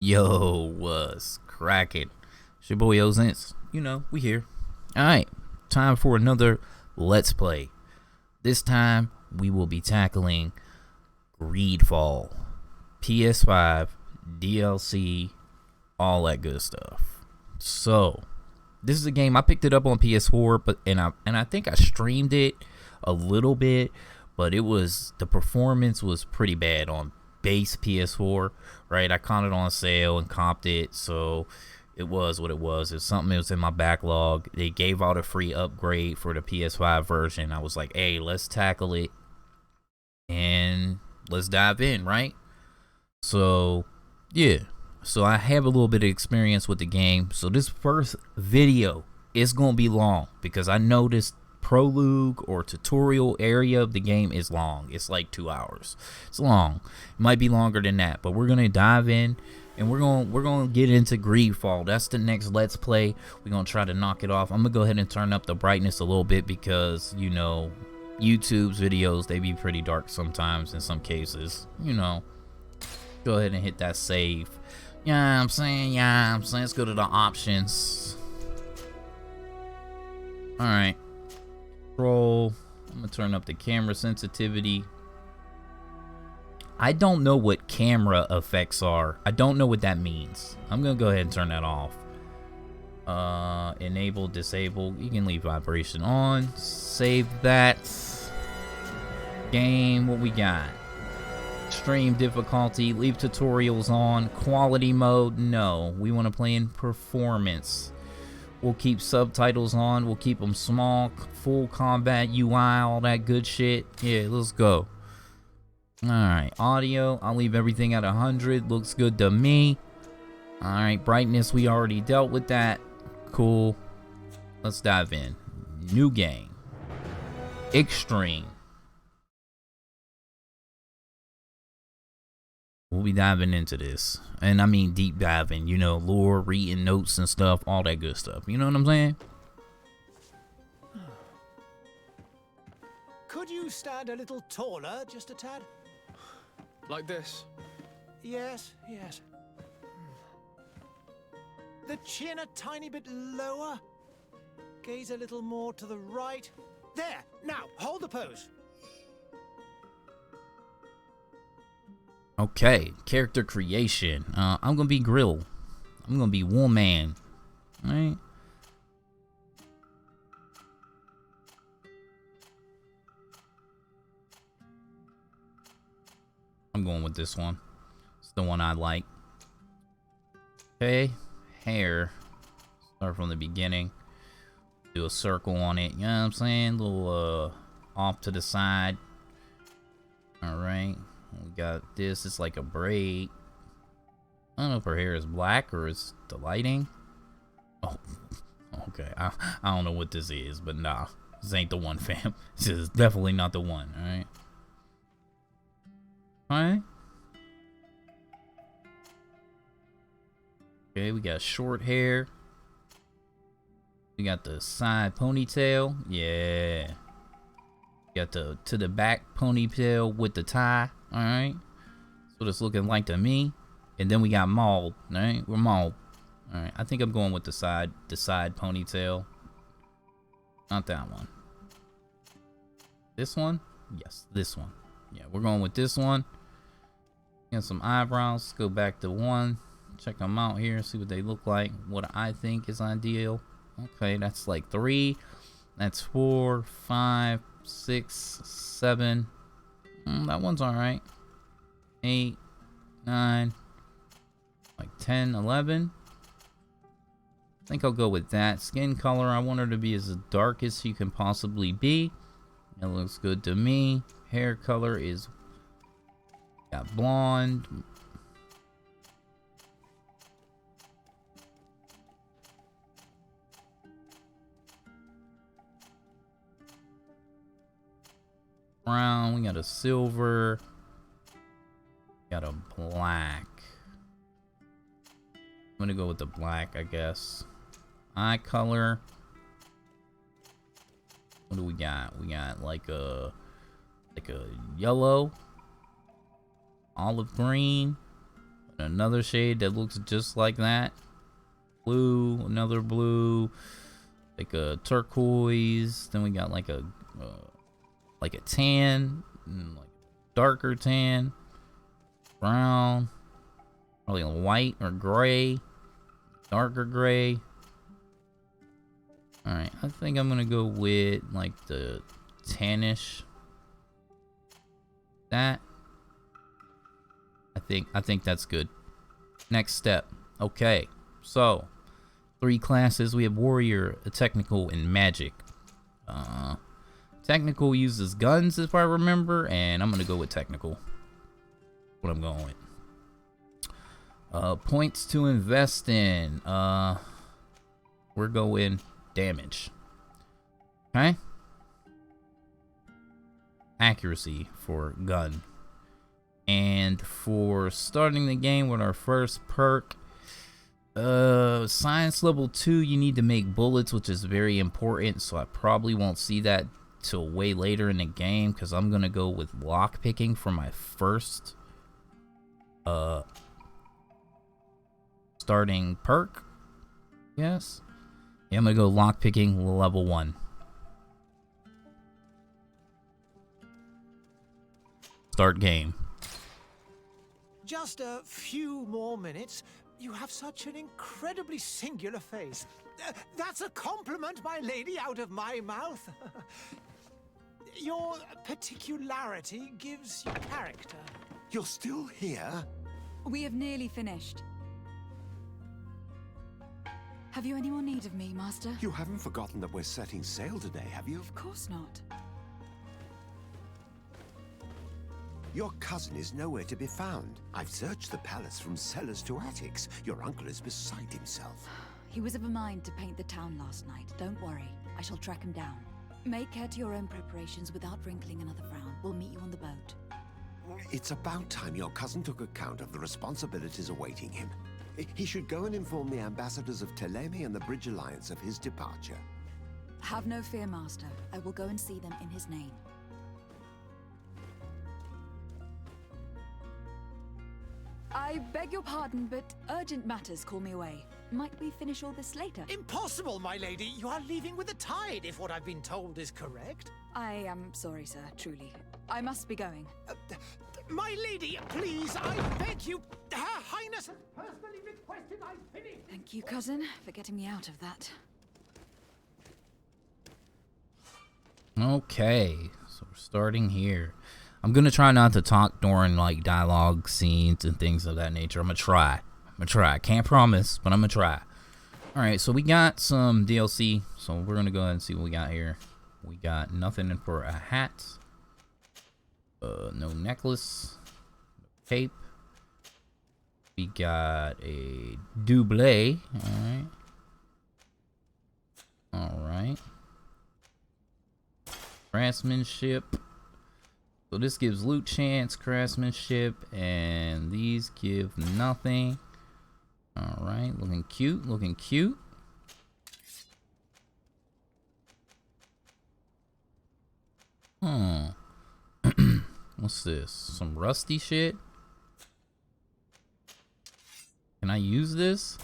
Yo, what's cracking? It's your boy Ozens. You know, we here. Alright, time for another Let's Play. This time, we will be tackling Greedfall. PS5, DLC, all that good stuff. So, this is a game, I picked it up on PS4, and I think I streamed it a little bit, but the performance was pretty bad on base PS4, right? I caught it on sale and comped it, so it was what it was. It's something that was in my backlog. They gave out a free upgrade for the PS5 version. I was like, hey, let's tackle it and let's dive in, right? So yeah, so I have a little bit of experience with the game. So this first video is gonna be long because I noticed prologue or tutorial area of the game is long. It's like 2 hours. It's long. It might be longer than that, but we're gonna dive in and we're gonna get into Greedfall. That's the next Let's Play. We're gonna try to knock it off. I'm gonna go ahead and turn up the brightness a little bit because, you know, YouTube's videos, they be pretty dark sometimes in some cases. You know, go ahead and hit that save. Yeah, I'm saying. Let's go to the options. All right. I'm gonna turn up the camera sensitivity. I don't know what camera effects are. I don't know what that means. I'm gonna go ahead and turn that off. Enable, disable. You can leave vibration on. Save that. Game, what we got? Extreme difficulty. Leave tutorials on. Quality mode, no. We want to play in performance. We'll keep subtitles on. We'll keep them small. Full combat UI, all that good shit. Yeah, let's go. Alright, audio. I'll leave everything at 100. Looks good to me. Alright, brightness. We already dealt with that. Cool. Let's dive in. New game. Extreme. We'll be diving into this. And I mean deep diving, you know, lore, reading notes and stuff, all that good stuff. You know what I'm saying? Could you stand a little taller, just a tad? Like this? Yes. The chin a tiny bit lower. Gaze a little more to the right. There! Now, hold the pose. Okay, character creation. I'm gonna be Grill. I'm gonna be Woman. Alright. I'm going with this one. It's the one I like. Okay, hair. Start from the beginning. Do a circle on it. You know what I'm saying? A little off to the side. Alright. We got this. It's like a braid. I don't know if her hair is black or it's the lighting. Oh, okay. I don't know what this is, but nah. This ain't the one, fam. This is definitely not the one, alright? Alright. Okay, we got short hair. We got the side ponytail. Yeah. Got the to the back ponytail with the tie. Alright. That's what it's looking like to me. And then we got Maul. Alright, we're Maul. Alright, I think I'm going with the side ponytail. Not that one. This one? Yes, this one. Yeah, we're going with this one. Got some eyebrows. Go back to one. Check them out here. See what they look like. What I think is ideal. Okay, that's like 3. That's 4, 5, 6, 7. That one's alright. 8, 9, like 10, 11. I think I'll go with that. Skin color, I want her to be as dark as she can possibly be. It looks good to me. Hair color is got blonde. Brown, we got a silver, got a black. I'm gonna go with the black, I guess. Eye color. What do we got? We got like a yellow, olive green, Another shade that looks just like that. Blue, another blue, like a turquoise. Then we got like a tan, and like darker tan, brown, probably a white or gray, darker gray. All right, I think I'm gonna go with like the tannish. That. I think that's good. Next step. Okay, so 3 classes. We have warrior, technical, and magic. Technical uses guns, if I remember, and I'm gonna go with technical. What I'm going with. Points to invest in. We're going damage. Okay. Accuracy for gun. And for starting the game with our first perk, science level 2, you need to make bullets, which is very important, so I probably won't see that till way later in the game, because I'm gonna go with lock picking for my first starting perk. Yes. Yeah, I'm gonna go lock picking level 1. Start game. Just a few more minutes. You have such an incredibly singular face. That's a compliment, my lady, out of my mouth. Your particularity gives you character. You're still here? We have nearly finished. Have you any more need of me, Master? You haven't forgotten that we're setting sail today, have you? Of course not. Your cousin is nowhere to be found. I've searched the palace from cellars to attics. Your uncle is beside himself. He was of a mind to paint the town last night. Don't worry, I shall track him down. Make care to your own preparations without wrinkling another frown. We'll meet you on the boat. It's about time your cousin took account of the responsibilities awaiting him. He should go and inform the ambassadors of Telemi and the Bridge Alliance of his departure. Have no fear, Master. I will go and see them in his name. I beg your pardon, but urgent matters call me away. Might we finish all this later? Impossible, my lady. You are leaving with the tide, if what I've been told is correct. I am sorry, sir, truly. I must be going. My lady, please, I beg you. Her Highness has personally requested I finish. Thank you, cousin, for getting me out of that. Okay, so we're starting here. I'm gonna try not to talk during like dialogue scenes and things of that nature. I'm gonna try. Can't promise, but I'm gonna try. All right, so we got some DLC. So we're gonna go ahead and see what we got here. We got nothing for a hat. No necklace. No cape. We got a double. All right. Craftsmanship. So this gives loot chance, craftsmanship, and these give nothing. All right, looking cute, looking cute. What's this? Some rusty shit? Can I use this?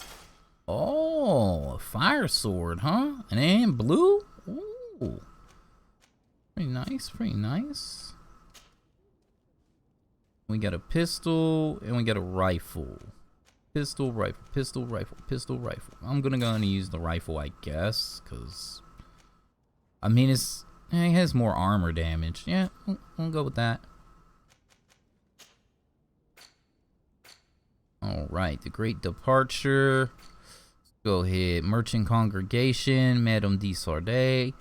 Oh, a fire sword, huh? And then blue? Ooh. Pretty nice, pretty nice. We got a pistol and we got a rifle. Pistol, rifle, pistol, rifle, pistol, rifle. I'm gonna go and use the rifle, I guess, because I mean it has more armor damage. Yeah, I'll go with that. All right, the Great Departure. Let's go ahead, Merchant Congregation, Madame de Sardet.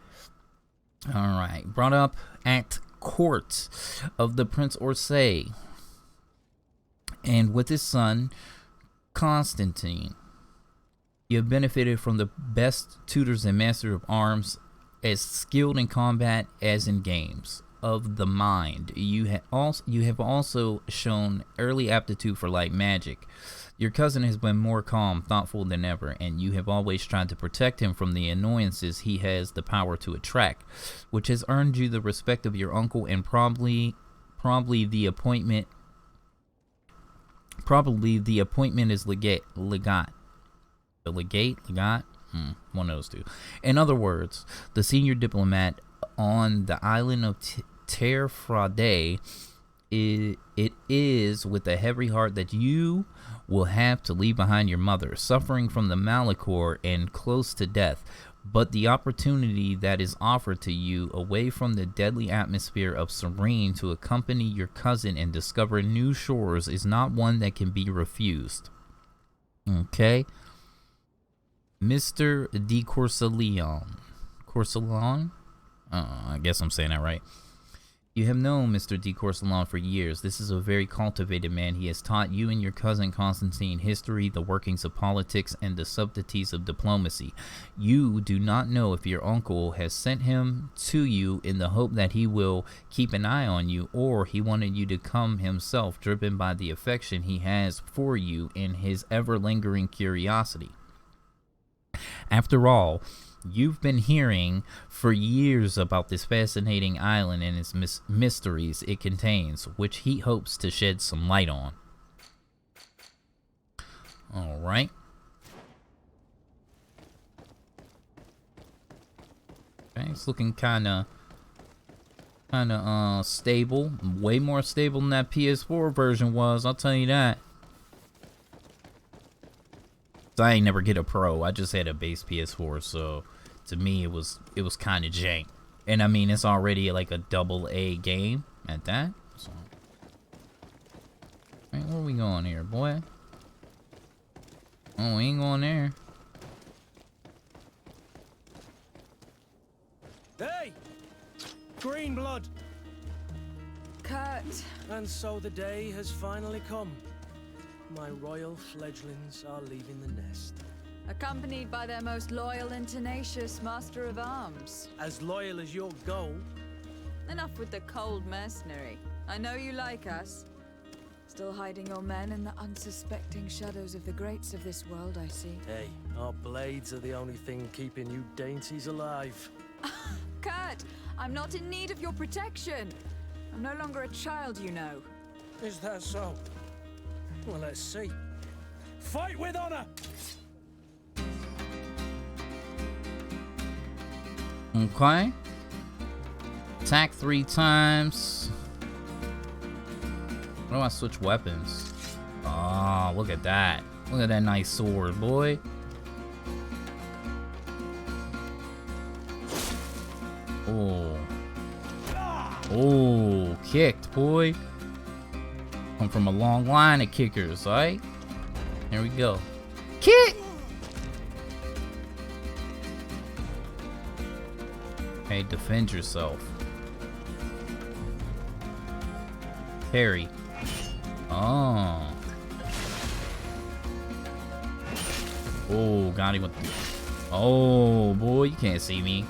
All right, brought up at court of the Prince Orsay, and with his son Constantine. You have benefited from the best tutors and master of arms, as skilled in combat as in games of the mind. You have also shown early aptitude for light magic. Your cousin has been more calm, thoughtful than ever, and you have always tried to protect him from the annoyances he has the power to attract, which has earned you the respect of your uncle and probably the appointment Probably the appointment is legat. The legate? One of those two. In other words, the senior diplomat on the island of Terre Fraude, it is with a heavy heart that you will have to leave behind your mother, suffering from the malachor and close to death. But the opportunity that is offered to you away from the deadly atmosphere of Serene to accompany your cousin and discover new shores is not one that can be refused. Okay. Mr. de Corsaleon. I guess I'm saying that right. You have known Mr. de Corsaleon for years. This is a very cultivated man. He has taught you and your cousin Constantine history, the workings of politics, and the subtleties of diplomacy. You do not know if your uncle has sent him to you in the hope that he will keep an eye on you, or he wanted you to come himself, driven by the affection he has for you and his ever-lingering curiosity. After all, you've been hearing for years about this fascinating island and its mysteries it contains, which he hopes to shed some light on. All right. Okay, it's looking kind of stable. Way more stable than that PS4 version was, I'll tell you that. I ain't never get a Pro. I just had a base PS4, so to me it was kind of jank. And I mean, it's already like a AA game at that. So, right, where we going here, boy? Oh, we ain't going there. Hey! Green blood! Kurt. And so the day has finally come. My royal fledglings are leaving the nest. Accompanied by their most loyal and tenacious master of arms. As loyal as your gold. Enough with the cold mercenary. I know you like us. Still hiding your men in the unsuspecting shadows of the greats of this world, I see. Hey, our blades are the only thing keeping you dainties alive. Kurt, I'm not in need of your protection. I'm no longer a child, you know. Is that so? Well, let's see. Fight with honor! Okay. Attack 3 times. What do I switch weapons? Oh, look at that. Look at that nice sword, boy. Oh. Oh, kicked, boy. Come from a long line of kickers, alright? Here we go. Kick! Hey, defend yourself. Parry. Oh. Oh, got him with the... Oh, boy, you can't see me.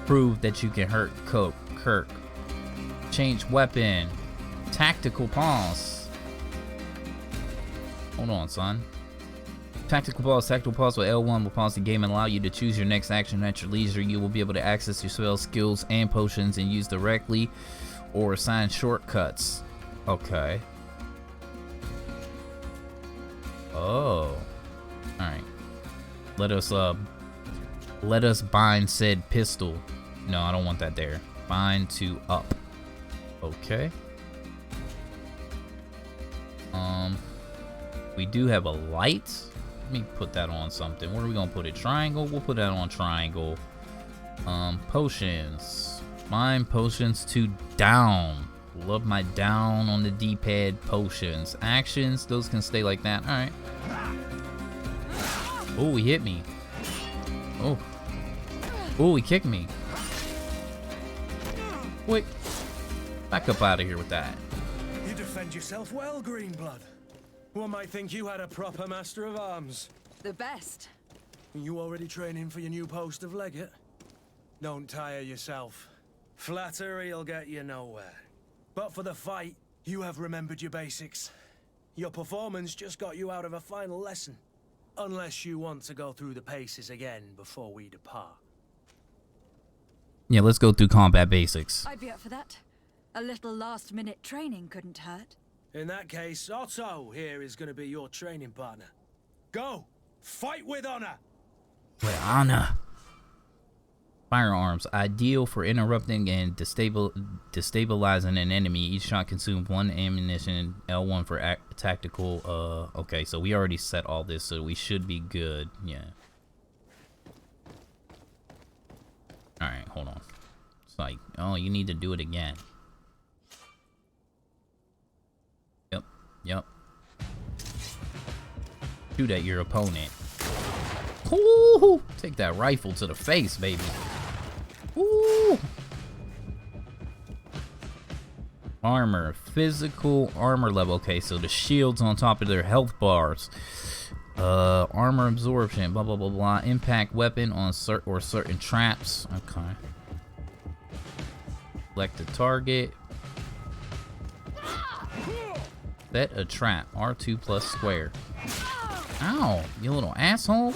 Prove that you can hurt Kirk. Change weapon. Tactical pause. Hold on, son. Tactical pause with L1 will pause the game and allow you to choose your next action at your leisure. You will be able to access your spells, skills, and potions and use directly or assign shortcuts. Okay. Oh. Alright. Let us bind said pistol. No, I don't want that there. Bind to up. Okay. We do have a light. Let me put that on something. Where are we gonna put it? Triangle? We'll put that on triangle. Potions. Bind potions to down. Love my down on the D-pad potions. Actions, those can stay like that. Alright. Oh, he hit me. Oh. Oh, he kicked me. Wait. Back up out of here with that. You defend yourself well, Greenblood. One might think you had a proper master of arms. The best. You already training for your new post of legate? Don't tire yourself. Flattery'll get you nowhere. But for the fight, you have remembered your basics. Your performance just got you out of a final lesson. Unless you want to go through the paces again before we depart. Yeah, let's go through combat basics. I'd be up for that. A little last-minute training couldn't hurt. In that case, Otto here is going to be your training partner. Go! Fight with honor! With honor. Firearms. Ideal for interrupting and destabilizing an enemy. Each shot consumes 1 ammunition. L1 for tactical. Okay, so we already set all this, so we should be good. Yeah. Alright, hold on. It's like, oh, you need to do it again. Yep. Shoot at your opponent. Ooh, take that rifle to the face, baby. Ooh. Armor. Physical armor level. Okay, so the shields on top of their health bars. Armor absorption. Blah, blah, blah, blah. Impact weapon on certain traps. Okay. Select the target. Set a trap. R2 plus square. Ow, you little asshole.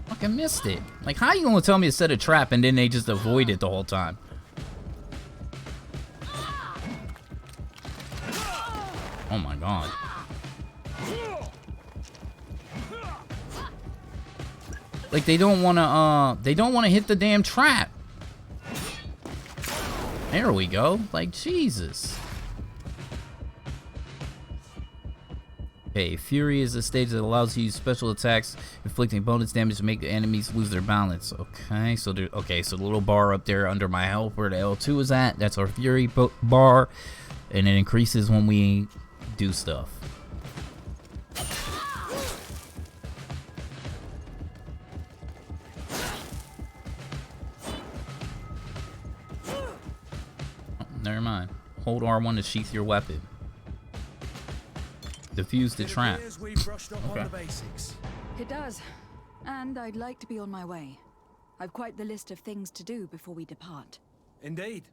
Fucking missed it. Like, how you gonna tell me to set a trap and then they just avoid it the whole time? Oh my god. Like, they don't wanna hit the damn trap. There we go. Like, Jesus. Okay, Fury is a stage that allows you to use special attacks, inflicting bonus damage to make the enemies lose their balance. Okay, so the little bar up there under my health where the L2 is at, that's our Fury bar, and it increases when we do stuff. Never mind. Hold R1 to sheath your weapon. Defuse the trap. Okay. It does. And I'd like to be on my way. I've quite the list of things to do before we depart. Indeed.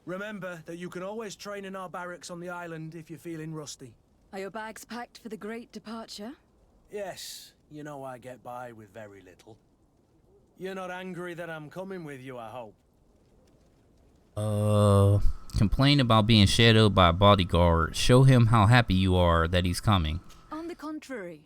Remember that you can always train in our barracks on the island if you're feeling rusty. Are your bags packed for the great departure? Yes. You know I get by with very little. You're not angry that I'm coming with you, I hope. Complain about being shadowed by a bodyguard. Show him how happy you are that he's coming. On the contrary,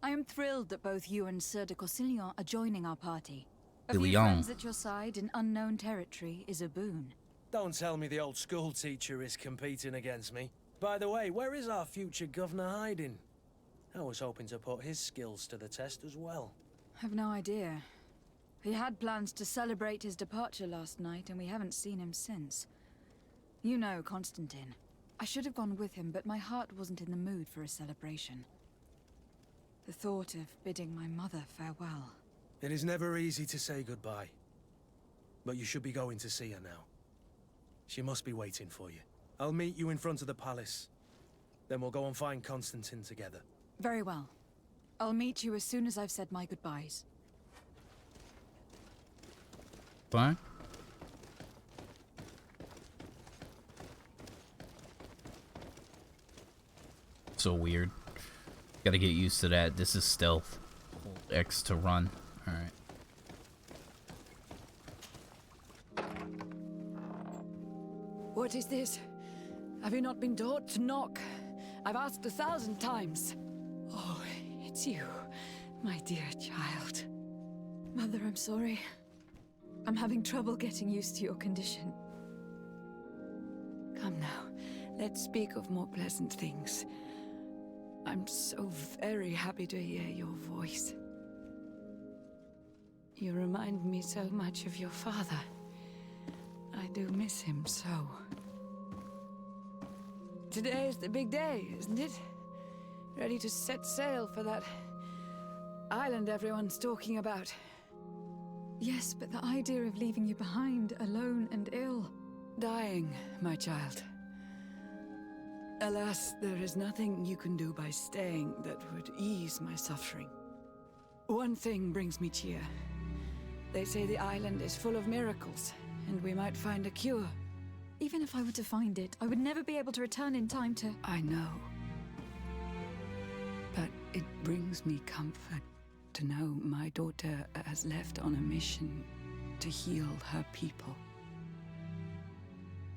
I am thrilled that both you and Sir de Corsillon are joining our party. A few friends at your side in unknown territory is a boon. Don't tell me the old school teacher is competing against me. By the way, where is our future governor hiding? I was hoping to put his skills to the test as well. I've no idea. He had plans to celebrate his departure last night, and we haven't seen him since. You know Constantine. I should have gone with him, but my heart wasn't in the mood for a celebration. The thought of bidding my mother farewell. It is never easy to say goodbye. But you should be going to see her now. She must be waiting for you. I'll meet you in front of the palace. Then we'll go and find Constantine together. Very well. I'll meet you as soon as I've said my goodbyes. Fine. So weird. Gotta get used to that. This is stealth. Hold X to run. Alright. What is this? Have you not been taught to knock? I've asked 1,000 times. Oh, it's you, my dear child. Mother, I'm sorry. I'm having trouble getting used to your condition. Come now, let's speak of more pleasant things. I'm so very happy to hear your voice. You remind me so much of your father. I do miss him so. Today is the big day, isn't it? Ready to set sail for that island everyone's talking about. Yes, but the idea of leaving you behind, alone and ill. Dying, my child. Alas, there is nothing you can do by staying that would ease my suffering. One thing brings me cheer. They say the island is full of miracles, and we might find a cure. Even if I were to find it, I would never be able to return in time to... I know. It brings me comfort to know my daughter has left on a mission to heal her people.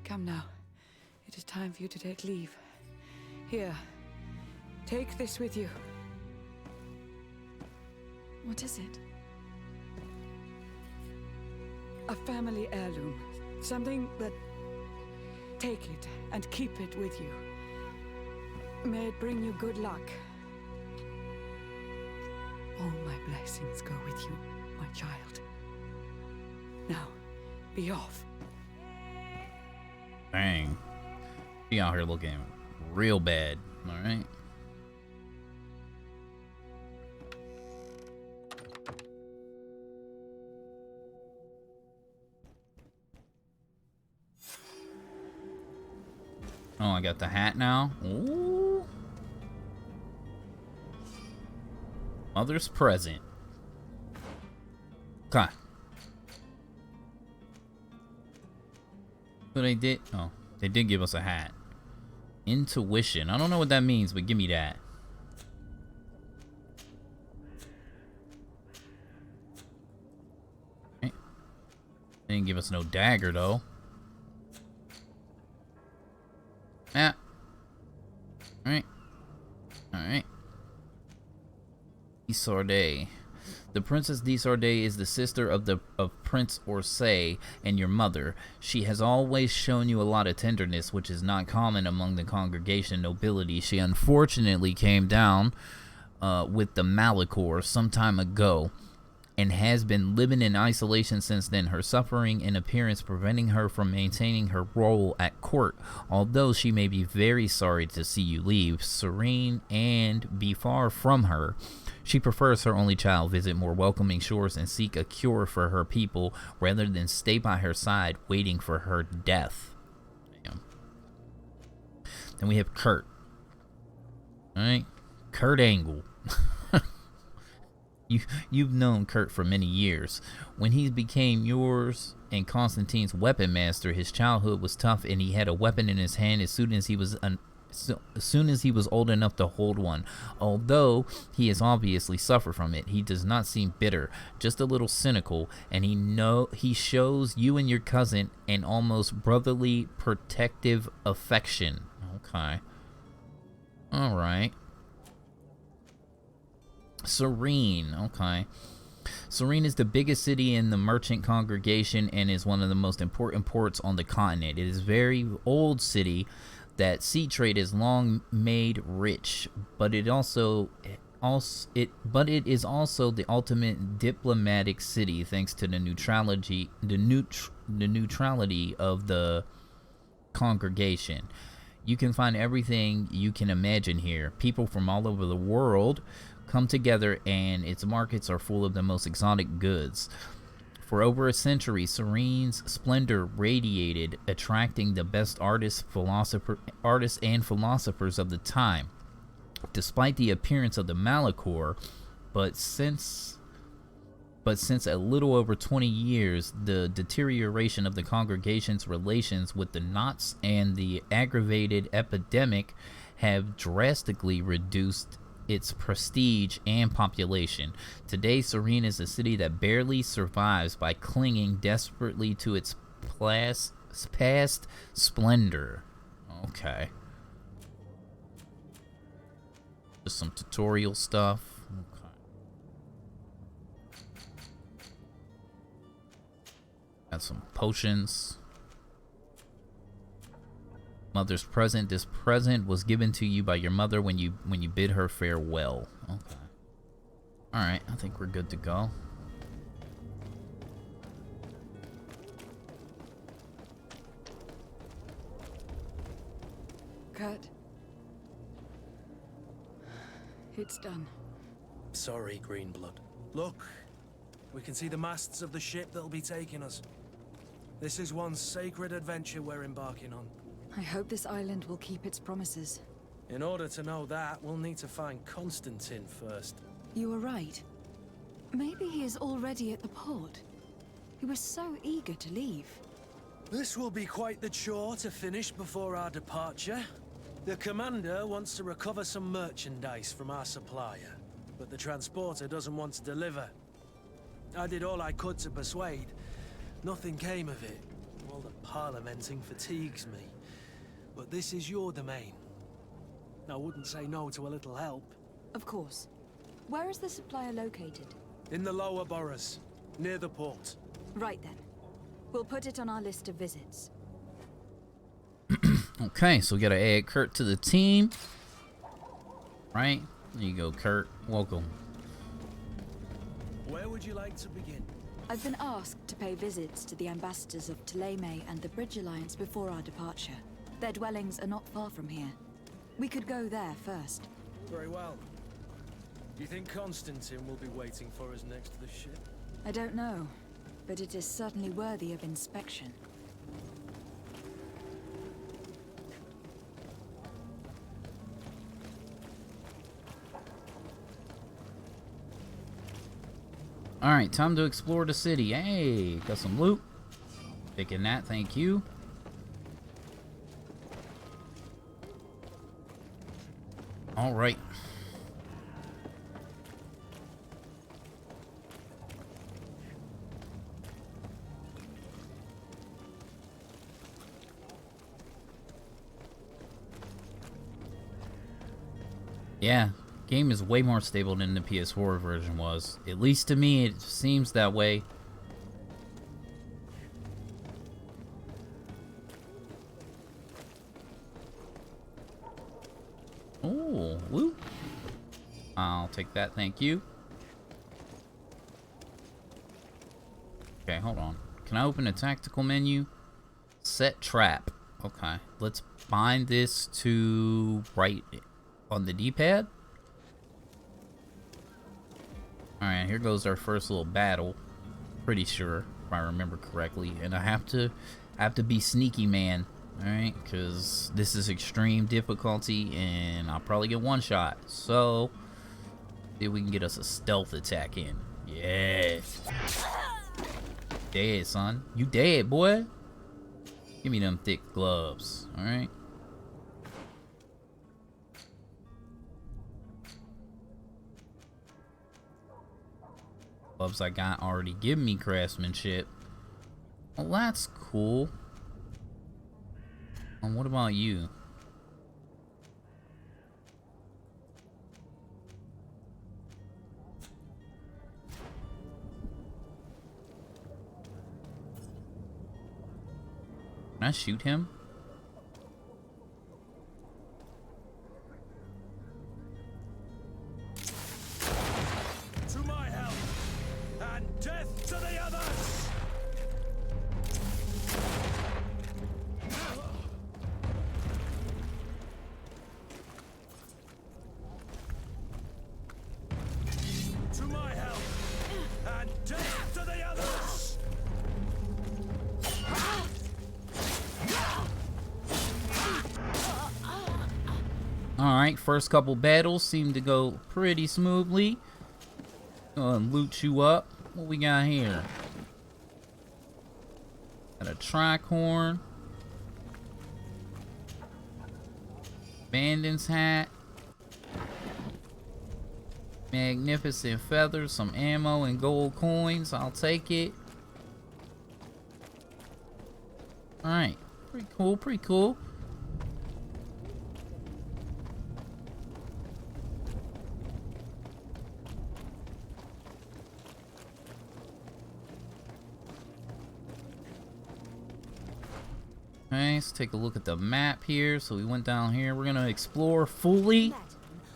Come now. It is time for you to take leave. Here, take this with you. What is it? A family heirloom. Something that... Take it and keep it with you. May it bring you good luck. All my blessings go with you, my child. Now, be off. Dang. She out here looking real bad. Alright. Oh, I got the hat now. Ooh. Mother's present. Okay. So they did. Oh, they did give us a hat. Intuition. I don't know what that means, but give me that. Okay. They didn't give us no dagger though. Yeah. Alright. Alright. Isolde. The Princess d'Isolde is the sister of Prince Orsay and your mother. She has always shown you a lot of tenderness, which is not common among the congregation nobility. She unfortunately came down with the Malachor some time ago and has been living in isolation since then, her suffering and appearance preventing her from maintaining her role at court. Although she may be very sorry to see you leave, serene and be far from her, she prefers her only child visit more welcoming shores and seek a cure for her people rather than stay by her side waiting for her death. Damn. Then we have Kurt. Alright? Kurt Angle. You've known Kurt for many years. When he became yours and Constantine's weapon master, his childhood was tough and he had a weapon in his hand as soon as he was old enough to hold one. Although he has obviously suffered from it, he does not seem bitter, just a little cynical, and he shows you and your cousin an almost brotherly protective affection. Okay. All right. Serene. Okay. Serene is the biggest city in the merchant congregation and is one of the most important ports on the continent. It is a very old city that sea trade has long made rich, but it is also the ultimate diplomatic city thanks to the neutrality of the congregation. You can find everything you can imagine here. People from all over the world come together and its markets are full of the most exotic goods. For over a century, Serene's splendor radiated, attracting the best artists and philosophers of the time. Despite the appearance of the Malachor, but since a little over 20 years, the deterioration of the congregation's relations with the Knots and the aggravated epidemic have drastically reduced its prestige and population. Today, Serene is a city that barely survives by clinging desperately to its past splendor. Okay. Just some tutorial stuff. Okay. Got some potions. Mother's present. This present was given to you by your mother when you bid her farewell. Okay. Alright, I think we're good to go. Kurt. It's done. Sorry, Greenblood. Look, we can see the masts of the ship that'll be taking us. This is one sacred adventure we're embarking on. I hope this island will keep its promises. In order to know that, we'll need to find Constantine first. You were right. Maybe he is already at the port. He was so eager to leave. This will be quite the chore to finish before our departure. The commander wants to recover some merchandise from our supplier, but the transporter doesn't want to deliver. I did all I could to persuade. Nothing came of it. All the parliamenting fatigues me. But this is your domain. I wouldn't say no to a little help. Of course. Where is the supplier located? In the lower boroughs, near the port. Right then. We'll put it on our list of visits. Okay, so we gotta add Kurt to the team. Right? There you go, Kurt. Welcome. Where would you like to begin? I've been asked to pay visits to the ambassadors of Thélème and the Bridge Alliance before our departure. Their dwellings are not far from here. We could go there first. Very well. Do you think Constantine will be waiting for us next to the ship? I don't know, but it is certainly worthy of inspection. Alright, time to explore the city. Hey, got some loot. Picking that, thank you. Alright. Yeah, game is way more stable than the PS4 version was. At least to me, it seems that way. Oh, loot. I'll take that, thank you. Okay, hold on. Can I open a tactical menu? Set trap. Okay, let's bind this to right on the D-pad. Alright, here goes our first little battle. Pretty sure, if I remember correctly. And I have to be sneaky, man. Alright, because this is extreme difficulty and I'll probably get one shot. So, see if we can get us a stealth attack in. Yeah. Dead, son. You dead, boy. Give me them thick gloves. Alright. Gloves I got already give me craftsmanship. Well, that's cool. And what about you? Can I shoot him? To my help, and death to the others! To my help, and death to the others! Alright, first couple battles seem to go pretty smoothly. Gonna loot you up. What we got here? Got a tricorn. Bandit's hat. Magnificent feathers, some ammo and gold coins. I'll take it. Alright, pretty cool, pretty cool. Okay, let's take a look at the map here. So we went down here. We're gonna explore fully. Madam,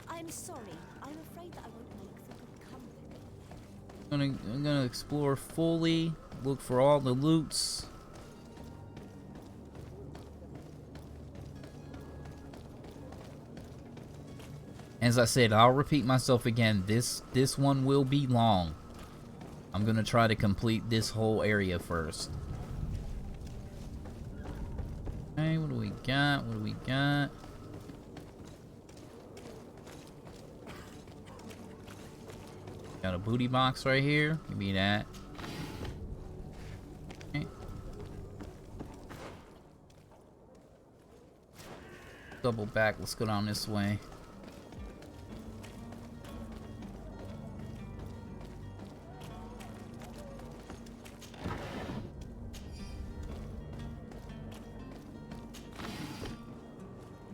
I'm sorry. I'm afraid that I won't make for good company. I'm gonna explore fully. Look for all the loots. As I said, I'll repeat myself again. This one will be long. I'm gonna try to complete this whole area first. Okay, what do we got? What do we got? Got a booty box right here. Give me that. Okay. double back. Let's go down this way.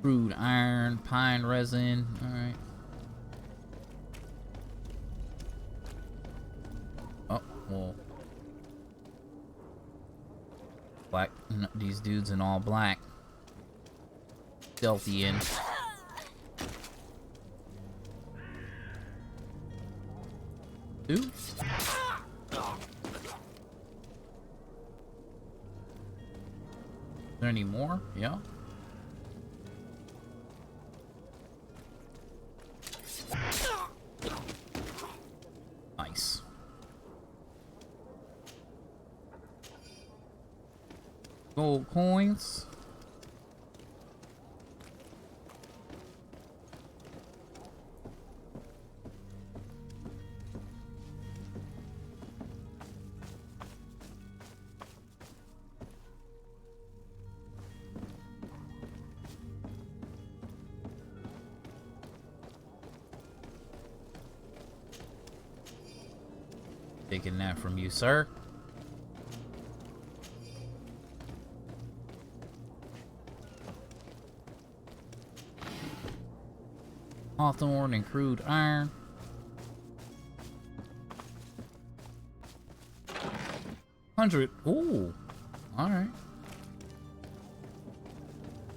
Crude iron, pine resin. Alright. Oh, well. Black. These dudes in all black. Stealthy in. Two? Is there any more? Yeah. Nice. Gold coins. Taking that from you, sir. Hawthorne and crude iron. $100. Ooh. Alright.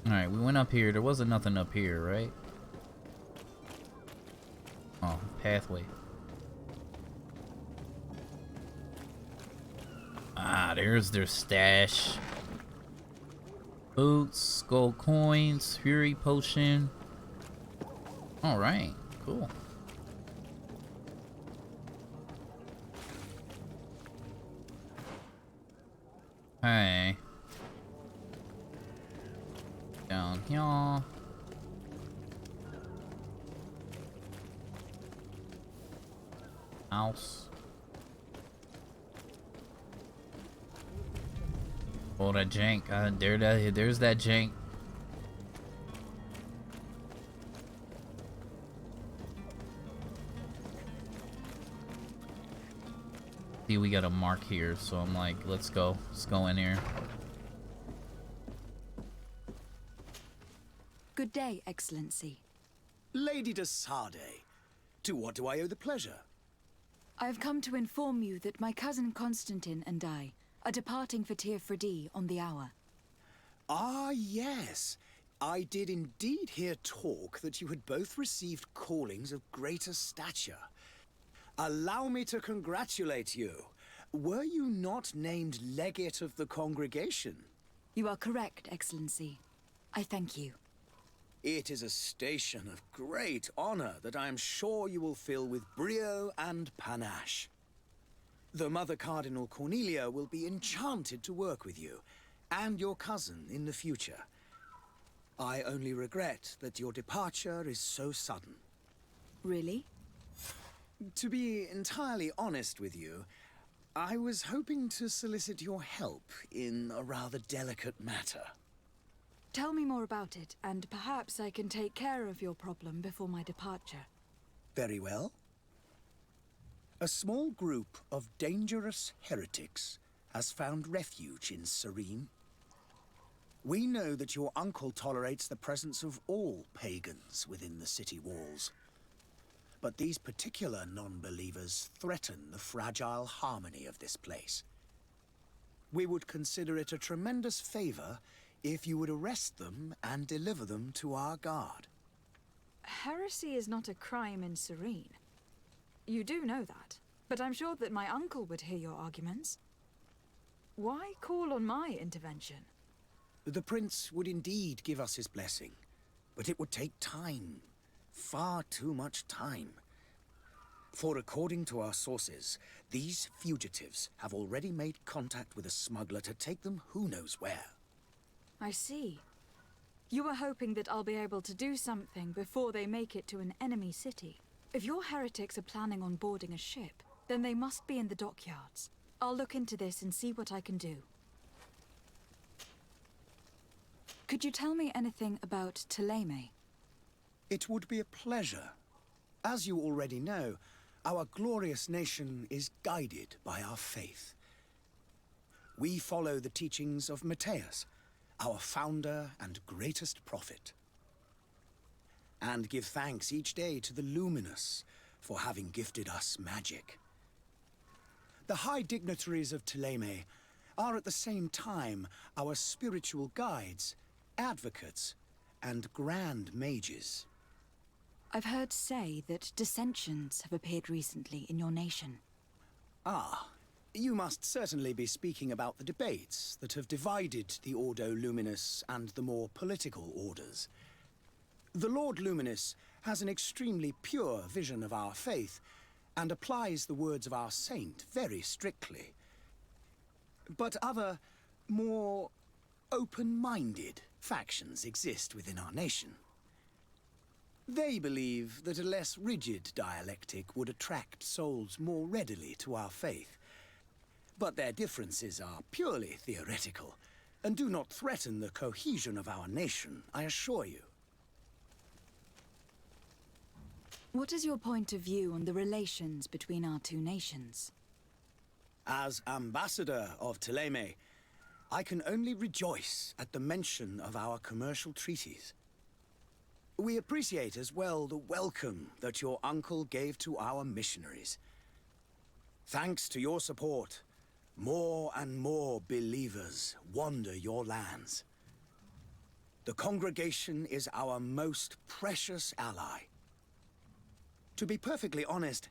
Alright, we went up here. There wasn't nothing up here, right? Oh, pathway. Ah, there's their stash. Boots, gold coins, fury potion. Alright, cool. Hey. Down here. House. Oh, that jank. There's that jank. See, we got a mark here, so I'm like, let's go. Let's go in here. Good day, Excellency. Lady de Sardet, to what do I owe the pleasure? I have come to inform you that my cousin Constantine and I are departing for Tir Freddy on the hour. Ah, yes. I did indeed hear talk that you had both received callings of greater stature. Allow me to congratulate you. Were you not named legate of the congregation? You are correct, Excellency. I thank you. It is a station of great honor that I am sure you will fill with brio and panache. The Mother Cardinal Cornelia will be enchanted to work with you, and your cousin in the future. I only regret that your departure is so sudden. Really? To be entirely honest with you, I was hoping to solicit your help in a rather delicate matter. Tell me more about it, and perhaps I can take care of your problem before my departure. Very well. A small group of dangerous heretics has found refuge in Serene. We know that your uncle tolerates the presence of all pagans within the city walls. But these particular non-believers threaten the fragile harmony of this place. We would consider it a tremendous favor if you would arrest them and deliver them to our guard. Heresy is not a crime in Serene. You do know that, but I'm sure that my uncle would hear your arguments. Why call on my intervention? The prince would indeed give us his blessing, but it would take time. Far too much time. For according to our sources, these fugitives have already made contact with a smuggler to take them who knows where. I see. You are hoping that I'll be able to do something before they make it to an enemy city. If your heretics are planning on boarding a ship, then they must be in the dockyards. I'll look into this and see what I can do. Could you tell me anything about Thélème? It would be a pleasure. As you already know, our glorious nation is guided by our faith. We follow the teachings of Matthias, our founder and greatest prophet, and give thanks each day to the Luminous for having gifted us magic. The high dignitaries of Thélème are at the same time our spiritual guides, advocates, and grand mages. I've heard say that dissensions have appeared recently in your nation. Ah, you must certainly be speaking about the debates that have divided the Ordo Luminous and the more political orders. The Lord Luminous has an extremely pure vision of our faith and applies the words of our saint very strictly. But other, more open-minded factions exist within our nation. They believe that a less rigid dialectic would attract souls more readily to our faith. But their differences are purely theoretical, and do not threaten the cohesion of our nation, I assure you. What is your point of view on the relations between our two nations? As ambassador of Thélème, I can only rejoice at the mention of our commercial treaties. We appreciate as well the welcome that your uncle gave to our missionaries. Thanks to your support, more and more believers wander your lands. The congregation is our most precious ally. To be perfectly honest,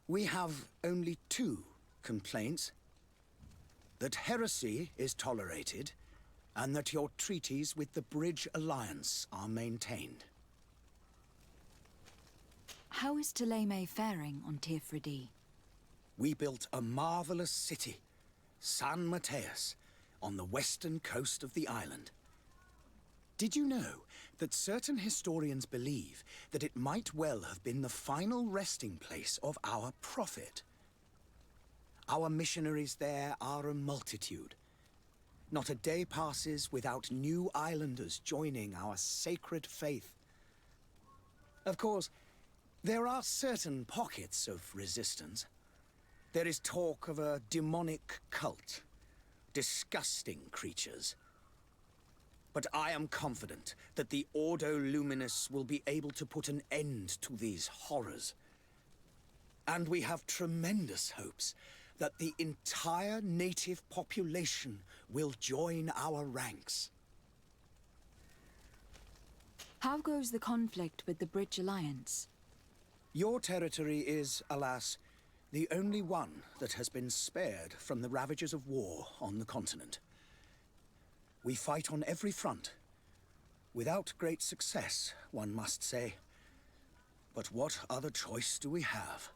we have only two complaints: that heresy is tolerated, and that your treaties with the Bridge Alliance are maintained. How is Thélème faring on Tirfredi? We built a marvelous city, San Matthias, on the western coast of the island. Did you know that certain historians believe that it might well have been the final resting place of our prophet? Our missionaries there are a multitude. Not a day passes without new islanders joining our sacred faith. Of course, there are certain pockets of resistance. There is talk of a demonic cult, disgusting creatures. But I am confident that the Ordo Luminous will be able to put an end to these horrors. And we have tremendous hopes that the entire native population will join our ranks. How goes the conflict with the Bridge Alliance? Your territory is, alas, the only one that has been spared from the ravages of war on the continent. We fight on every front, without great success, one must say. But what other choice do we have?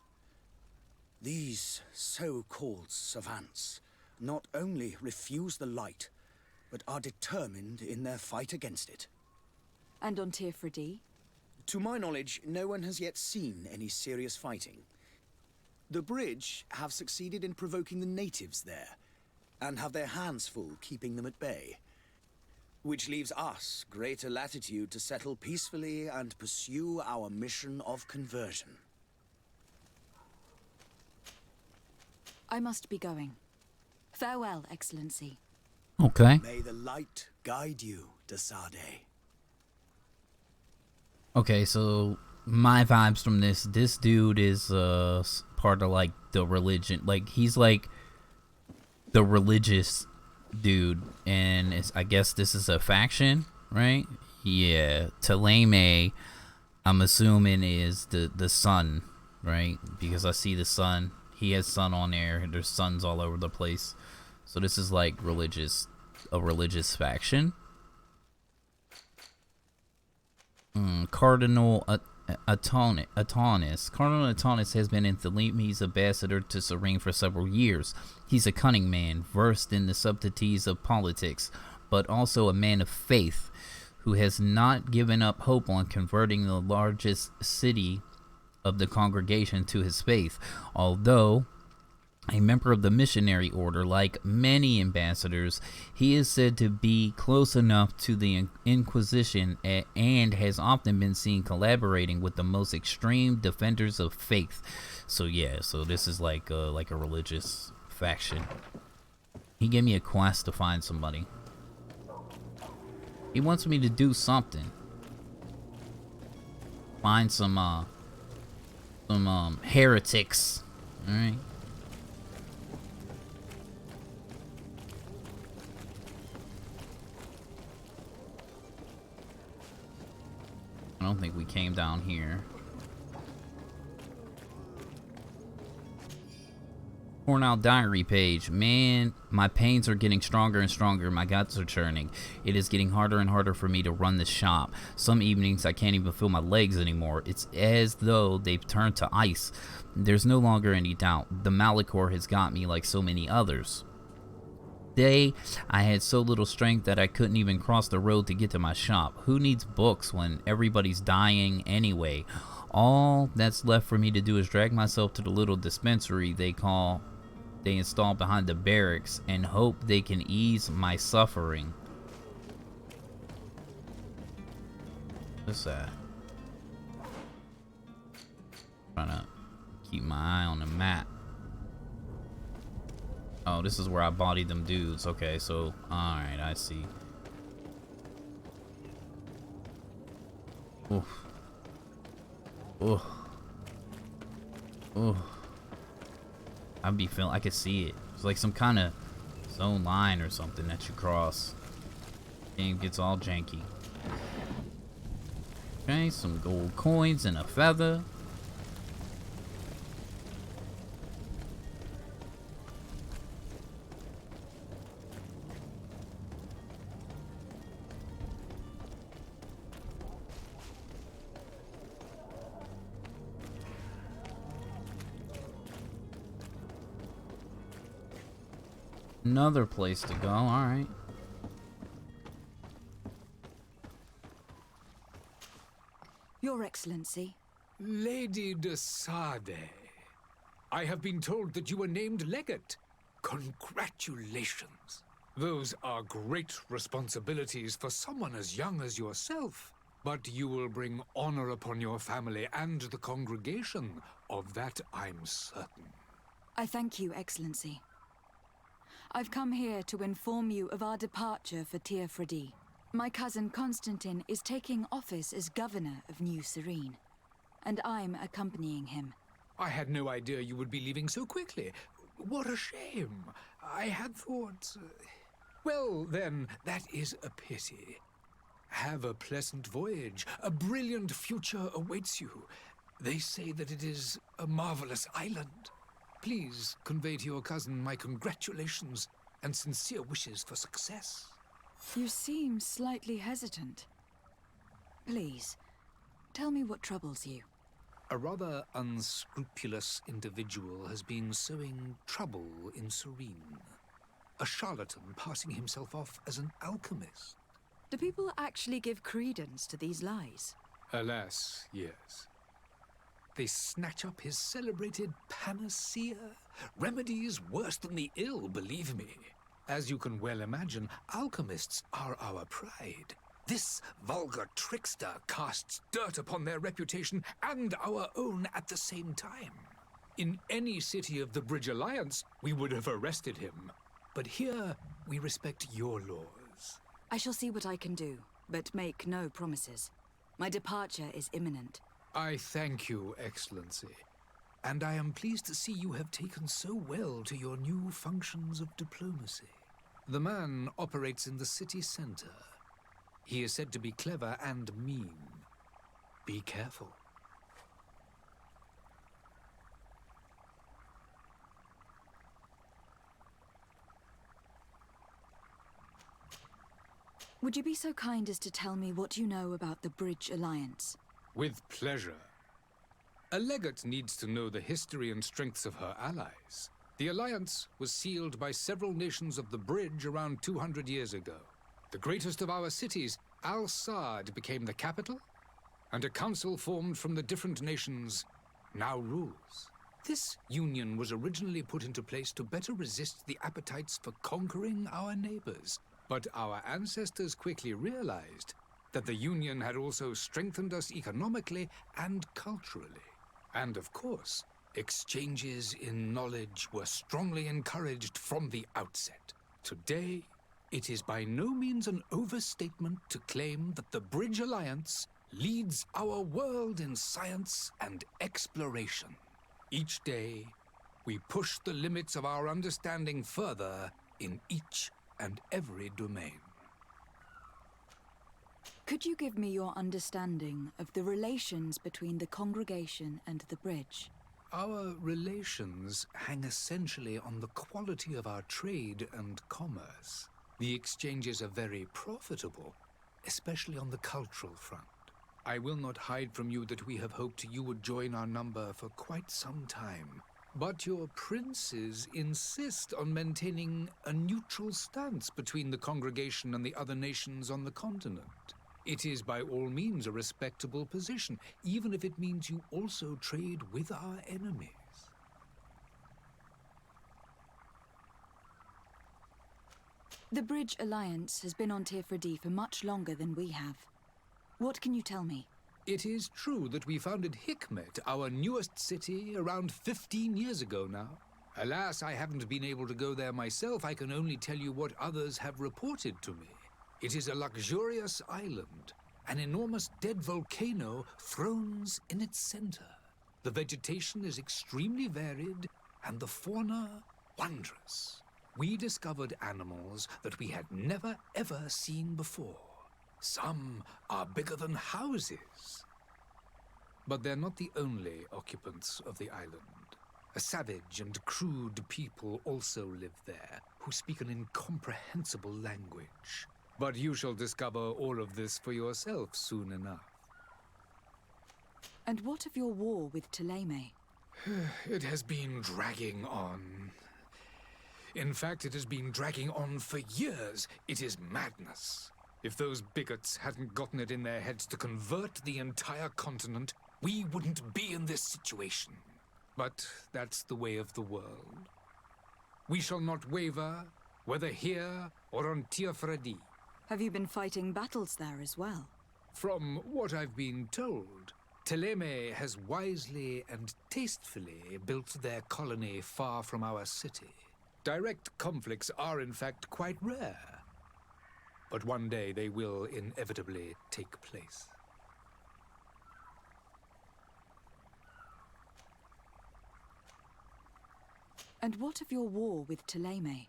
These so-called savants not only refuse the light, but are determined in their fight against it. And on Tirfredi? To my knowledge, no one has yet seen any serious fighting. The Bridge have succeeded in provoking the natives there, and have their hands full keeping them at bay. Which leaves us greater latitude to settle peacefully and pursue our mission of conversion. I must be going. Farewell, Excellency. Okay. May the light guide you, Desade. Okay, so my vibes from this dude is part of like the religion, like he's like the religious dude, and I guess this is a faction, right? Yeah, Thélème, I'm assuming is the sun, right? Because I see the sun. He has sun on there. There's suns all over the place. So this is like a religious faction. Cardinal Atanis. Cardinal Atanis has been in Théléme's ambassador to Serene for several years. He's a cunning man, versed in the subtleties of politics, but also a man of faith, who has not given up hope on converting the largest city of the congregation to his faith. Although a member of the missionary order. Like many ambassadors, he is said to be close enough to the Inquisition and has often been seen collaborating with the most extreme defenders of faith. So yeah, so this is like a religious faction. He gave me a quest to find somebody. He wants me to do something. Find some heretics. All right. I don't think we came down here. Torn out diary page. Man, my pains are getting stronger and stronger. My guts are churning. It is getting harder and harder for me to run the shop. Some evenings I can't even feel my legs anymore. It's as though they've turned to ice. There's no longer any doubt. The Malachor has got me like so many others. Day, I had so little strength that I couldn't even cross the road to get to my shop. Who needs books when everybody's dying anyway? All that's left for me to do is drag myself to the little dispensary they install behind the barracks and hope they can ease my suffering. What's that? Trying to keep my eye on the map. Oh, this is where I bodied them dudes. Okay, so, alright, I see. Oof. Oof. Oof. I could see it. It's like some kind of zone line or something that you cross. Game gets all janky. Okay, some gold coins and a feather. Another place to go, alright. Your Excellency. Lady de Sade, I have been told that you were named legate. Congratulations. Those are great responsibilities for someone as young as yourself. But you will bring honor upon your family and the congregation. Of that I'm certain. I thank you, Excellency. I've come here to inform you of our departure for Teofredi. My cousin Constantine is taking office as governor of New Serene, and I'm accompanying him. I had no idea you would be leaving so quickly. What a shame. I had thought... Well, then, that is a pity. Have a pleasant voyage. A brilliant future awaits you. They say that it is a marvelous island. Please convey to your cousin my congratulations and sincere wishes for success. You seem slightly hesitant. Please, tell me what troubles you. A rather unscrupulous individual has been sowing trouble in Serene. A charlatan passing himself off as an alchemist. Do people actually give credence to these lies? Alas, yes. They snatch up his celebrated panacea. Remedies worse than the ill, believe me. As you can well imagine, alchemists are our pride. This vulgar trickster casts dirt upon their reputation and our own at the same time. In any city of the Bridge Alliance, we would have arrested him. But here, we respect your laws. I shall see what I can do, but make no promises. My departure is imminent. I thank you, Excellency. And I am pleased to see you have taken so well to your new functions of diplomacy. The man operates in the city center. He is said to be clever and mean. Be careful. Would you be so kind as to tell me what you know about the Bridge Alliance? With pleasure. A legate needs to know the history and strengths of her allies. The alliance was sealed by several nations of the Bridge around 200 years ago. The greatest of our cities, Al-Sad, became the capital, and a council formed from the different nations now rules. This union was originally put into place to better resist the appetites for conquering our neighbors. But our ancestors quickly realized that the union had also strengthened us economically and culturally. And of course, exchanges in knowledge were strongly encouraged from the outset. Today, it is by no means an overstatement to claim that the Bridge Alliance leads our world in science and exploration. Each day, we push the limits of our understanding further in each and every domain. Could you give me your understanding of the relations between the congregation and the bridge? Our relations hang essentially on the quality of our trade and commerce. The exchanges are very profitable, especially on the cultural front. I will not hide from you that we have hoped you would join our number for quite some time. But your princes insist on maintaining a neutral stance between the congregation and the other nations on the continent. It is by all means a respectable position, even if it means you also trade with our enemies. The Bridge Alliance has been on Tifredi for much longer than we have. What can you tell me? It is true that we founded Hikmet, our newest city, around 15 years ago now. Alas, I haven't been able to go there myself. I can only tell you what others have reported to me. It is a luxurious island. An enormous dead volcano thrones in its center. The vegetation is extremely varied, and the fauna wondrous. We discovered animals that we had never ever seen before. Some are bigger than houses. But they're not the only occupants of the island. A savage and crude people also live there, who speak an incomprehensible language. But you shall discover all of this for yourself soon enough. And what of your war with Thélème? It has been dragging on. In fact, it has been dragging on for years. It is madness. If those bigots hadn't gotten it in their heads to convert the entire continent, we wouldn't be in this situation. But that's the way of the world. We shall not waver, whether here or on Tifredi. Have you been fighting battles there as well? From what I've been told, Thélème has wisely and tastefully built their colony far from our city. Direct conflicts are in fact quite rare. But one day they will inevitably take place. And what of your war with Thélème?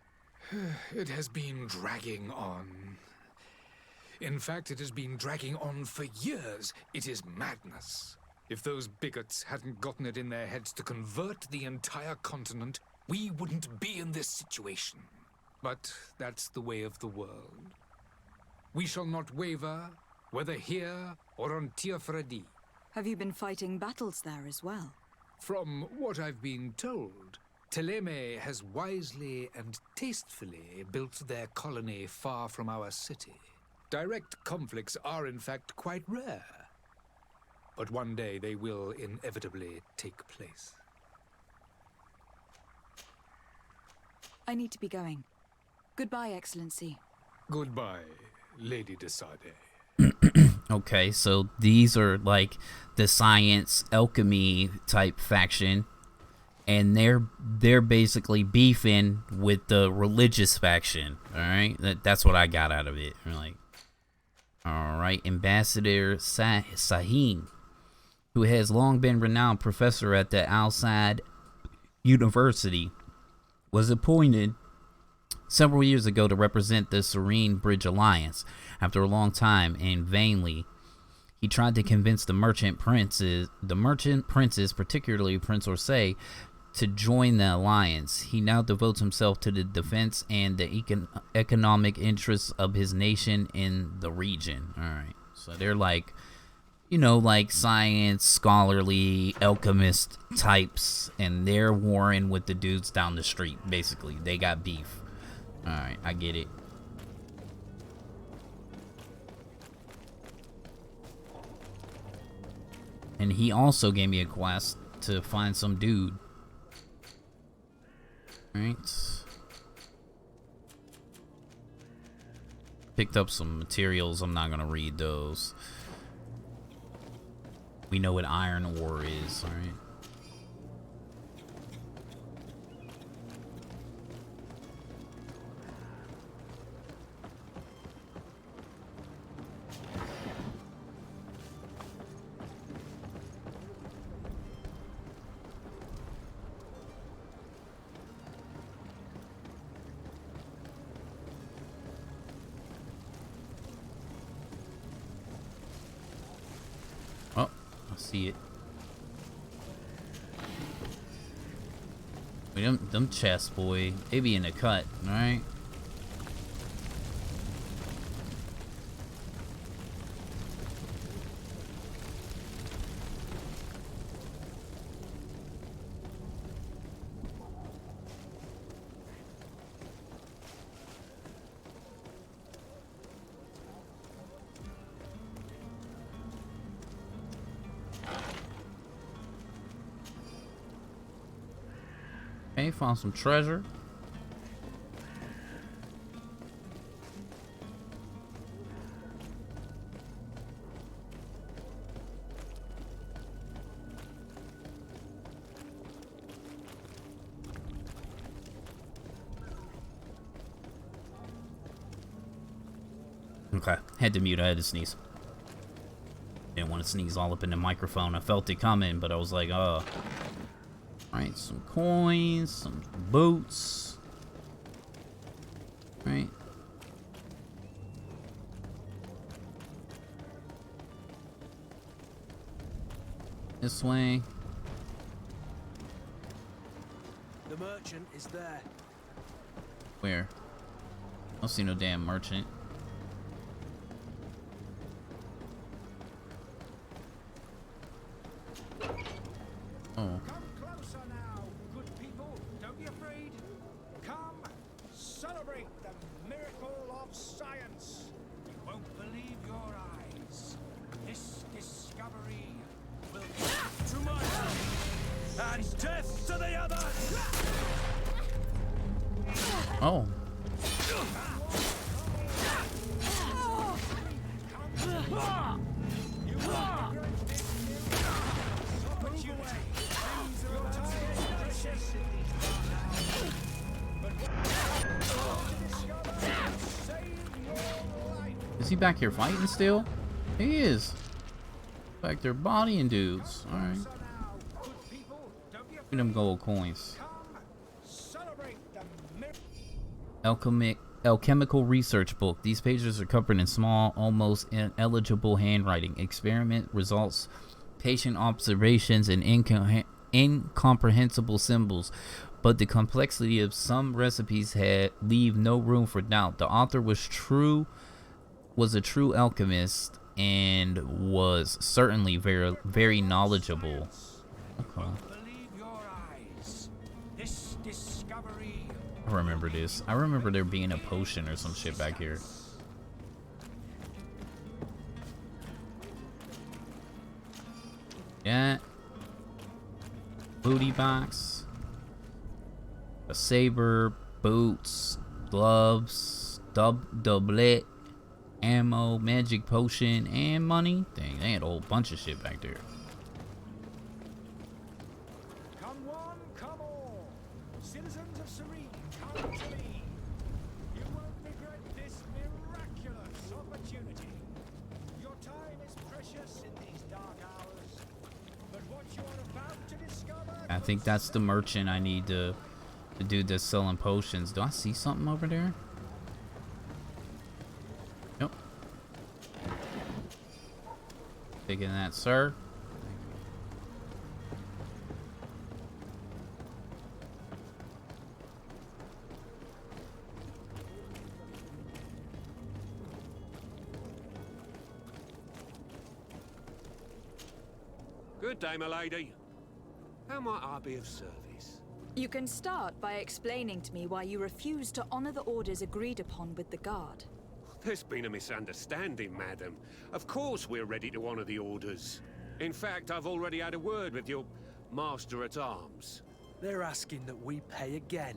It has been dragging on. In fact, it has been dragging on for years. It is madness. If those bigots hadn't gotten it in their heads to convert the entire continent, we wouldn't be in this situation. But that's the way of the world. We shall not waver, whether here or on Tifredi. Have you been fighting battles there as well? From what I've been told, Thélème has wisely and tastefully built their colony far from our city. Direct conflicts are in fact quite rare. But one day they will inevitably take place. I need to be going. Goodbye, Excellency. Goodbye, Lady de Sade. Okay, so these are like the science alchemy type faction, and they're basically beefing with the religious faction. All right, that's what I got out of it. Like, all right, Ambassador Sahin, who has long been renowned professor at the Al-Sadd University, was appointed several years ago to represent the Serene Bridge Alliance. After a long time and vainly, he tried to convince the merchant princes, particularly Prince Orsay, to join the alliance. He now devotes himself to the defense and the economic interests of his nation in the region. All right, so they're like, you know, like science, scholarly, alchemist types, and they're warring with the dudes down the street. Basically, they got beef. All right, I get it. And he also gave me a quest to find some dude Right. Picked up some materials. I'm not gonna read those. We know what iron ore is, alright? See it. I mean, them chests, boy, they be in the cut, alright? Okay, found some treasure. Okay, had to mute, I had to sneeze. Didn't want to sneeze all up in the microphone. I felt it coming, but I was like, Alright, some coins, some boots. Right. This way. The merchant is there. Where? I don't see no damn merchant. Oh. Come closer now, good people. Don't be afraid. Come, celebrate the miracle of science. You won't believe your eyes. This discovery will be To my house, and death to the others! Oh. Is he back here fighting still? He is. Back there bodying dudes. Alright. Look at them gold coins. Alchemical research book. These pages are covered in small, almost ineligible handwriting. Experiment results, patient observations, and incomprehensible symbols. But the complexity of some recipes leave no room for doubt. The author was a true alchemist and was certainly very, very knowledgeable. Okay. I remember this. I remember there being a potion or some shit back here. Yeah. Booty box. A saber, boots, gloves, doublet, ammo, magic potion, and money. Dang, they had a whole bunch of shit back there. Come one, come all. Citizens of Serene, come to me. You won't regret this miraculous opportunity. Your time is precious in these dark hours. But what you are about to discover... I think that's the merchant I need to... The dude that's selling potions. Do I see something over there? Nope. Taking that, sir. Good day, my lady. How might I be of service? You can start by explaining to me why you refuse to honor the orders agreed upon with the guard. There's been a misunderstanding, madam. Of course we're ready to honor the orders. In fact, I've already had a word with your master-at-arms. They're asking that we pay again.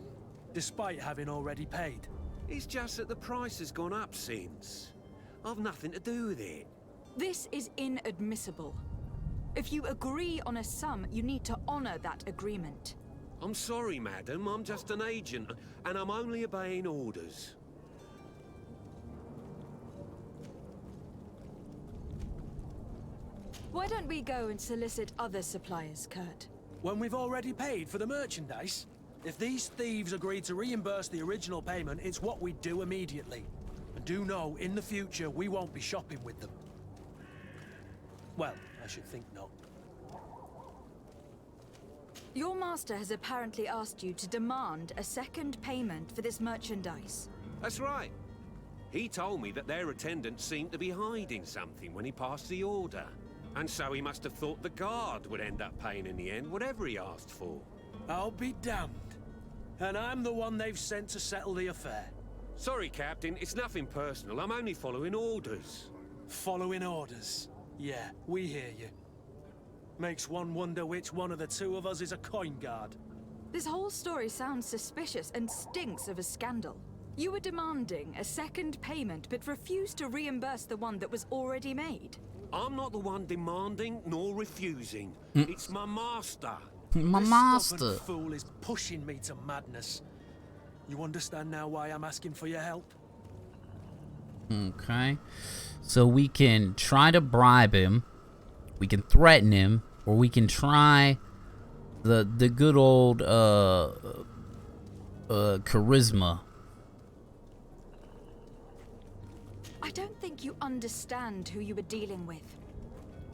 despite having already paid. It's just that the price has gone up since. I've nothing to do with it. This is inadmissible. If you agree on a sum, you need to honor that agreement. I'm sorry, madam. I'm just an agent, and I'm only obeying orders. Why don't we go and solicit other suppliers, Kurt? When we've already paid for the merchandise? If these thieves agree to reimburse the original payment, it's what we do immediately. And do know, in the future, we won't be shopping with them. Well, I should think not. Your master has apparently asked you to demand a second payment for this merchandise. That's right. He told me that their attendant seemed to be hiding something when he passed the order. And so he must have thought the guard would end up paying in the end, whatever he asked for. I'll be damned. And I'm the one they've sent to settle the affair. Sorry, Captain, it's nothing personal. I'm only following orders. Following orders? Yeah, we hear you. Makes one wonder which one of the two of us is a coin guard. This whole story sounds suspicious and stinks of a scandal. You were demanding a second payment, but refused to reimburse the one that was already made. I'm not the one demanding nor refusing. It's my master. My This master. stubborn fool is pushing me to madness. You understand now why I'm asking for your help? Okay. So we can try to bribe him, we can threaten him, or we can try the good old charisma. I don't think you understand who you were dealing with.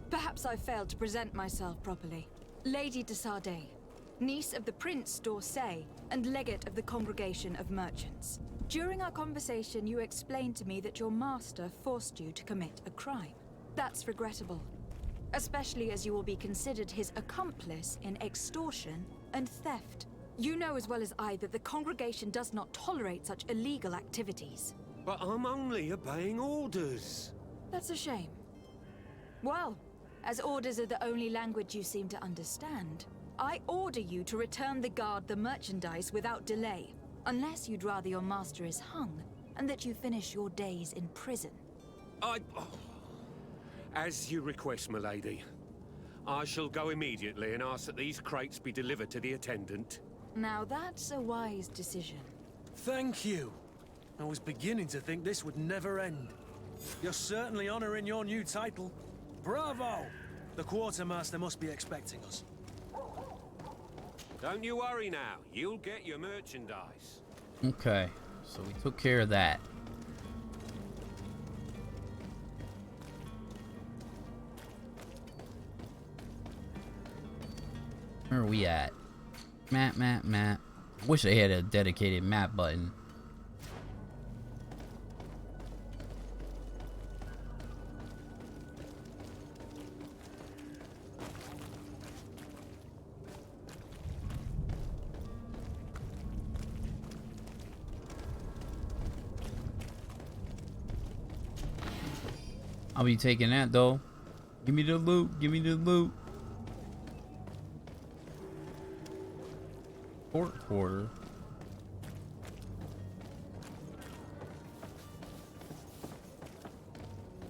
Perhaps I failed to present myself properly. Lady de Sardet, niece of the Prince d'Orsay and legate of the Congregation of Merchants. During our conversation, you explained to me that your master forced you to commit a crime. That's regrettable, especially as you will be considered his accomplice in extortion and theft. You know as well as I that the Congregation does not tolerate such illegal activities. But I'm only obeying orders. That's a shame. Well, as orders are the only language you seem to understand, I order you to return the guard the merchandise without delay, unless you'd rather your master is hung and that you finish your days in prison. As you request, my lady. I shall go immediately and ask that these crates be delivered to the attendant. Now that's a wise decision. Thank you. I was beginning to think this would never end. You're certainly honoring your new title. Bravo! The quartermaster must be expecting us. Don't you worry now. You'll get your merchandise. Okay, so we took care of that. Where are we at? Map. Wish they had a dedicated map button. I'll be taking that though. Give me the loot. Give me the loot. Port quarter.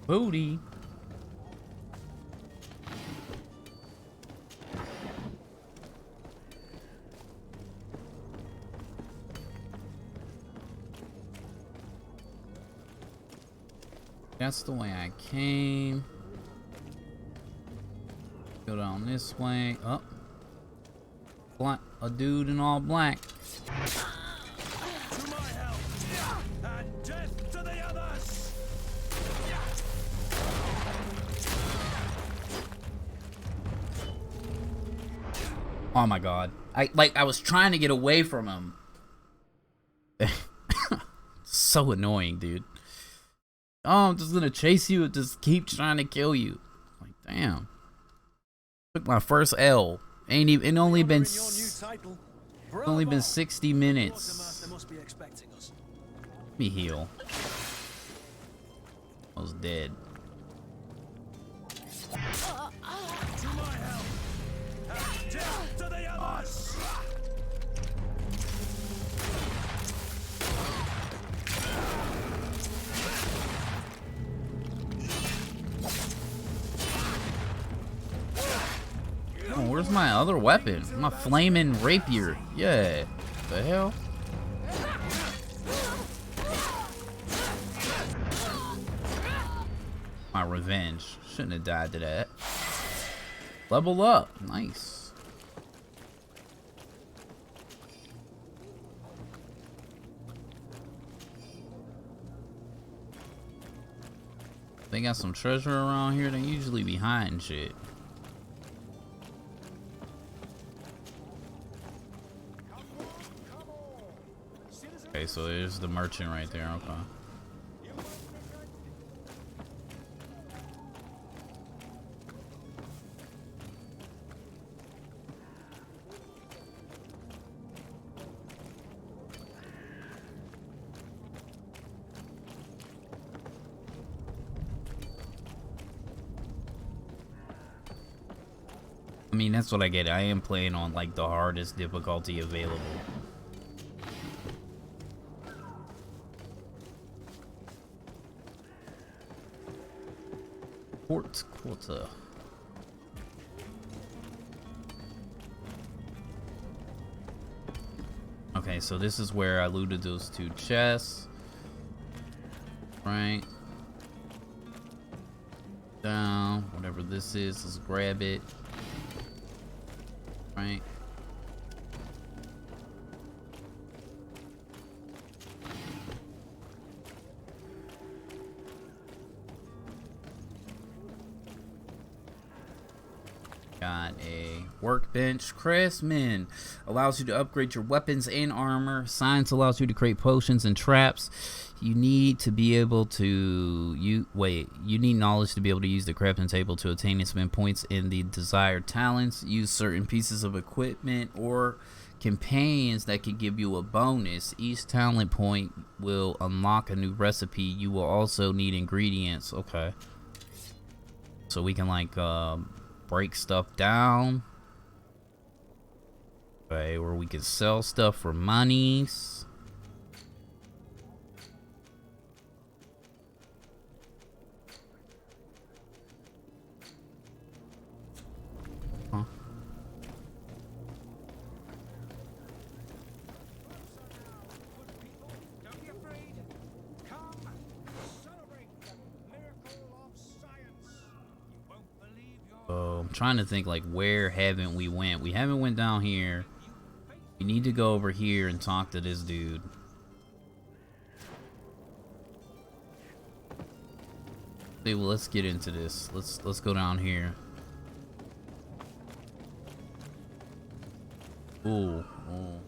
Booty. That's the way I came. Go down this way. Up. Black, a dude in all black. To my help! And death to the others! Oh my god. I was trying to get away from him. So annoying, dude. Oh, I'm just gonna chase you and just keep trying to kill you. Like, damn. Took my first L. It only been 60 minutes. Let me heal. I was dead. where's my other weapon? My flaming rapier. Yeah. The hell? My revenge. Shouldn't have died to that. Level up. Nice. They got some treasure around here. They usually be hiding shit. Okay, so there's the merchant right there. Okay. I mean, that's what I get. I am playing on like the hardest difficulty available. Quartz quarter. Okay, so this is where I looted those 2 chests. Right. Down. Whatever this is, let's grab it. Right. Got a workbench. Craftsman allows you to upgrade your weapons and armor. Science allows you to create potions and traps. You need to be able to you need knowledge to be able to use the crafting table to attain and spend points in the desired talents. Use certain pieces of equipment or companions that can give you a bonus. Each talent point will unlock a new recipe. You will also need ingredients. Okay. So we can like break stuff down. Okay, or we can sell stuff for monies. Huh. Don't be afraid. Come, celebrate the miracle of science. You won't believe your I'm trying to think like where haven't we went? We haven't went down here. We need to go over here and talk to this dude. Okay, well, let's get into this. Let's go down here. Ooh, ooh.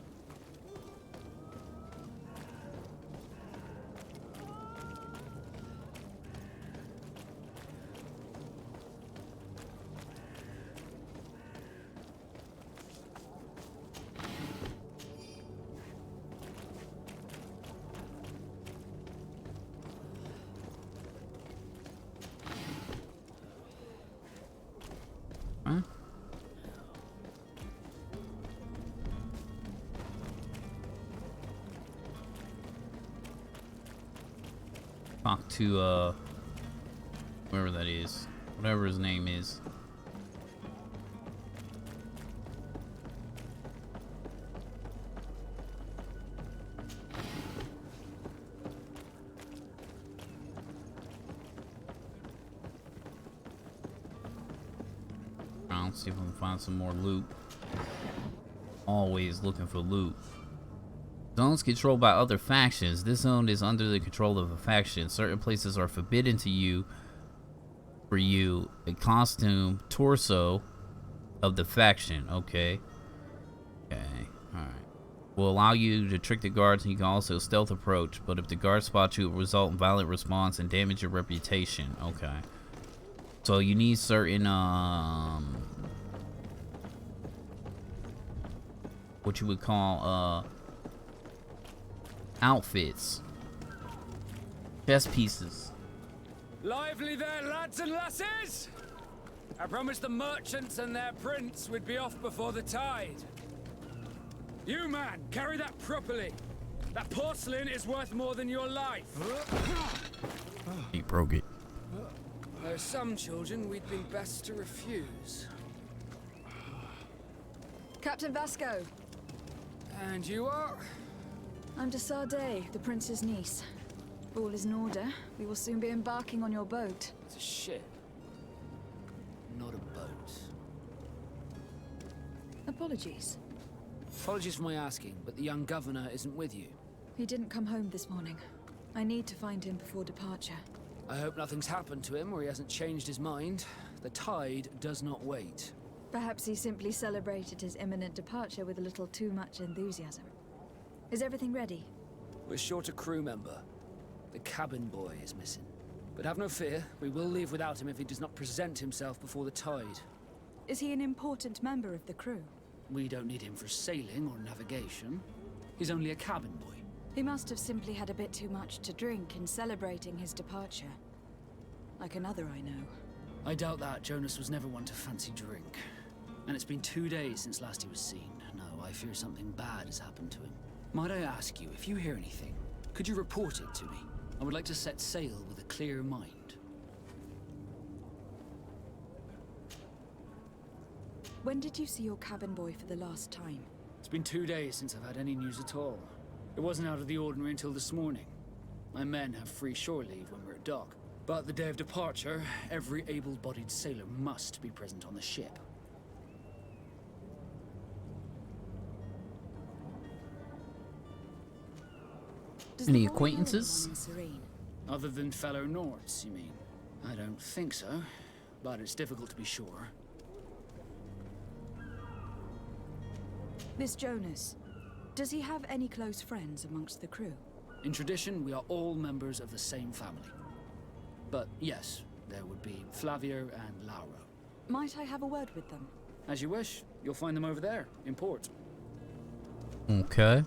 Huh? Talk to whoever that is, whatever his name is. I'll see if we can find some more loot. Always looking for loot. Zones controlled by other factions. This zone is under the control of a faction. Certain places are forbidden to you. For you, a costume torso of the faction. Okay. Okay. Alright. Will allow you to trick the guards, and you can also stealth approach. But if the guards spot you, it will result in violent response and damage your reputation. Okay. So you need certain what you would call outfits, chest pieces. Lively there, lads and lasses! I promised the merchants and their prince we'd be off before the tide. You, man, carry that properly. That porcelain is worth more than your life. He broke it. There are some children we'd be best to refuse. Captain Vasco. And you are? I'm de Sade, the prince's niece. All is in order. We will soon be embarking on your boat. It's a ship. Not a boat. Apologies. Apologies for my asking, but the young governor isn't with you. He didn't come home this morning. I need to find him before departure. I hope nothing's happened to him or he hasn't changed his mind. The tide does not wait. Perhaps he simply celebrated his imminent departure with a little too much enthusiasm. Is everything ready? We're short a crew member. The cabin boy is missing. But have no fear, we will leave without him if he does not present himself before the tide. Is he an important member of the crew? We don't need him for sailing or navigation. He's only a cabin boy. He must have simply had a bit too much to drink in celebrating his departure. Like another I know. I doubt that. Jonas was never one to fancy drink. And it's been 2 days since last he was seen. No, I fear something bad has happened to him. Might I ask you, if you hear anything, could you report it to me? I would like to set sail with a clear mind. When did you see your cabin boy for the last time? It's been 2 days since I've had any news at all. It wasn't out of the ordinary until this morning. My men have free shore leave when we're at dock. But the day of departure, every able-bodied sailor must be present on the ship. Does Any the boy know acquaintances? anyone in Serene? Other than fellow Nords, you mean? I don't think so, but it's difficult to be sure. This Jonas, does he have any close friends amongst the crew? In tradition, we are all members of the same family. But yes, there would be Flavio and Lauro. Might I have a word with them? As you wish, you'll find them over there, in port. Okay.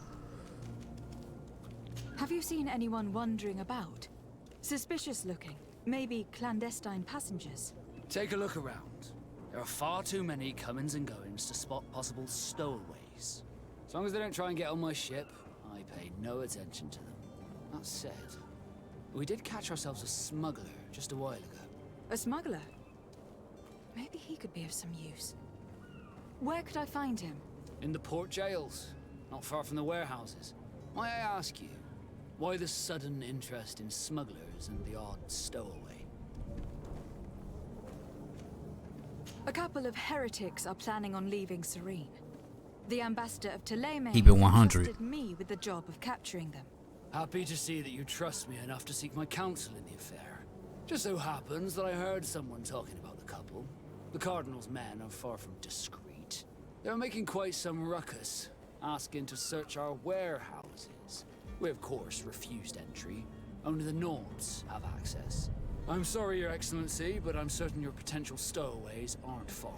Have you seen anyone wandering about? Suspicious looking. Maybe clandestine passengers. Take a look around. There are far too many comings and goings to spot possible stowaways. As long as they don't try and get on my ship, I pay no attention to them. That said, we did catch ourselves a smuggler just a while ago. A smuggler? Maybe he could be of some use. Where could I find him? In the port jails, not far from the warehouses. Might I ask you, why the sudden interest in smugglers and the odd stowaway? A couple of heretics are planning on leaving Serene. The ambassador of Ptolemy Keep it 100. entrusted me with the job of capturing them. Happy to see that you trust me enough to seek my counsel in the affair. Just so happens that I heard someone talking about the couple. The Cardinal's men are far from discreet. They're making quite some ruckus, asking to search our warehouses. We, of course, refused entry. Only the Nords have access. I'm sorry, Your Excellency, but I'm certain your potential stowaways aren't far.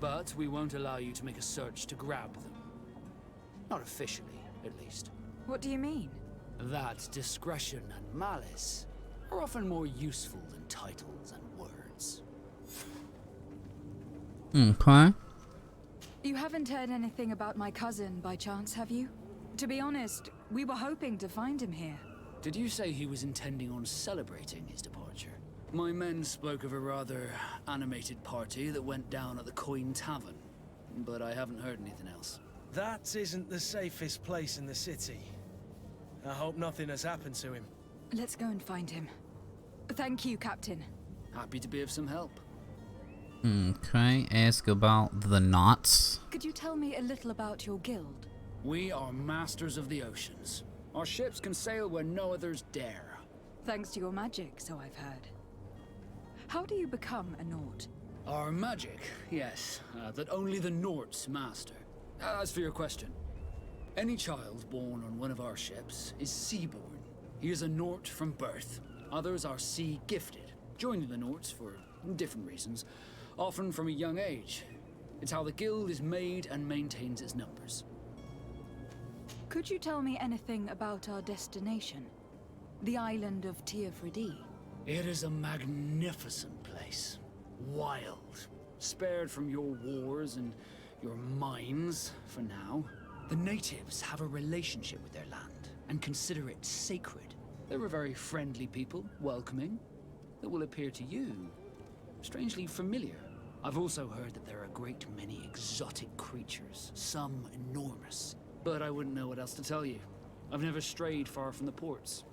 But we won't allow you to make a search to grab them. Not officially, at least. What do you mean? That discretion and malice are often more useful than titles and words. Okay. You haven't heard anything about my cousin by chance, have you? To be honest, we were hoping to find him here. Did you say he was intending on celebrating his departure? My men spoke of a rather animated party that went down at the Coin Tavern, but I haven't heard anything else. That isn't the safest place in the city. I hope nothing has happened to him. Let's go and find him. Thank you, Captain. Happy to be of some help. Okay, ask about the knots. Could you tell me a little about your guild? We are masters of the oceans. Our ships can sail where no others dare. Thanks to your magic, so I've heard. How do you become a Nord? Our magic, yes, that only the Nords master. As for your question, any child born on one of our ships is sea-born. He is a Nord from birth. Others are sea-gifted, joining the Nords for different reasons, often from a young age. It's how the guild is made and maintains its numbers. Could you tell me anything about our destination? The island of Teofridi? It is a magnificent place. Wild. Spared from your wars and your mines, for now. The natives have a relationship with their land and consider it sacred. They're a very friendly people, welcoming, that will appear to you strangely familiar. I've also heard that there are a great many exotic creatures, some enormous. But I wouldn't know what else to tell you. I've never strayed far from the ports.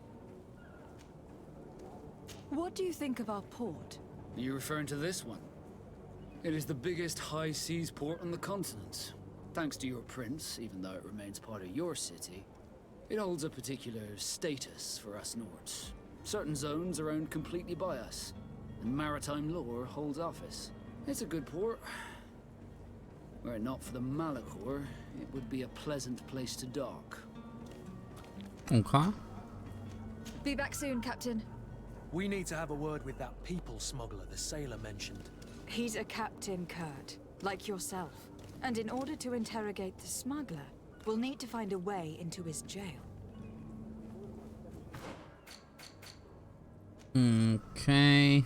What do you think of our port? Are you referring to this one? It is the biggest high seas port on the continent. Thanks to your prince, even though it remains part of your city, it holds a particular status for us Nords. Certain zones are owned completely by us, and maritime law holds office. It's a good port. Were it not for the Malachor, it would be a pleasant place to dock. Okay. Be back soon, Captain. We need to have a word with that people smuggler the sailor mentioned. He's a captain, Kurt, like yourself. And in order to interrogate the smuggler, we'll need to find a way into his jail. Okay.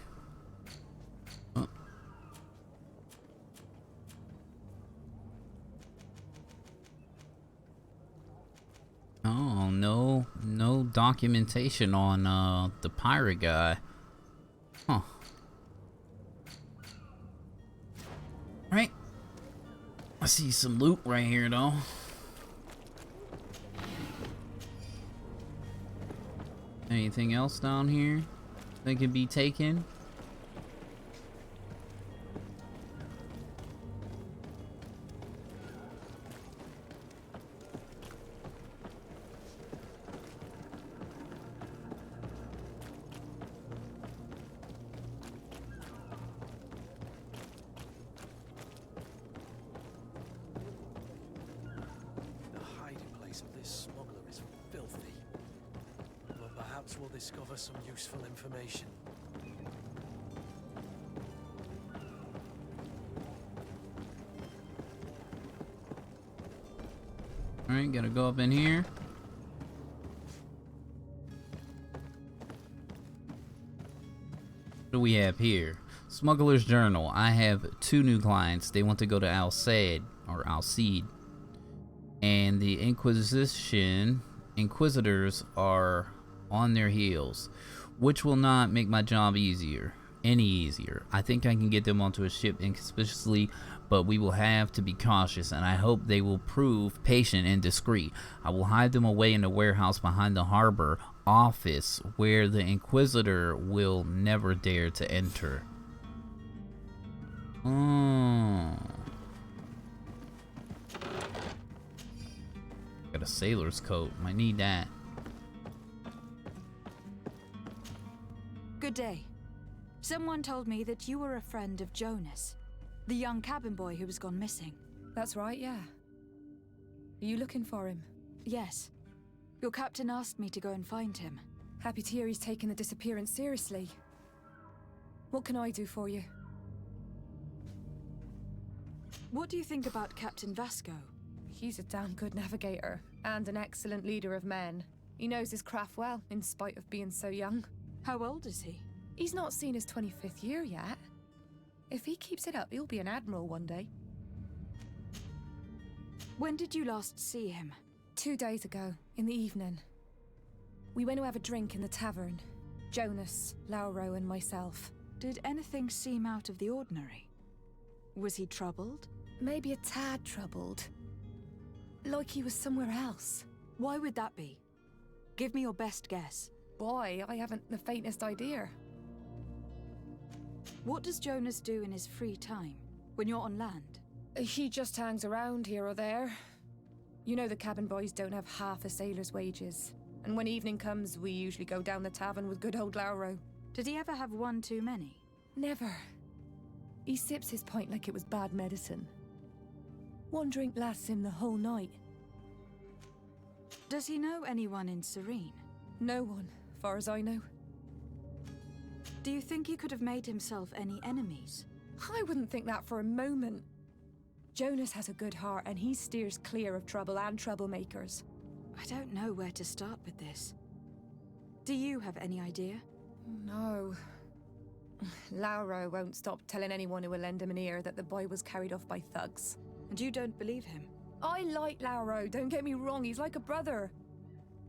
Oh, no documentation on the pirate guy. Huh. Right. I see some loot right here though. Anything else down here that can be taken? We'll discover some useful information. Alright, gotta go up in here. What do we have here? Smuggler's Journal. I have 2 new clients. They want to go to Alcide, or Alcide. And the Inquisitors are on their heels, which will not make my job any easier. I think I can get them onto a ship inconspicuously, but we will have to be cautious, and I hope they will prove patient and discreet. I will hide them away in the warehouse behind the harbor office, where the Inquisitor will never dare to enter. Oh. Got a sailor's coat. Might need that. Good day. Someone told me that you were a friend of Jonas, the young cabin boy who was gone missing. That's right, yeah. Are you looking for him? Yes. Your captain asked me to go and find him. Happy to hear he's taken the disappearance seriously. What can I do for you? What do you think about Captain Vasco? He's a damn good navigator, and an excellent leader of men. He knows his craft well, in spite of being so young. How old is he? He's not seen his 25th year yet. If he keeps it up, he'll be an admiral one day. When did you last see him? 2 days ago, in the evening. We went to have a drink in the tavern. Jonas, Lauro, and myself. Did anything seem out of the ordinary? Was he troubled? Maybe a tad troubled. Like he was somewhere else. Why would that be? Give me your best guess. Boy, I haven't the faintest idea. What does Jonas do in his free time, when you're on land? He just hangs around here or there. You know the cabin boys don't have half a sailor's wages. And when evening comes, we usually go down the tavern with good old Lauro. Did he ever have one too many? Never. He sips his pint like it was bad medicine. One drink lasts him the whole night. Does he know anyone in Serene? No one, far as I know. Do you think he could have made himself any enemies? I wouldn't think that for a moment. Jonas has a good heart, and he steers clear of trouble and troublemakers. I don't know where to start with this. Do you have any idea? No. Lauro won't stop telling anyone who will lend him an ear that the boy was carried off by thugs. And you don't believe him? I like Lauro, don't get me wrong, he's like a brother.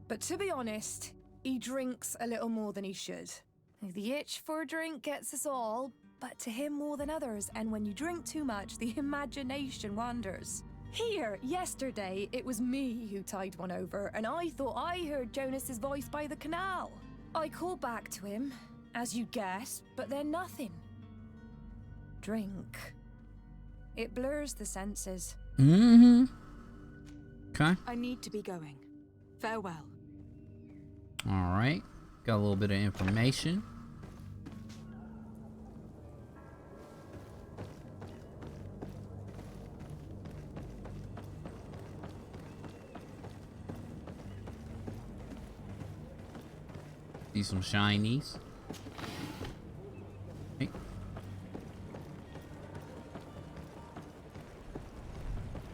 But to be honest, he drinks a little more than he should. The itch for a drink gets us all, but to him more than others, and when you drink too much, the imagination wanders. Here, yesterday, it was me who tied one over, and I thought I heard Jonas's voice by the canal. I called back to him, as you guessed, but then nothing. Drink. It blurs the senses. Mm-hmm. Okay. I need to be going. Farewell. All right. Got a little bit of information. See some shinies. Okay.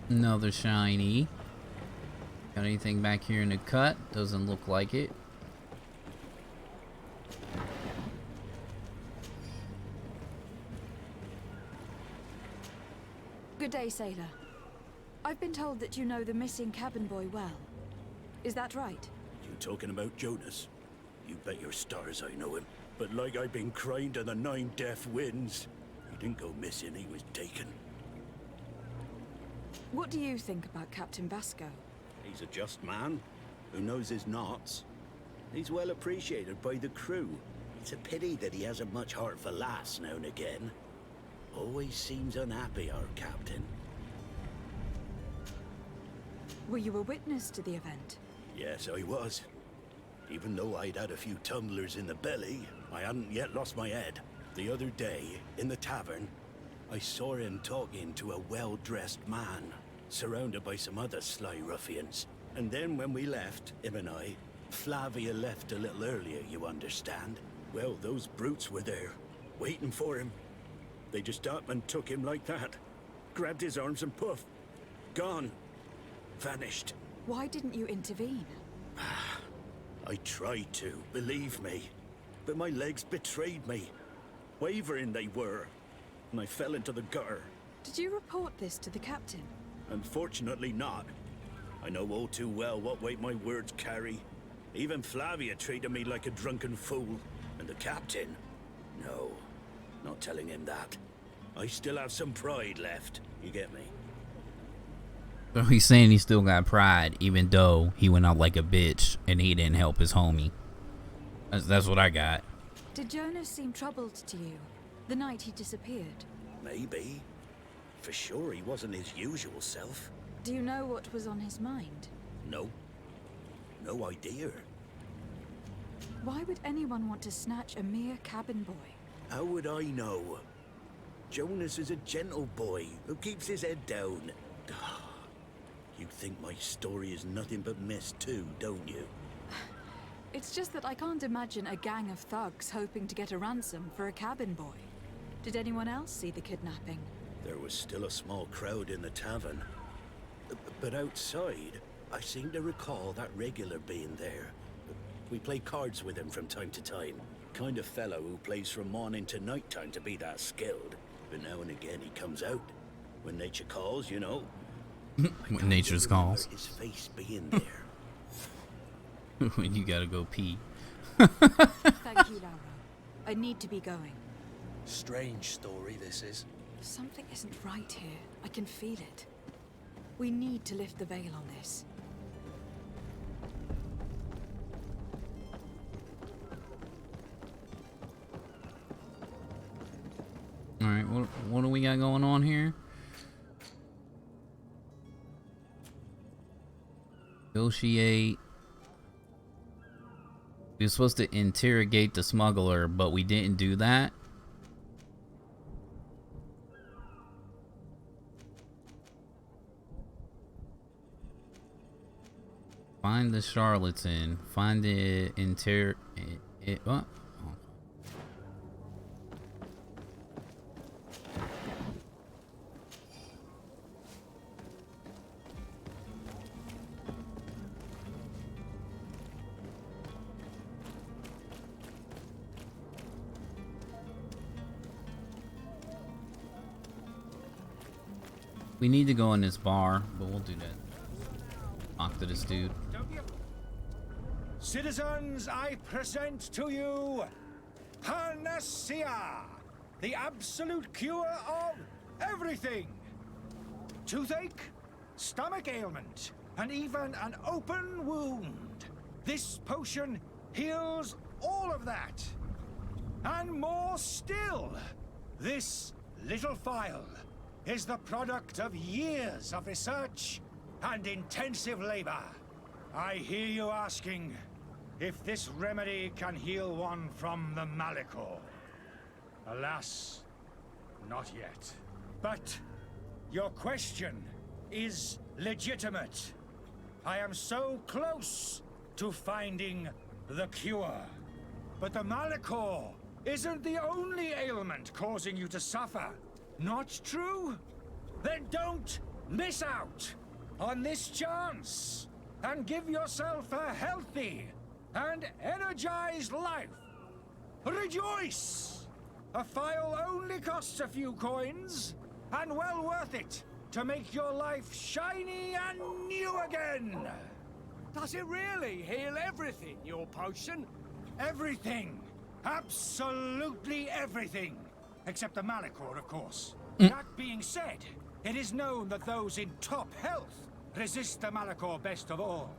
Another shiny. Got anything back here in the cut? Doesn't look like it. Good day, sailor. I've been told that you know the missing cabin boy well. Is that right? You talking about Jonas? You bet your stars I know him. But like I've been crying to the 9 deaf winds, he didn't go missing, he was taken. What do you think about Captain Vasco? He's a just man who knows his knots. He's well appreciated by the crew. It's a pity that he hasn't much heart for lass now and again. Always seems unhappy, our captain. Were you a witness to the event? Yes, I was. Even though I'd had a few tumblers in the belly, I hadn't yet lost my head. The other day, in the tavern, I saw him talking to a well-dressed man, surrounded by some other sly ruffians. And then when we left, him and I, Flavia left a little earlier, you understand. Well, those brutes were there, waiting for him. They just up and took him like that. Grabbed his arms and poof. Gone. Vanished. Why didn't you intervene? I tried to, believe me. But my legs betrayed me. Wavering they were. And I fell into the gutter. Did you report this to the captain? Unfortunately not. I know all too well what weight my words carry. Even Flavia treated me like a drunken fool. And the captain? No. Not telling him that. I still have some pride left. You get me? So he's saying he still got pride, even though he went out like a bitch and he didn't help his homie. That's what I got. Did Jonas seem troubled to you the night he disappeared? Maybe. For sure he wasn't his usual self. Do you know what was on his mind? No. No idea. Why would anyone want to snatch a mere cabin boy? How would I know? Jonas is a gentle boy who keeps his head down. You think my story is nothing but mess too, don't you? It's just that I can't imagine a gang of thugs hoping to get a ransom for a cabin boy. Did anyone else see the kidnapping? There was still a small crowd in the tavern. But outside, I seem to recall that regular being there. We play cards with him from time to time. Kind of fellow who plays from morning to night time to be that skilled. But now and again he comes out. When nature calls, you know. When nature's calls. His face being there. When you gotta go pee. Thank you, Laura. I need to be going. Strange story this is. Something isn't right here. I can feel it. We need to lift the veil on this. Alright, what do we got going on here? Negotiate. We were supposed to interrogate the smuggler, but we didn't do that. Find the charlatan. Find the what? Oh. We need to go in this bar, but we'll do that. Talk to this dude. Citizens, I present to you Panacea, the absolute cure of everything. Toothache, stomach ailment, and even an open wound. This potion heals all of that. And more still. This little phial is the product of years of research and intensive labor. I hear you asking if this remedy can heal one from the Malachor. Alas, not yet. But your question is legitimate. I am so close to finding the cure. But the Malachor isn't the only ailment causing you to suffer. Not true? Then don't miss out on this chance and give yourself a healthy and energized life. Rejoice! A phial only costs a few coins, and well worth it to make your life shiny and new again. Does it really heal everything, your potion? Everything. Absolutely everything. Except the Malachor, of course. That being said, it is known that those in top health resist the Malachor best of all.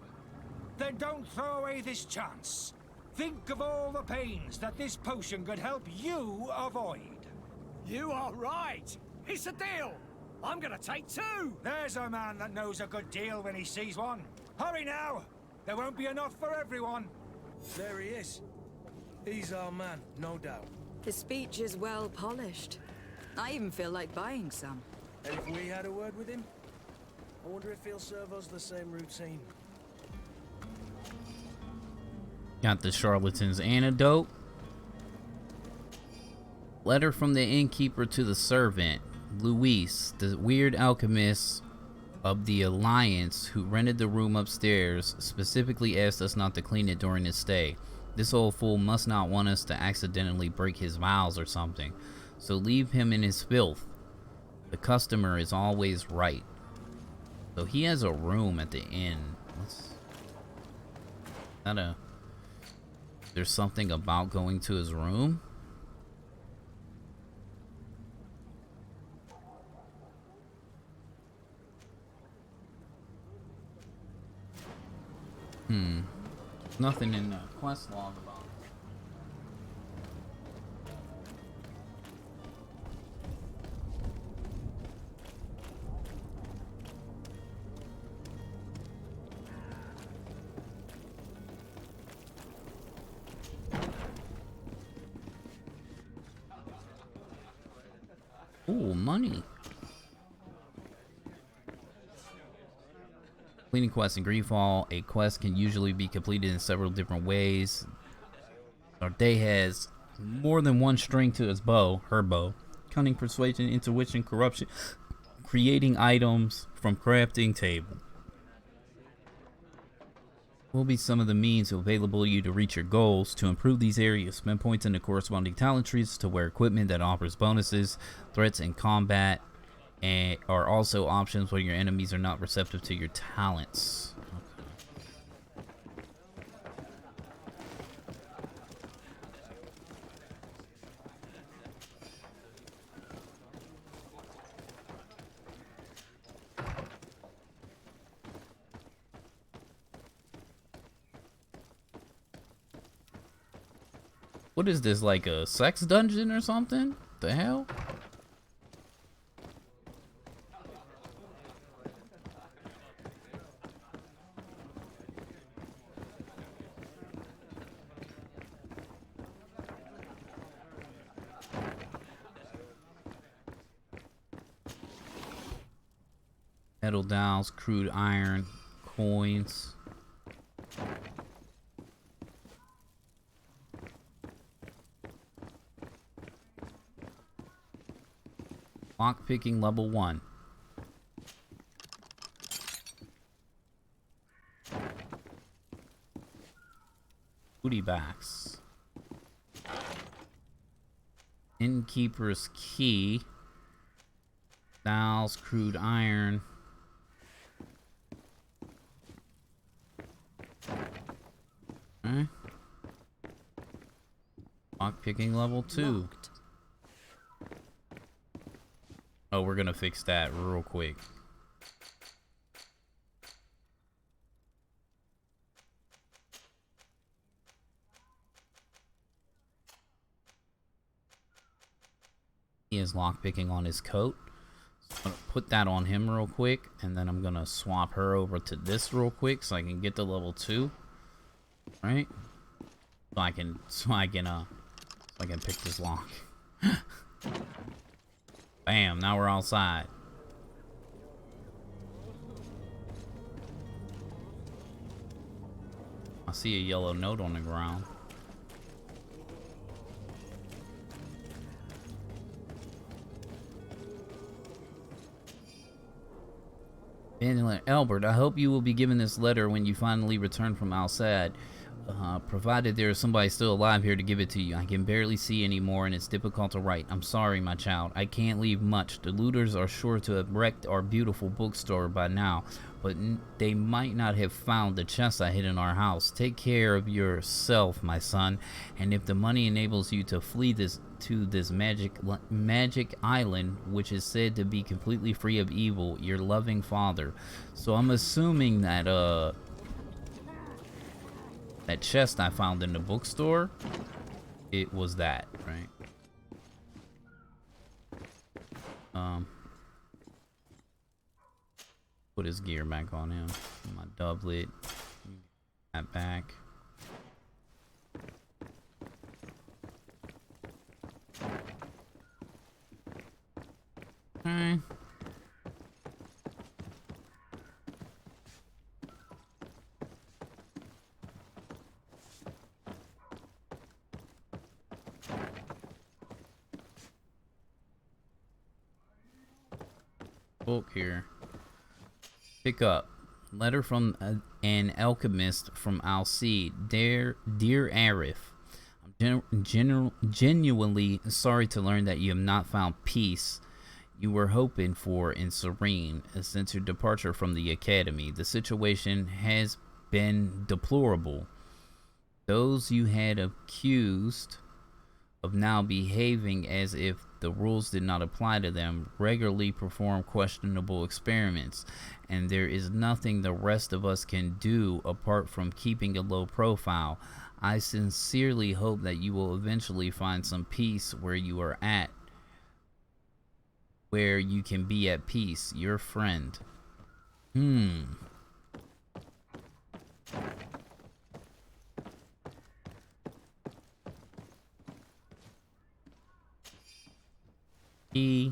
Then don't throw away this chance. Think of all the pains that this potion could help you avoid. You are right. It's a deal. I'm gonna take two. There's a man that knows a good deal when he sees one. Hurry now. There won't be enough for everyone. There he is. He's our man, no doubt. His speech is well polished. I even feel like buying some. And if we had a word with him, I wonder if he'll serve us the same routine. Got the charlatan's antidote. Letter from the innkeeper to the servant. Luis, the weird alchemist of the Alliance who rented the room upstairs, specifically asked us not to clean it during his stay. This old fool must not want us to accidentally break his vows or something, so leave him in his filth. The customer is always right. So he has a room at the inn. There's something about going to his room? Nothing in the quest log about it. Ooh, money. Cleaning quests in Greedfall. A quest can usually be completed in several different ways. Day has more than one string to his bow, her bow. Cunning, persuasion, intuition, corruption, creating items from crafting table. Will be some of the means available to you to reach your goals. To improve these areas, spend points in the corresponding talent trees to wear equipment that offers bonuses. Threats in combat and are also options where your enemies are not receptive to your talents. What is this, like a sex dungeon or something? The hell? Metal dowels, crude iron, coins. Lockpicking level 1. Booty backs. Innkeeper's key. Dowels, crude iron. Lockpicking level 2. Locked. Oh, we're gonna fix that real quick. He is lockpicking on his coat. So I'm gonna put that on him real quick, and then I'm gonna swap her over to this real quick so I can get to level 2. Right? So I can pick this lock. Bam, now we're outside. I see a yellow note on the ground. Albert, I hope you will be given this letter when you finally return from Al-Sad. Provided there is somebody still alive here to give it to you. I can barely see anymore and it's difficult to write. I'm sorry, my child. I can't leave much. The looters are sure to have wrecked our beautiful bookstore by now, but they might not have found the chest I hid in our house. Take care of yourself, my son, and if the money enables you to flee to this magic island, which is said to be completely free of evil, your loving father. So I'm assuming that that chest I found in the bookstore, it was that, right? Put his gear back on him. My doublet. That back. Okay. Book here. Pick up. Letter from an alchemist from Al-Seed. Dear Arif, I'm genuinely sorry to learn that you have not found peace you were hoping for in Serene since your departure from the academy. The situation has been deplorable. Those you had accused of now behaving as if the rules did not apply to them regularly perform questionable experiments, and there is nothing the rest of us can do apart from keeping a low profile. I sincerely hope that you will eventually find some peace where you are at, where you can be at peace. Your friend. E.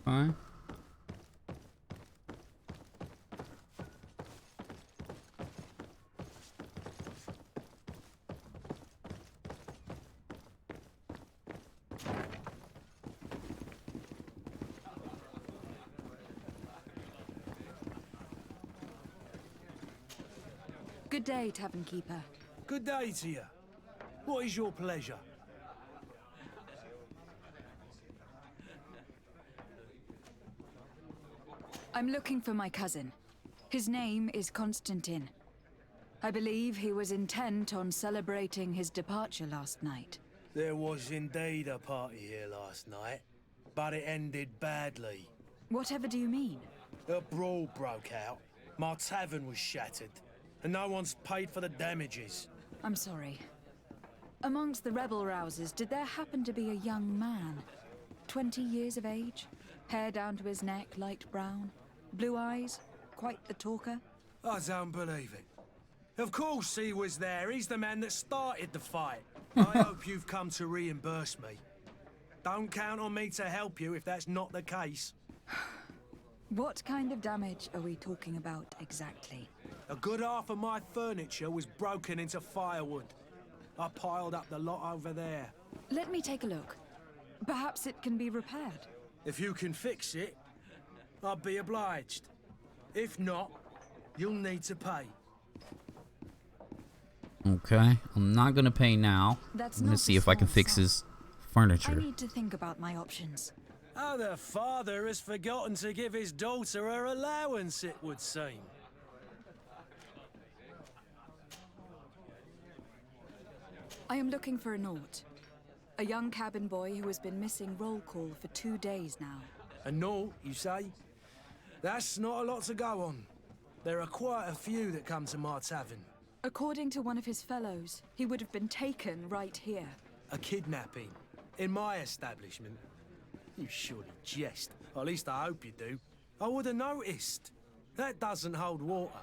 Fine. Good day, Tavern Keeper. Good day to you. What is your pleasure? I'm looking for my cousin. His name is Constantine. I believe he was intent on celebrating his departure last night. There was indeed a party here last night, but it ended badly. Whatever do you mean? A brawl broke out. My tavern was shattered, and no one's paid for the damages. I'm sorry. Amongst the rebel rousers, did there happen to be a young man? 20 years of age? Hair down to his neck, light brown? Blue eyes? Quite the talker? I don't believe it. Of course he was there. He's the man that started the fight. I hope you've come to reimburse me. Don't count on me to help you if that's not the case. What kind of damage are we talking about exactly? A good half of my furniture was broken into firewood. I piled up the lot over there. Let me take a look. Perhaps it can be repaired. If you can fix it, I'll be obliged. If not, you'll need to pay. Okay, I'm not gonna pay now. That's I'm gonna not see a if I can small fix sum. his I furniture. need to think about my options. Oh, the father has forgotten to give his daughter her allowance, it would seem. I am looking for a Naut. A young cabin boy who has been missing roll call for 2 days now. A Naut, you say? That's not a lot to go on. There are quite a few that come to my tavern. According to one of his fellows, he would have been taken right here. A kidnapping? In my establishment? You surely jest. Or at least I hope you do. I would have noticed. That doesn't hold water.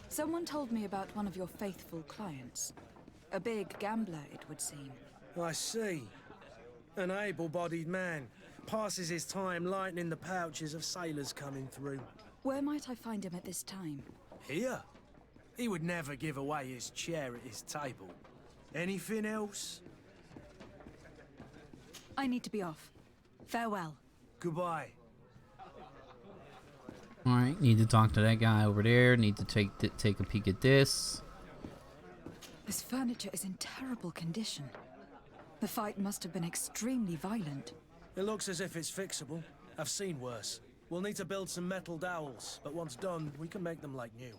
Someone told me about one of your faithful clients. A big gambler, it would seem. I see. An able-bodied man. Passes his time lightening the pouches of sailors coming through. Where might I find him at this time? Here? He would never give away his chair at his table. Anything else? I need to be off. Farewell. Goodbye. Alright, need to talk to that guy over there. Need to take a peek at this. This furniture is in terrible condition. The fight must have been extremely violent. It looks as if it's fixable. I've seen worse. We'll need to build some metal dowels, but once done, we can make them like new.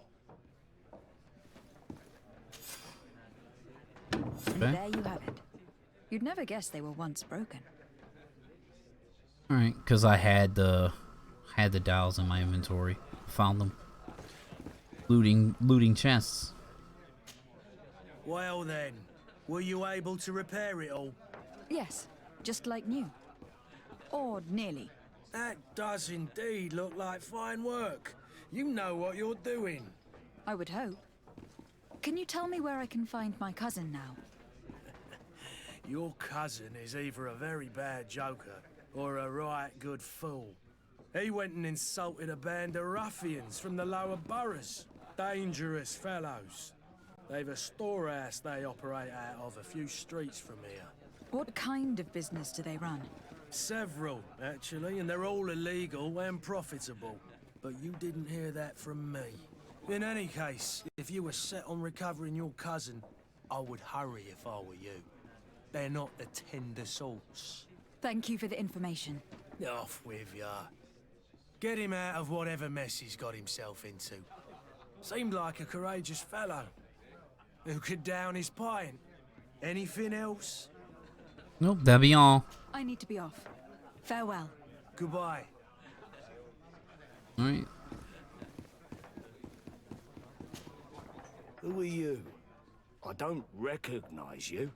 And there you have it. You'd never guess they were once broken. Alright, because I had the dowels in my inventory. Found them. Looting chests. Well then, were you able to repair it all? Yes, just like new. Or nearly. That does indeed look like fine work. You know what you're doing. I would hope. Can you tell me where I can find my cousin now? Your cousin is either a very bad joker or a right good fool. He went and insulted a band of ruffians from the lower boroughs. Dangerous fellows. They've a storehouse they operate out of a few streets from here. What kind of business do they run? Several, actually, and they're all illegal and profitable. But you didn't hear that from me. In any case, if you were set on recovering your cousin, I would hurry if I were you. They're not the tender sorts. Thank you for the information. Off with ya. Get him out of whatever mess he's got himself into. Seemed like a courageous fellow. Who could down his pint. Anything else? Nope, that'll be all. I need to be off. Farewell. Goodbye. Alright. Who are you? I don't recognize you.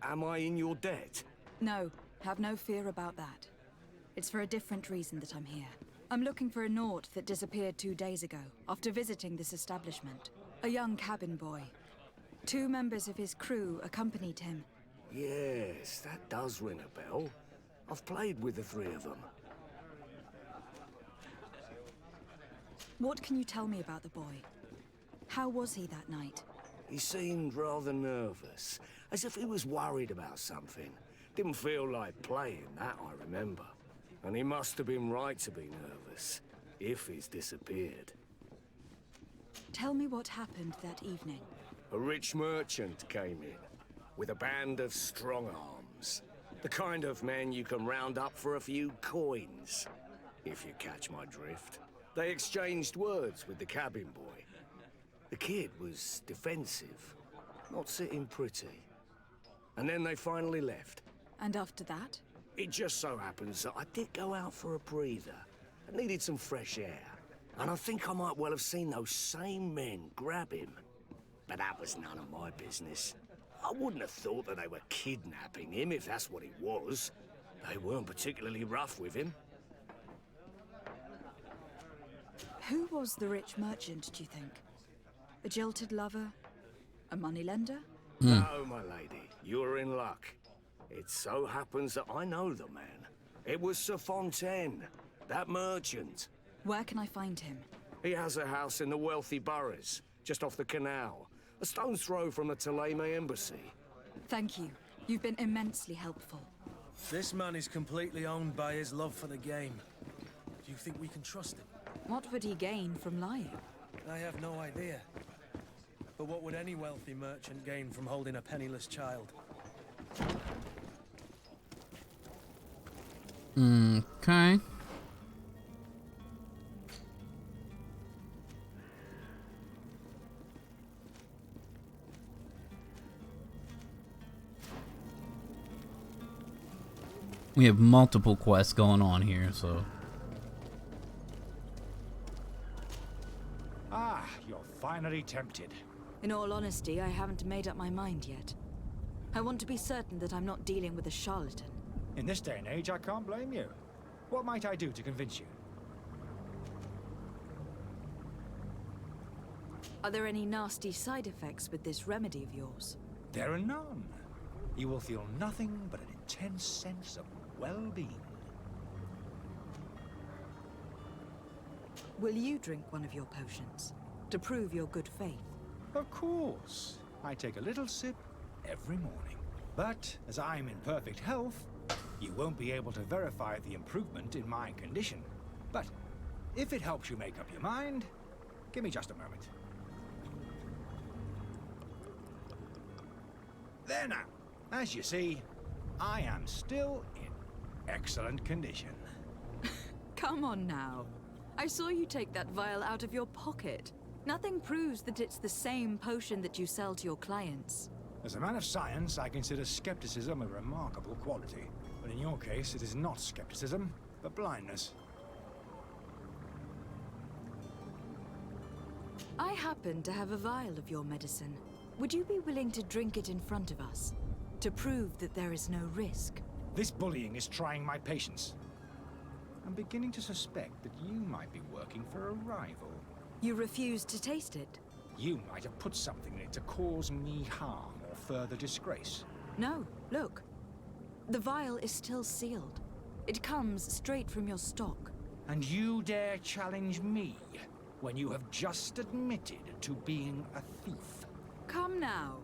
Am I in your debt? No, have no fear about that. It's for a different reason that I'm here. I'm looking for a Naut that disappeared 2 days ago, after visiting this establishment. A young cabin boy. 2 members of his crew accompanied him. Yes, that does ring a bell. I've played with the 3 of them. What can you tell me about the boy? How was he that night? He seemed rather nervous, as if he was worried about something. Didn't feel like playing, that I remember. And he must have been right to be nervous, if he's disappeared. Tell me what happened that evening. A rich merchant came in, with a band of strong arms. The kind of men you can round up for a few coins, if you catch my drift. They exchanged words with the cabin boy. The kid was defensive, not sitting pretty. And then they finally left. And after that? It just so happens that I did go out for a breather. I needed some fresh air. And I think I might well have seen those same men grab him. But that was none of my business. I wouldn't have thought that they were kidnapping him if that's what it was. They weren't particularly rough with him. Who was the rich merchant, do you think? A jilted lover? A moneylender? No, my lady, you're in luck. It so happens that I know the man. It was Sir Fontaine, that merchant. Where can I find him? He has a house in the wealthy boroughs, just off the canal. A stone's throw from the Theleme embassy. Thank you. You've been immensely helpful. This man is completely owned by his love for the game. Do you think we can trust him? What would he gain from lying? I have no idea. But what would any wealthy merchant gain from holding a penniless child? Okay. We have multiple quests going on here, so... Ah, you're finally tempted. In all honesty, I haven't made up my mind yet. I want to be certain that I'm not dealing with a charlatan. In this day and age, I can't blame you. What might I do to convince you? Are there any nasty side effects with this remedy of yours? There are none. You will feel nothing but an intense sense of well-being. Will you drink one of your potions to prove your good faith? Of course. I take a little sip every morning. But as I'm in perfect health, you won't be able to verify the improvement in my condition. But if it helps you make up your mind, give me just a moment. There now. As you see, I am still in excellent condition. Come on now. I saw you take that vial out of your pocket. Nothing proves that it's the same potion that you sell to your clients. As a man of science, I consider skepticism a remarkable quality. But in your case, it is not skepticism, but blindness. I happen to have a vial of your medicine. Would you be willing to drink it in front of us? To prove that there is no risk? This bullying is trying my patience. I'm beginning to suspect that you might be working for a rival. You refuse to taste it? You might have put something in it to cause me harm or further disgrace. No, look. The vial is still sealed. It comes straight from your stock. And you dare challenge me when you have just admitted to being a thief? Come now.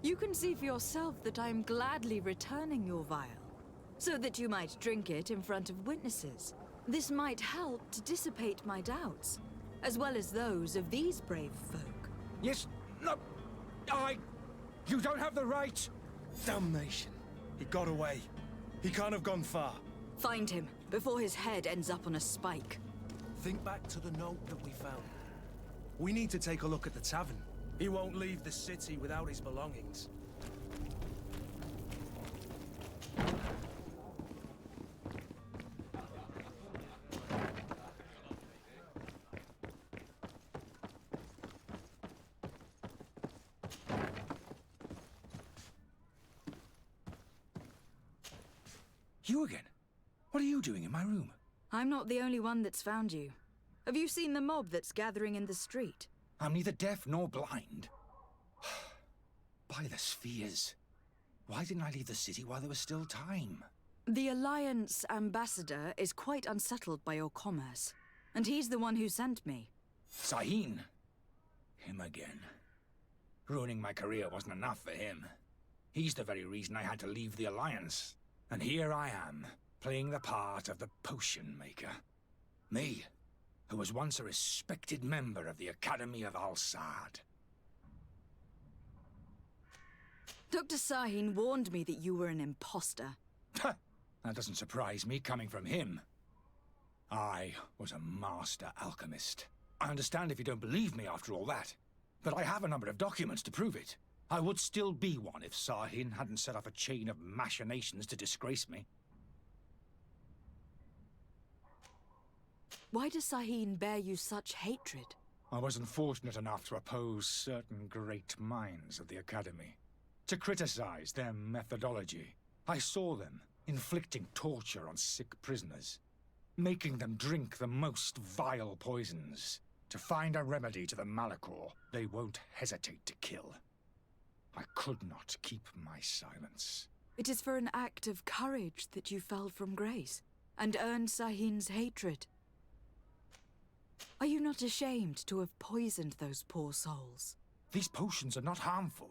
You can see for yourself that I'm gladly returning your vial, so that you might drink it in front of witnesses. This might help to dissipate my doubts, as well as those of these brave folk. Yes, no, you don't have the right. Damnation. He got away. He can't have gone far. Find him, before his head ends up on a spike. Think back to the note that we found. We need to take a look at the tavern. He won't leave the city without his belongings. You again? What are you doing in my room? I'm not the only one that's found you. Have you seen the mob that's gathering in the street? I'm neither deaf nor blind. By the spheres. Why didn't I leave the city while there was still time? The Alliance ambassador is quite unsettled by your commerce, and he's the one who sent me. Sahin. Him again. Ruining my career wasn't enough for him. He's the very reason I had to leave the Alliance. And here I am, playing the part of the potion maker. Me, who was once a respected member of the Academy of Al-Saad. Dr. Sahin warned me that you were an imposter. That doesn't surprise me, coming from him. I was a master alchemist. I understand if you don't believe me after all that, but I have a number of documents to prove it. I would still be one if Sahin hadn't set off a chain of machinations to disgrace me. Why does Sahin bear you such hatred? I was unfortunate enough to oppose certain great minds of the Academy, to criticize their methodology. I saw them inflicting torture on sick prisoners, making them drink the most vile poisons. To find a remedy to the Malachor, they won't hesitate to kill. I could not keep my silence. It is for an act of courage that you fell from grace, and earned Sahin's hatred. Are you not ashamed to have poisoned those poor souls? These potions are not harmful.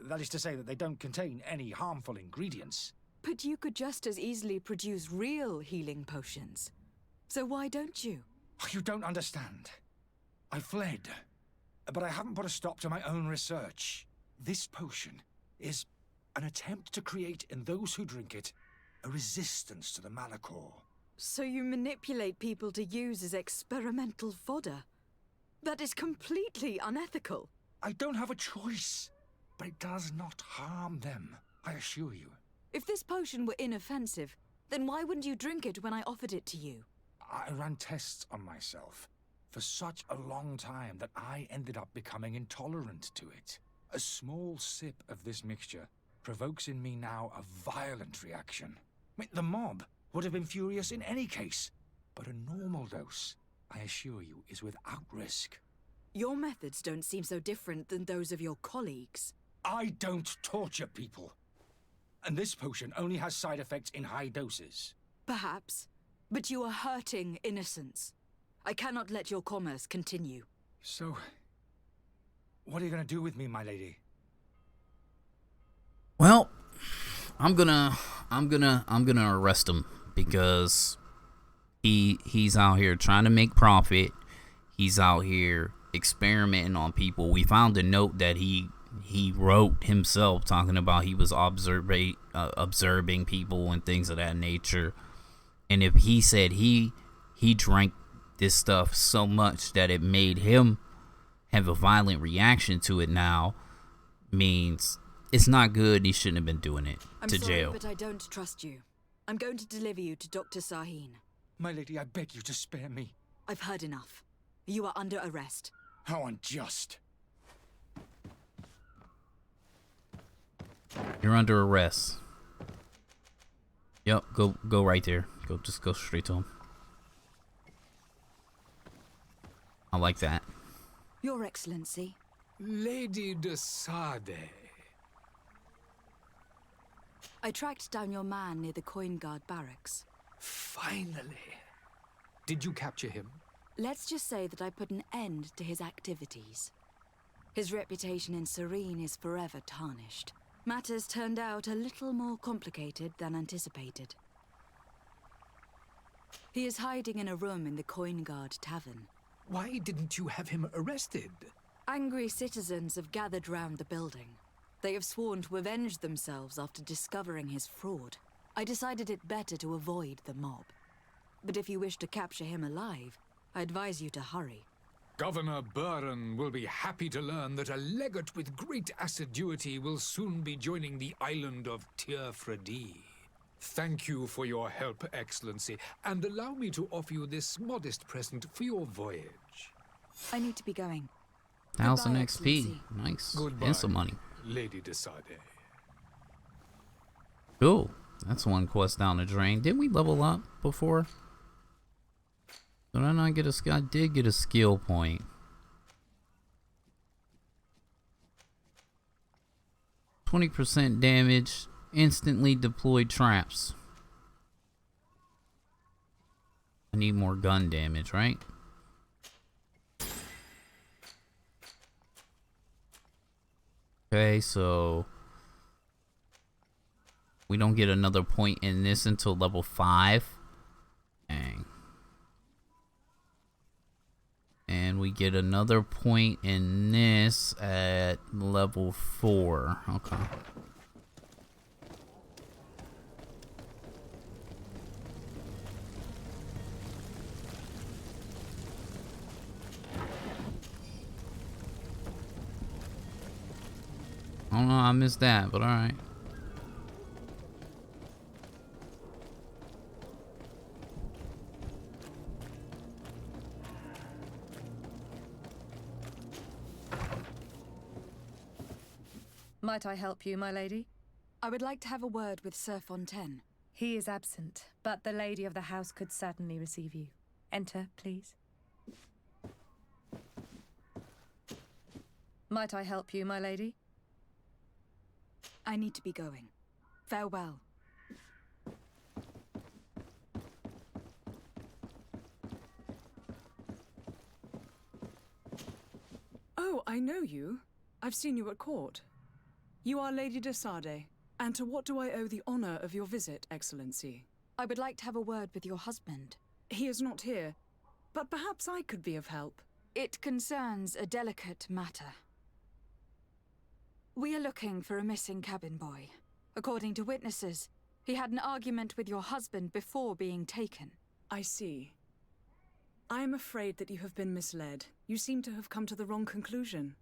That is to say that they don't contain any harmful ingredients. But you could just as easily produce real healing potions. So why don't you? You don't understand. I fled, but I haven't put a stop to my own research. This potion is an attempt to create in those who drink it a resistance to the Malachor. So you manipulate people to use as experimental fodder? That is completely unethical. I don't have a choice, but it does not harm them, I assure you. If this potion were inoffensive, then why wouldn't you drink it when I offered it to you? I ran tests on myself for such a long time that I ended up becoming intolerant to it. A small sip of this mixture provokes in me now a violent reaction. I mean, the mob would have been furious in any case, but a normal dose, I assure you, is without risk. Your methods don't seem so different than those of your colleagues. I don't torture people. And this potion only has side effects in high doses. Perhaps, but you are hurting innocents. I cannot let your commerce continue. So, what are you going to do with me, my lady? Well, I'm gonna arrest him because he's out here trying to make profit. He's out here experimenting on people. We found a note that he wrote himself talking about he was observing people and things of that nature. And if he said he drank this stuff so much that it made him have a violent reaction to it now, means it's not good. He shouldn't have been doing it. I'm to sorry, jail. but I don't trust you. I'm going to deliver you to Dr. Sahin. My lady, I beg you to spare me. I've heard enough. You are under arrest. How unjust. You're under arrest. Yep, go right there. Just go straight to him. I like that. Your Excellency. Lady de Sade. I tracked down your man near the Coin Guard barracks. Finally. Did you capture him? Let's just say that I put an end to his activities. His reputation in Serene is forever tarnished. Matters turned out a little more complicated than anticipated. He is hiding in a room in the Coin Guard Tavern. Why didn't you have him arrested? Angry citizens have gathered round the building. They have sworn to avenge themselves after discovering his fraud. I decided it better to avoid the mob. But if you wish to capture him alive, I advise you to hurry. Governor Buren will be happy to learn that a legate with great assiduity will soon be joining the island of Tir-Fredi. Thank you for your help, Excellency, and allow me to offer you this modest present for your voyage. I need to be going. 1,000 Goodbye, XP. Excellency. Nice. Goodbye, And some money. Lady de Sade. Cool. That's one quest down the drain. Didn't we level up before? Did I not get a skill? I did get a skill point. %20 damage. Instantly deployed traps. I need more gun damage, right? Okay, so we don't get another point in this until level 5. Dang. And we get another point in this at level 4. Okay. Oh no, I missed that, but alright. Might I help you, my lady? I would like to have a word with Sir Fontaine. He is absent, but the lady of the house could certainly receive you. Enter, please. Might I help you, my lady? I need to be going. Farewell. Oh, I know you. I've seen you at court. You are Lady de Sade. And to what do I owe the honor of your visit, Excellency? I would like to have a word with your husband. He is not here. but perhaps I could be of help. It concerns a delicate matter. We are looking for a missing cabin boy. According to witnesses, he had an argument with your husband before being taken. I see. I am afraid that you have been misled. You seem to have come to the wrong conclusion.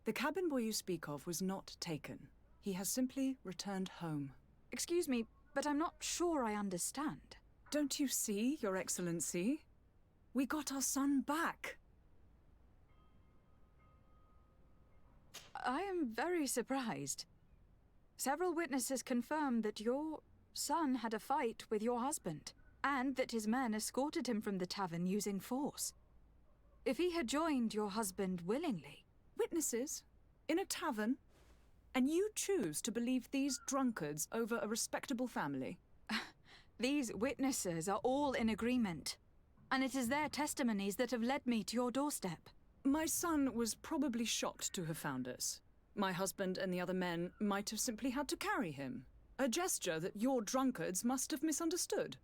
The cabin boy you speak of was not taken. He has simply returned home. Excuse me, but I'm not sure I understand. Don't you see, Your Excellency? We got our son back. I am very surprised. Several witnesses confirmed that your son had a fight with your husband, and that his men escorted him from the tavern using force. If he had joined your husband willingly... Witnesses? In a tavern? And you choose to believe these drunkards over a respectable family? These witnesses are all in agreement, and it is their testimonies that have led me to your doorstep. My son was probably shocked to have found us. My husband and the other men might have simply had to carry him. A gesture that your drunkards must have misunderstood.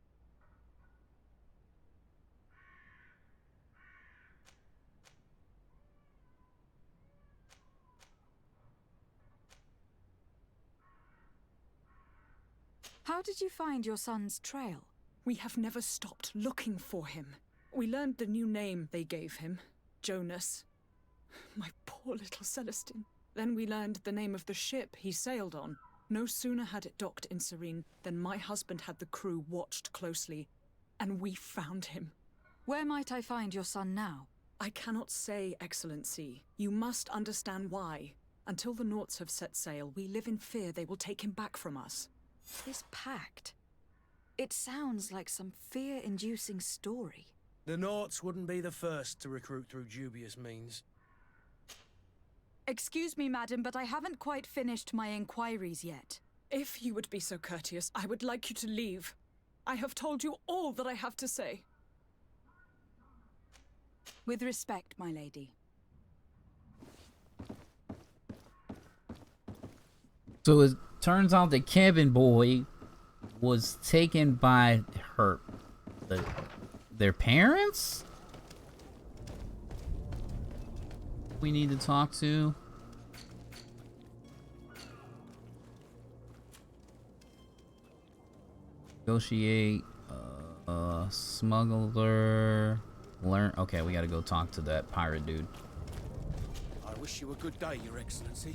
How did you find your son's trail? We have never stopped looking for him. We learned the new name they gave him, Jonas. My poor little Celestine. Then we learned the name of the ship he sailed on. No sooner had it docked in Serene than my husband had the crew watched closely, and we found him. Where might I find your son now? I cannot say, Excellency. You must understand why. Until the Nauts have set sail, we live in fear they will take him back from us. This pact... It sounds like some fear-inducing story. The Nauts wouldn't be the first to recruit through dubious means. Excuse me, madam, but I haven't quite finished my inquiries yet. If you would be so courteous, I would like you to leave. I have told you all that I have to say. With respect, my lady. So it turns out the cabin boy was taken by their parents? We need to talk to. Negotiate, smuggler, learn. Okay, we gotta go talk to that pirate dude. I wish you a good day, Your Excellency.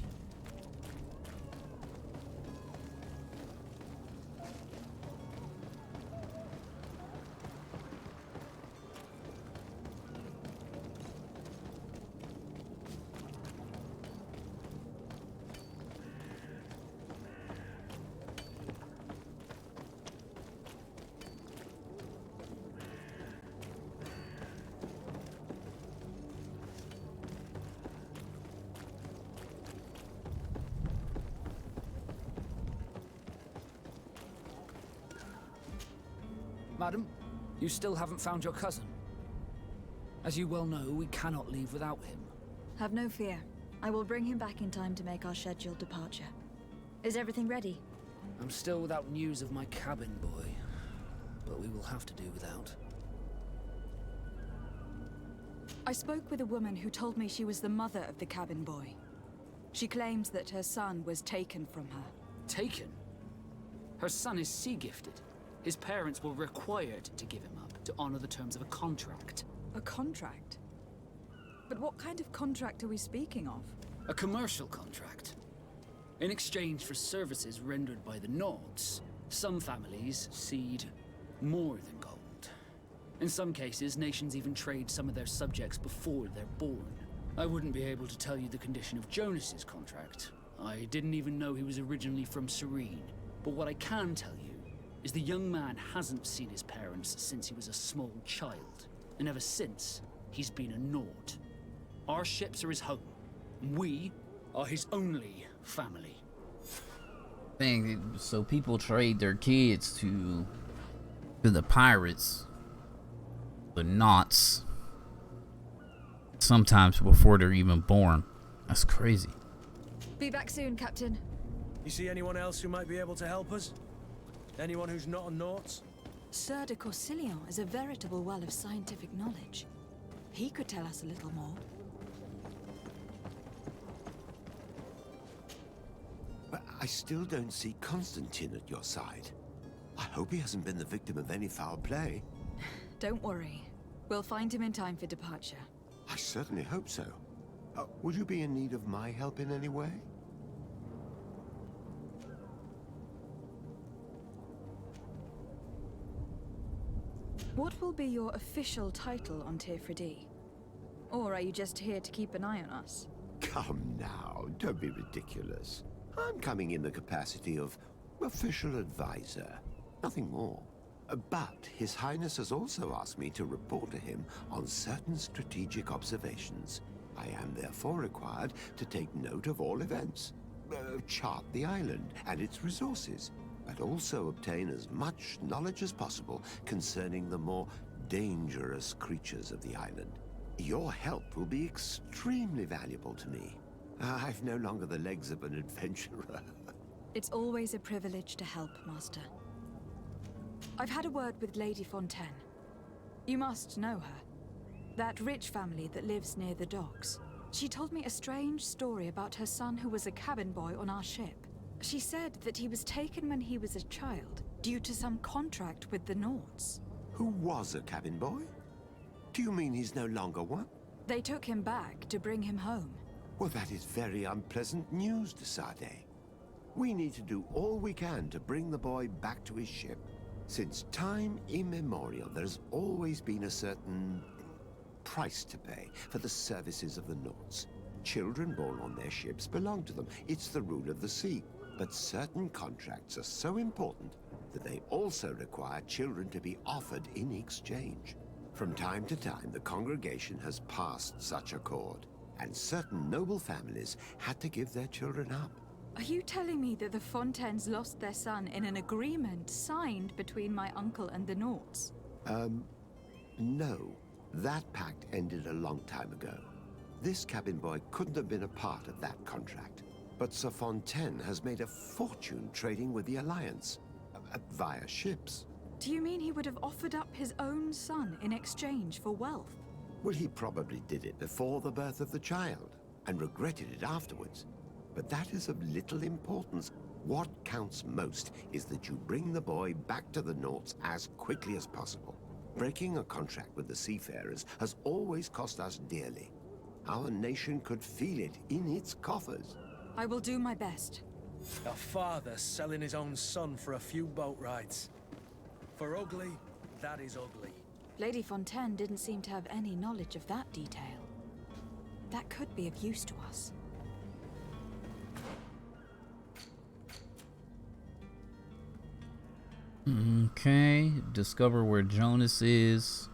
Madam, you still haven't found your cousin. As you well know, we cannot leave without him. Have no fear. I will bring him back in time to make our scheduled departure. Is everything ready? I'm still without news of my cabin boy, but we will have to do without. I spoke with a woman who told me she was the mother of the cabin boy. She claims that her son was taken from her. Taken? Her son is sea-gifted. His parents were required to give him up to honor the terms of a contract. A contract? But what kind of contract are we speaking of? A commercial contract. In exchange for services rendered by the Nauts, some families cede more than gold. In some cases, nations even trade some of their subjects before they're born. I wouldn't be able to tell you the condition of Jonas's contract. I didn't even know he was originally from Serene. But what I can tell you is the young man hasn't seen his parents since he was a small child. And ever since, he's been a Naut. Our ships are his home. We are his only family. So people trade their kids to the pirates, the Nauts, sometimes before they're even born. That's crazy. Be back soon, Captain. You see anyone else who might be able to help us? Anyone who's not a Naut? Sir de Corsillon is a veritable well of scientific knowledge. He could tell us a little more. But I still don't see Constantine at your side. I hope he hasn't been the victim of any foul play. Don't worry. We'll find him in time for departure. I certainly hope so. Would you be in need of my help in any way? What will be your official title on Tifredi? Or are you just here to keep an eye on us? Come now, don't be ridiculous. I'm coming in the capacity of official advisor, nothing more. But His Highness has also asked me to report to him on certain strategic observations. I am therefore required to take note of all events, chart the island and its resources, but also obtain as much knowledge as possible concerning the more dangerous creatures of the island. Your help will be extremely valuable to me. I've no longer the legs of an adventurer. It's always a privilege to help, Master. I've had a word with Lady Fontaine. You must know her. That rich family that lives near the docks. She told me a strange story about her son who was a cabin boy on our ship. She said that he was taken when he was a child, due to some contract with the Nords. Who was a cabin boy? Do you mean he's no longer one? They took him back to bring him home. Well, that is very unpleasant news, de Sade. We need to do all we can to bring the boy back to his ship. Since time immemorial, there's always been a certain price to pay for the services of the Nords. Children born on their ships belong to them. It's the rule of the sea. But certain contracts are so important that they also require children to be offered in exchange. From time to time, the congregation has passed such accord, and certain noble families had to give their children up. Are you telling me that the Fontaines lost their son in an agreement signed between my uncle and the Nords? No. That pact ended a long time ago. This cabin boy couldn't have been a part of that contract. But Sir Fontaine has made a fortune trading with the Alliance, via ships. Do you mean he would have offered up his own son in exchange for wealth? Well, he probably did it before the birth of the child, and regretted it afterwards. But that is of little importance. What counts most is that you bring the boy back to the Nords as quickly as possible. Breaking a contract with the seafarers has always cost us dearly. Our nation could feel it in its coffers. I will do my best. A father selling his own son for a few boat rides. For ugly, that is ugly. Lady Fontaine didn't seem to have any knowledge of that detail. That could be of use to us. Okay, discover where Jonas is.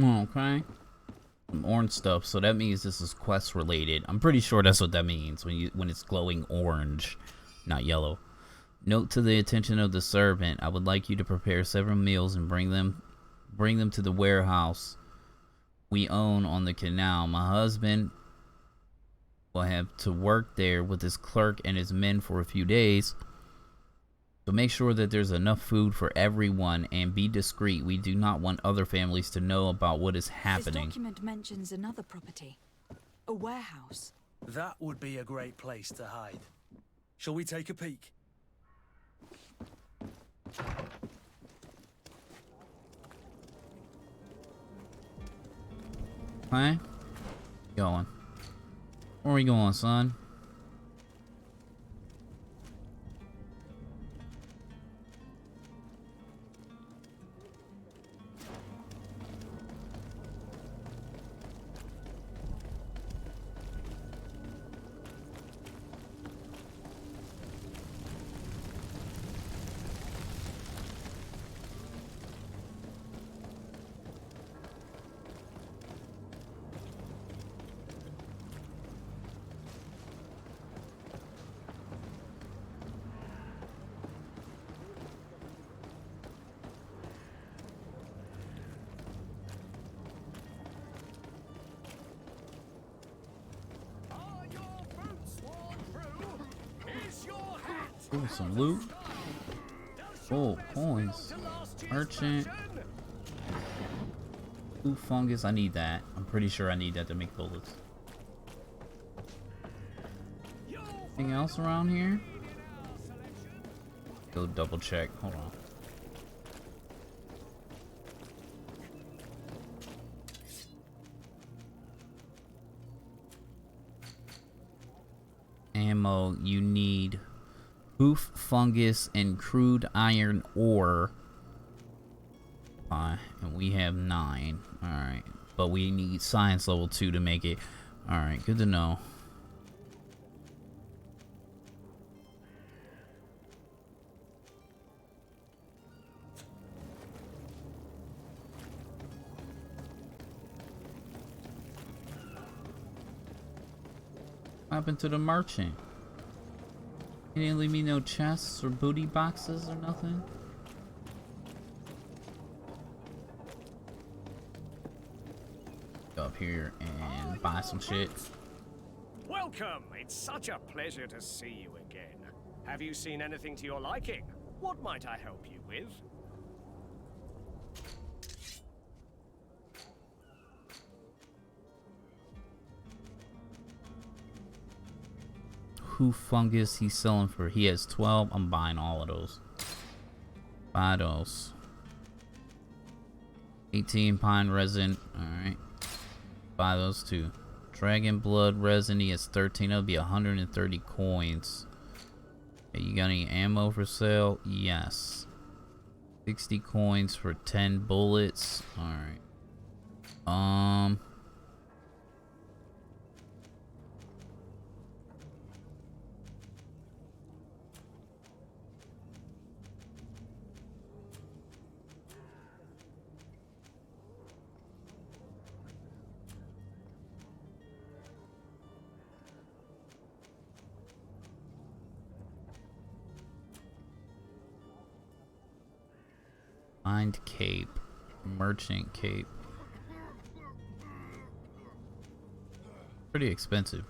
Okay. Some orange stuff, so that means this is quest related. I'm pretty sure that's what that means when it's glowing orange, not yellow. Note to the attention of the servant: I would like you to prepare several meals and bring them to the warehouse we own on the canal. My husband will have to work there with his clerk and his men for a few days. So make sure that there's enough food for everyone and be discreet. We do not want other families to know about what is happening. This document mentions another property. A warehouse. That would be a great place to hide. Shall we take a peek? Okay. Going. Where are we going, son? Ooh, some loot. Oh, coins. Merchant. Ooh, fungus. I need that. I'm pretty sure I need that to make bullets. Anything else around here? Go double check. Hold on. Ammo, you need hoof fungus and crude iron ore. And we have 9. Alright. But we need science level 2 to make it. Alright, good to know. What happened to the merchant? He didn't leave me no chests or booty boxes or nothing? Go up here and buy some shit. Welcome! It's such a pleasure to see you again. Have you seen anything to your liking? What might I help you with? Hoof fungus he's selling for. He has 12. I'm buying all of those. Buy those. 18 pine resin. Alright. Buy those too. Dragon blood resin. He has 13. That'll be 130 coins. Hey, you got any ammo for sale? Yes. 60 coins for 10 bullets. Alright. Find cape. Merchant cape. Pretty expensive.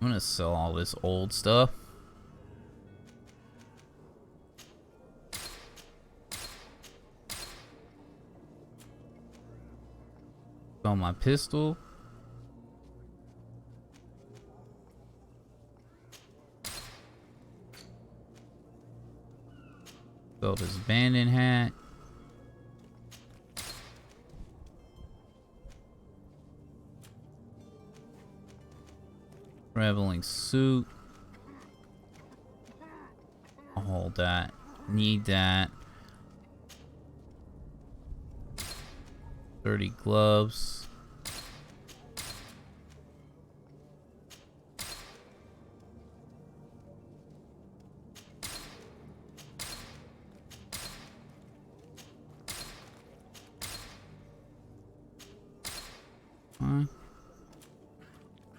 I'm gonna sell all this old stuff. Sell my pistol. Sell this bandit hat. Traveling suit. I'll hold that. Need that. 30 gloves.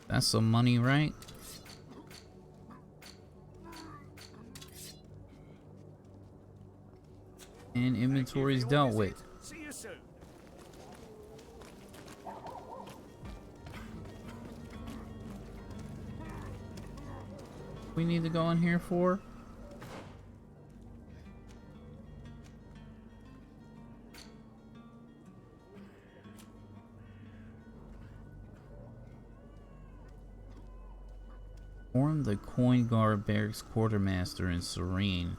That's some money, right? And inventory's dealt with. See you soon. We need to go in here for? Form the Coin Guard Barracks Quartermaster in Serene.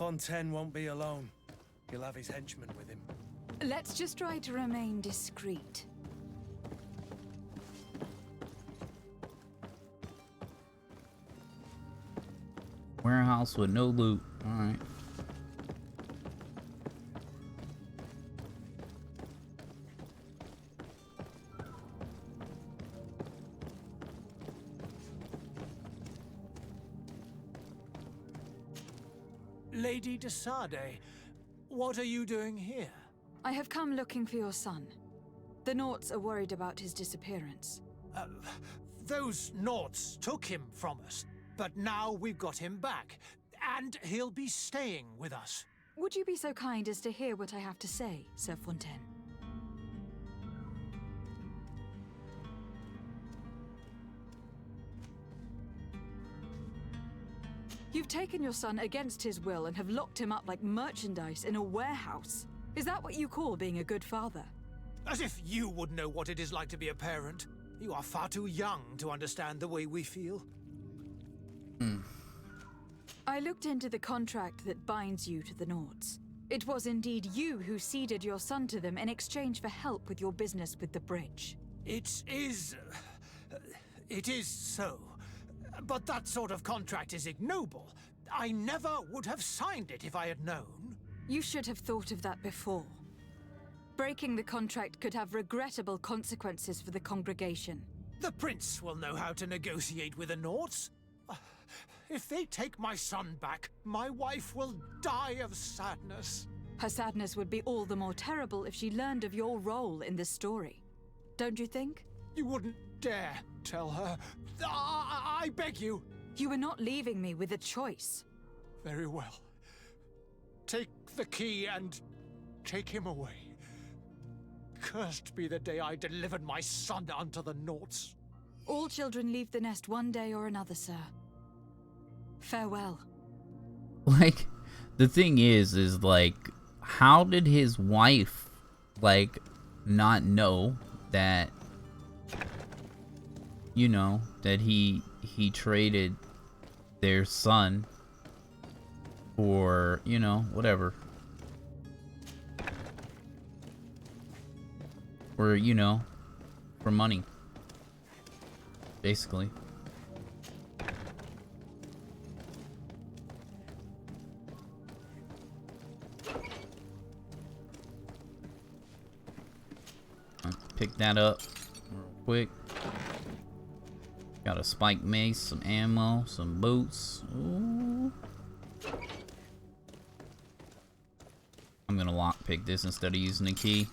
Fontaine won't be alone. He'll have his henchmen with him. Let's just try to remain discreet. Warehouse with no loot. Alright. Lady de Sade, what are you doing here? I have come looking for your son. The Naughts are worried about his disappearance. Those Naughts took him from us, but now we've got him back, and he'll be staying with us. Would you be so kind as to hear what I have to say, Sir Fontaine? You've taken your son against his will and have locked him up like merchandise in a warehouse. Is that what you call being a good father? As if you would know what it is like to be a parent. You are far too young to understand the way we feel. I looked into the contract that binds you to the Naughts. It was indeed you who ceded your son to them in exchange for help with your business with the bridge. It is so. But that sort of contract is ignoble. I never would have signed it if I had known. You should have thought of that before. Breaking the contract could have regrettable consequences for the congregation. The prince will know how to negotiate with the Naughts. If they take my son back, my wife will die of sadness. Her sadness would be all the more terrible if she learned of your role in this story. Don't you think? You wouldn't dare tell her. I beg you. You are not leaving me with a choice. Very well. Take the key and take him away. Cursed be the day I delivered my son unto the Naughts. All children leave the nest one day or another, sir. Farewell. Like, the thing is like, how did his wife, like, not know that, you know, that he traded their son for, you know, whatever. Or, you know, for money. Basically. Pick that up real quick. Got a spike mace, some ammo, some boots. Ooh. I'm gonna lockpick this instead of using the key.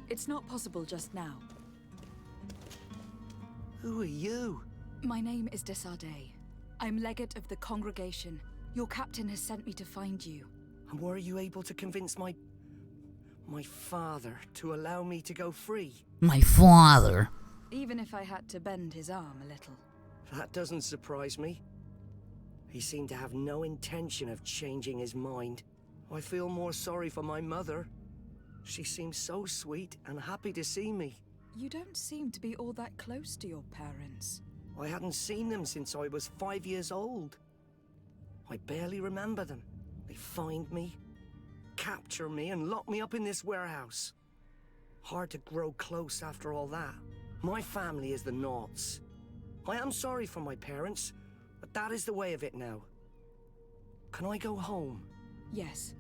It's not possible just now. Who are you? My name is de Sade. I'm legate of the congregation. Your captain has sent me to find you. And were you able to convince my father to allow me to go free? My father? Even if I had to bend his arm a little. That doesn't surprise me. He seemed to have no intention of changing his mind. I feel more sorry for my mother. She seems so sweet and happy to see me. You don't seem to be all that close to your parents. I hadn't seen them since I was 5 years old. I barely remember them. They find me, capture me, and lock me up in this warehouse. Hard to grow close after all that. My family is the Naughts. I am sorry for my parents, but that is the way of it now. Can I go home? Yes.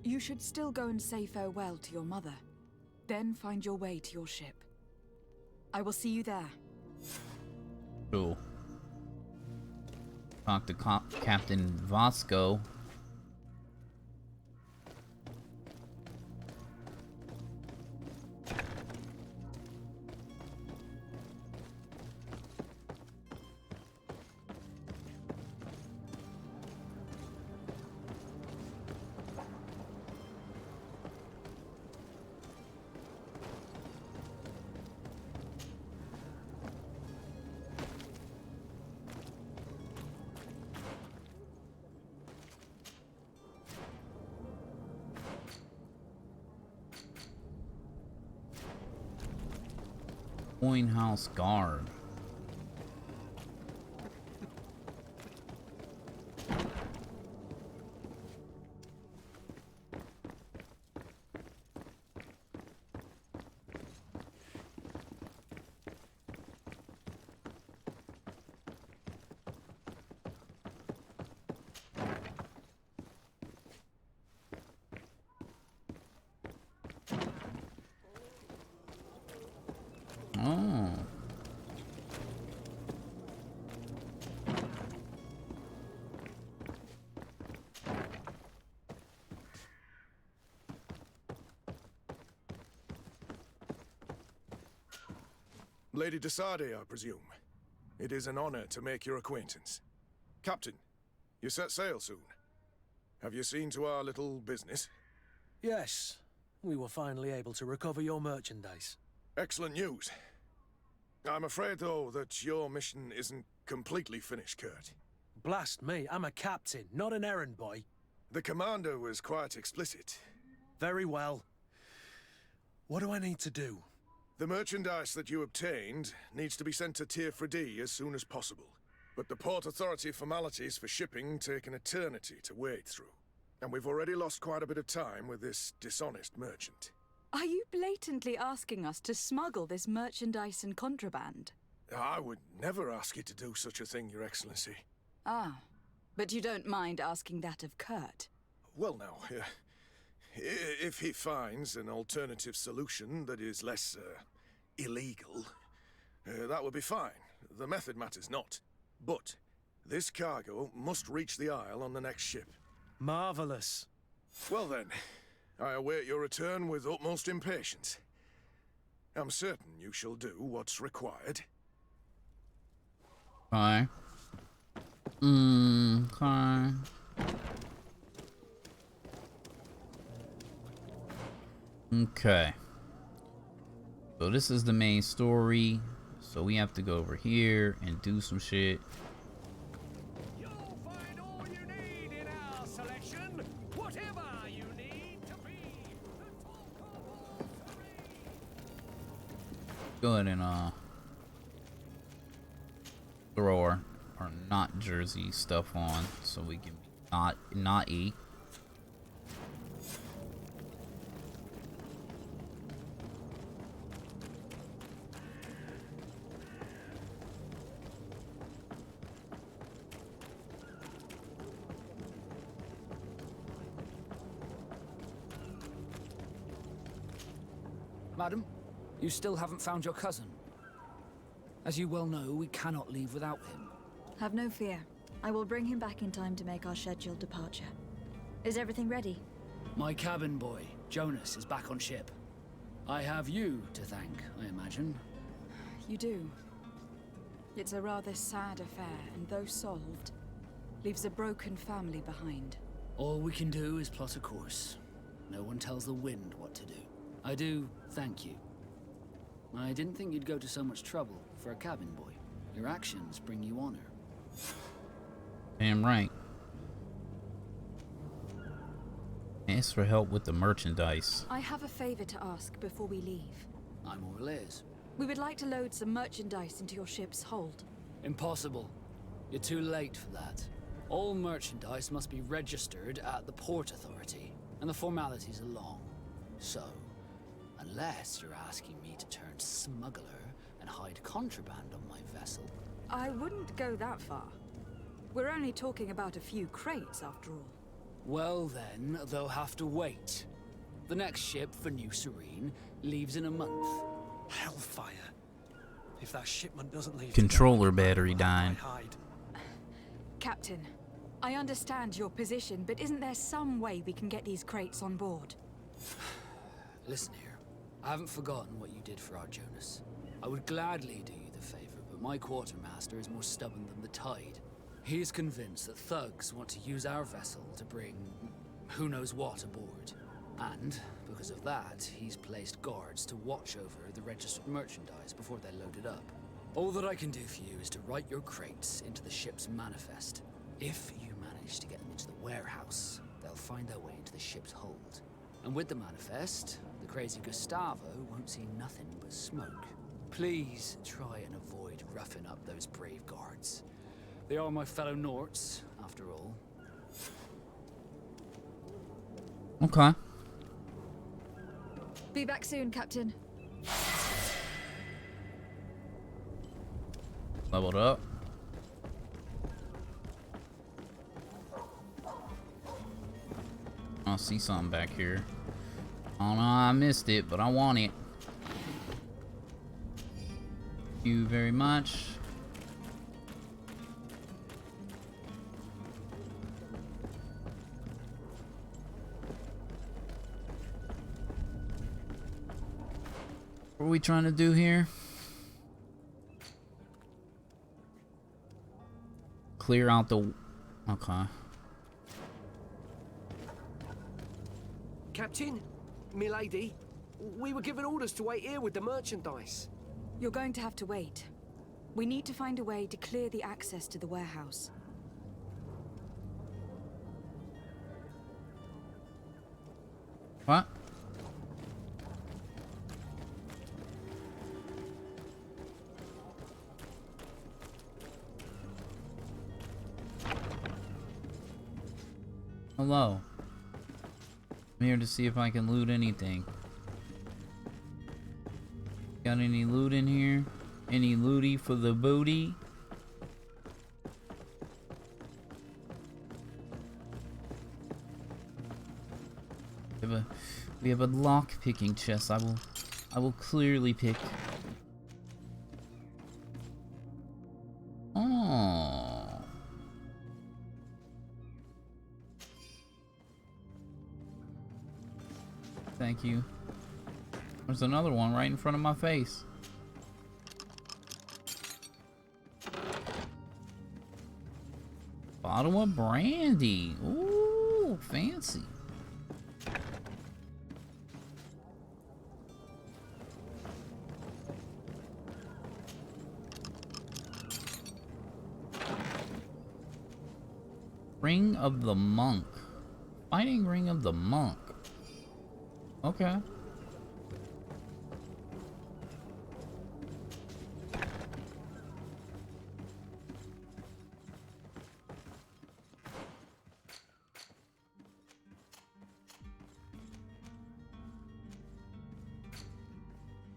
You should still go and say farewell to your mother. Then find your way to your ship. I will see you there. Cool. Talk to Captain Vasco. Coin House Guard. Oh. Lady Desade, I presume. It is an honor to make your acquaintance. Captain, you set sail soon. Have you seen to our little business? Yes, we were finally able to recover your merchandise. Excellent news. I'm afraid, though, that your mission isn't completely finished, Kurt. Blast me, I'm a captain, not an errand boy. The commander was quite explicit. Very well. What do I need to do? The merchandise that you obtained needs to be sent to Tier 4D as soon as possible. But the Port Authority formalities for shipping take an eternity to wade through. And we've already lost quite a bit of time with this dishonest merchant. Are you blatantly asking us to smuggle this merchandise and contraband? I would never ask you to do such a thing, Your Excellency. Ah, but you don't mind asking that of Kurt? Well, now, if he finds an alternative solution that is less, illegal, that would be fine. The method matters not. But this cargo must reach the Isle on the next ship. Marvelous. Well then, I await your return with utmost impatience. I'm certain you shall do what's required. Hi. Hi. Okay. So this is the main story. So we have to go over here and do some shit. You'll find all you need in our selection. Whatever you need to be. Go ahead and throw our not jersey stuff on so we can not eat. Madam, you still haven't found your cousin. As you well know, we cannot leave without him. Have no fear. I will bring him back in time to make our scheduled departure. Is everything ready? My cabin boy, Jonas, is back on ship. I have you to thank, I imagine. You do. It's a rather sad affair, and though solved, leaves a broken family behind. All we can do is plot a course. No one tells the wind what to do. I do thank you. I didn't think you'd go to so much trouble for a cabin boy. Your actions bring you honor. Damn right. Ask for help with the merchandise. I have a favor to ask before we leave. I'm all ears. We would like to load some merchandise into your ship's hold. Impossible. You're too late for that. All merchandise must be registered at the Port Authority, and the formalities are long. So, unless you're asking me to turn smuggler and hide contraband on my vessel. I wouldn't go that far. We're only talking about a few crates, after all. Well then, they'll have to wait. The next ship for New Serene leaves in a month. Hellfire. If that shipment doesn't leave Controller today, battery dying. hide. Captain, I understand your position, but isn't there some way we can get these crates on board? Listen here, I haven't forgotten what you did for our Jonas. I would gladly do you the favor, but my quartermaster is more stubborn than the tide. He is convinced that thugs want to use our vessel to bring who knows what aboard. And, because of that, he's placed guards to watch over the registered merchandise before they're loaded up. All that I can do for you is to write your crates into the ship's manifest. If you manage to get them into the warehouse, they'll find their way into the ship's hold. And with the manifest, the crazy Gustavo won't see nothing but smoke. Please try and avoid roughing up those brave guards. They are my fellow Norts, after all. Okay. Be back soon, Captain. Leveled up. I see something back here. Oh no, I missed it, but I want it. Thank you very much. What are we trying to do here? Clear out the... Okay. Captain, milady, we were given orders to wait here with the merchandise. You're going to have to wait. We need to find a way to clear the access to the warehouse. What? Hello. I'm here to see if I can loot anything. Got any loot in here? Any looty for the booty? We have a lock picking chest. I will clearly pick. Oh. Thank you. There's another one right in front of my face. Bottle of brandy. Ooh, fancy. Ring of the Monk. Fighting Ring of the Monk. Okay.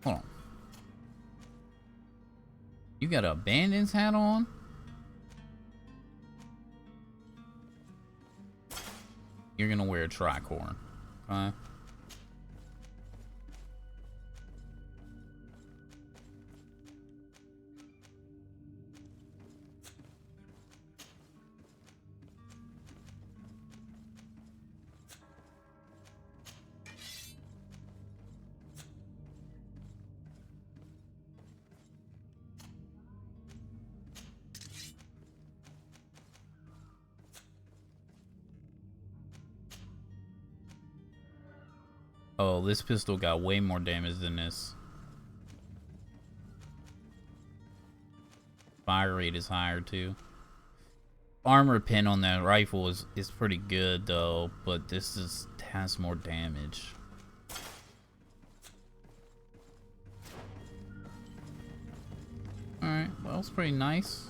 Hold on. You got a bandit's hat on? You're gonna wear a tricorn, okay? Oh, this pistol got way more damage than this. Fire rate is higher too. Armor pin on that rifle is pretty good though, but this has more damage. Alright, well, it's pretty nice.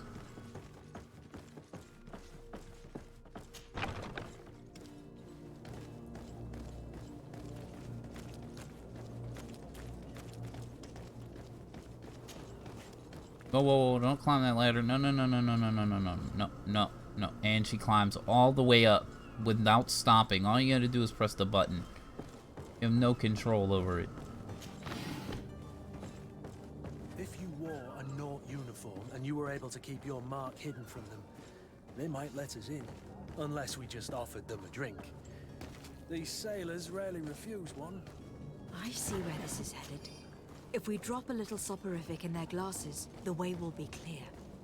Whoa, whoa, whoa, don't climb that ladder. No, no, no, no, no, no, no, no, no, no, no, no. And she climbs all the way up without stopping. All you gotta do is press the button. You have no control over it. If you wore a Nort uniform and you were able to keep your mark hidden from them, they might let us in. Unless we just offered them a drink. These sailors rarely refuse one. I see where this is headed. If we drop a little soporific in their glasses, the way will be clear.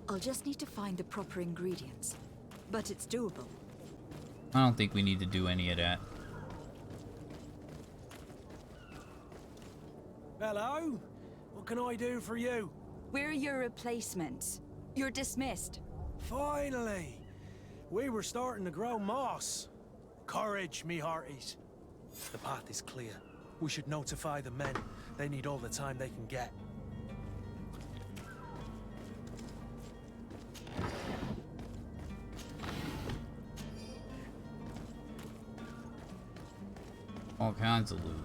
I'll just need to find the proper ingredients. But it's doable. I don't think we need to do any of that. Hello? What can I do for you? We're your replacements. You're dismissed. Finally! We were starting to grow moss. Courage, me hearties. The path is clear. We should notify the men. They need all the time they can get. All kinds of loot.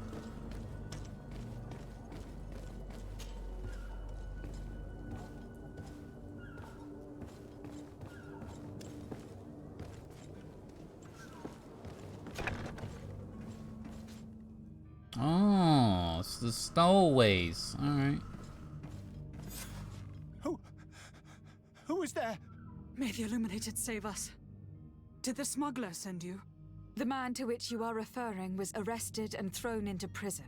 Oh, it's the stowaways. Alright. Who is there? May the Illuminated save us. Did the smuggler send you? The man to which you are referring was arrested and thrown into prison.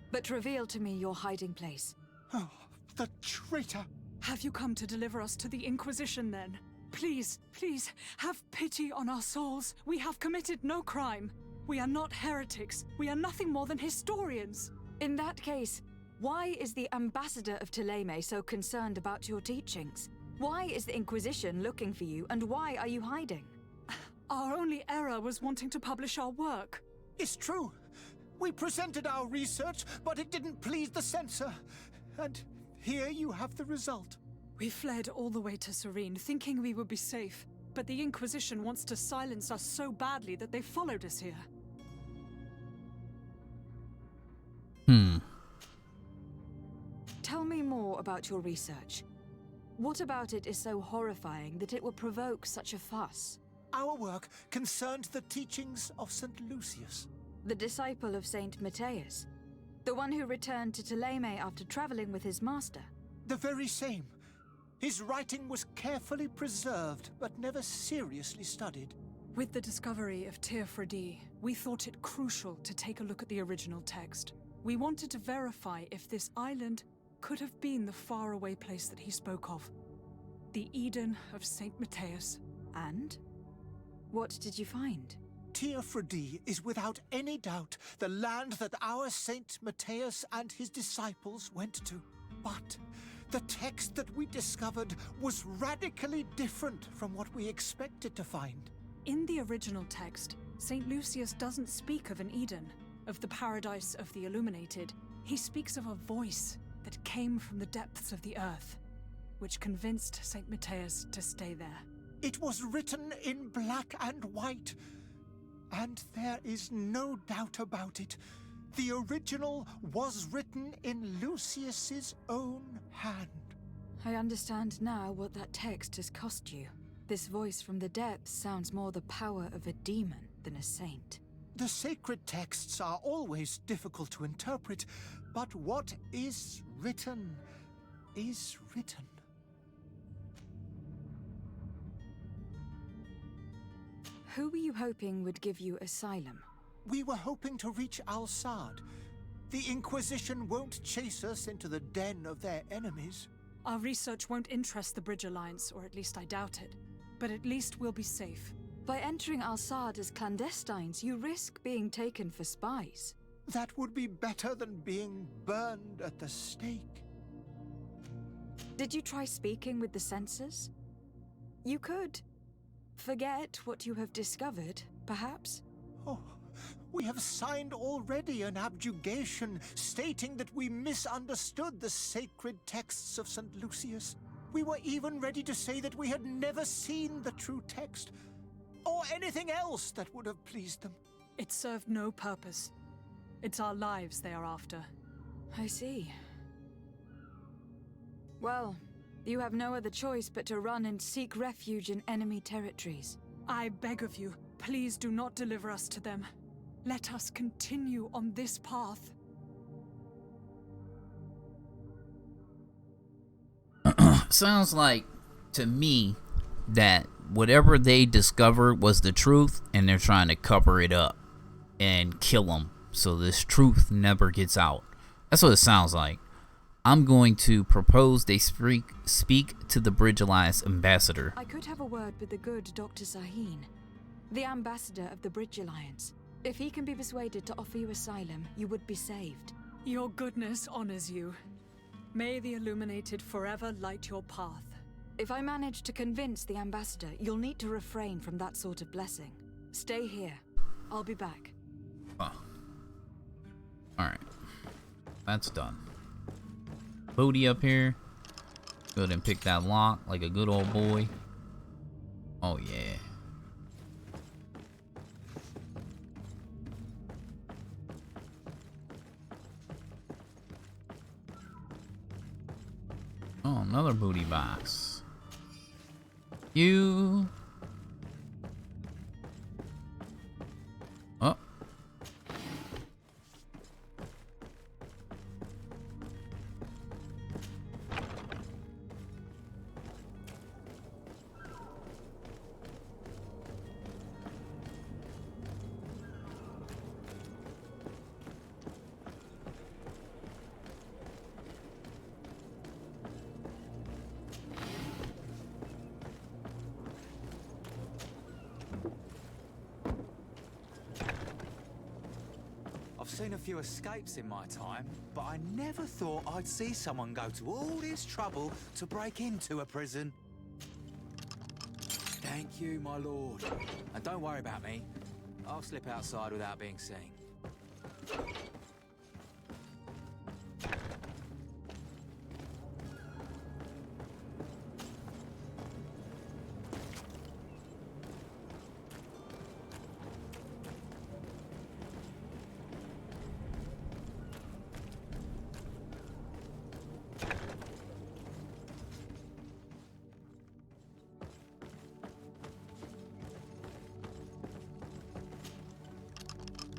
But reveal to me your hiding place. Oh, the traitor! Have you come to deliver us to the Inquisition then? Please, please, have pity on our souls. We have committed no crime. We are not heretics. We are nothing more than historians. In that case, why is the ambassador of Thélème so concerned about your teachings? Why is the Inquisition looking for you, and why are you hiding? Our only error was wanting to publish our work. It's true. We presented our research, but it didn't please the censor. And here you have the result. We fled all the way to Serene, thinking we would be safe. But the Inquisition wants to silence us so badly that they followed us here. Tell me more about your research. What about it is so horrifying that it will provoke such a fuss? Our work concerned the teachings of St. Lucius. The disciple of Saint Matthias? The one who returned to Thélème after traveling with his master? The very same. His writing was carefully preserved, but never seriously studied. With the discovery of Teofredi, we thought it crucial to take a look at the original text. We wanted to verify if this island could have been the faraway place that he spoke of. The Eden of Saint Matthias. And? What did you find? Teofredi is without any doubt the land that our Saint Matthias and his disciples went to. But the text that we discovered was radically different from what we expected to find. In the original text, Saint Lucius doesn't speak of an Eden, of the paradise of the Illuminated. He speaks of a voice that came from the depths of the earth, which convinced Saint Matthias to stay there. It was written in black and white, and there is no doubt about it. The original was written in Lucius's own hand. I understand now what that text has cost you. This voice from the depths sounds more the power of a demon than a saint. The sacred texts are always difficult to interpret, but what is written is written. Who were you hoping would give you asylum? We were hoping to reach Al-Sad. The Inquisition won't chase us into the den of their enemies. Our research won't interest the Bridge Alliance, or at least I doubt it. But at least we'll be safe. By entering Al-Sad as clandestines, you risk being taken for spies. That would be better than being burned at the stake. Did you try speaking with the censors? You could forget what you have discovered, perhaps? Oh, we have signed already an abjugation stating that we misunderstood the sacred texts of St. Lucius. We were even ready to say that we had never seen the true text, or anything else that would have pleased them. It served no purpose. It's our lives they are after. I see. Well, you have no other choice but to run and seek refuge in enemy territories. I beg of you, please do not deliver us to them. Let us continue on this path. Sounds like, to me, that whatever they discovered was the truth, and they're trying to cover it up and kill them so this truth never gets out. That's what it sounds like. I'm going to propose they speak to the Bridge Alliance ambassador. I could have a word with the good Dr. Sahin, the ambassador of the Bridge Alliance. If he can be persuaded to offer you asylum, you would be saved. Your goodness honors you. May the Illuminated forever light your path. If I manage to convince the ambassador, you'll need to refrain from that sort of blessing. Stay here. I'll be back. Oh. Alright. That's done. Booty up here. Go ahead and pick that lock like a good old boy. Oh yeah. another booty box. You. Oh. I've seen a few escapes in my time, but I never thought I'd see someone go to all this trouble to break into a prison. Thank you, my lord. And don't worry about me. I'll slip outside without being seen.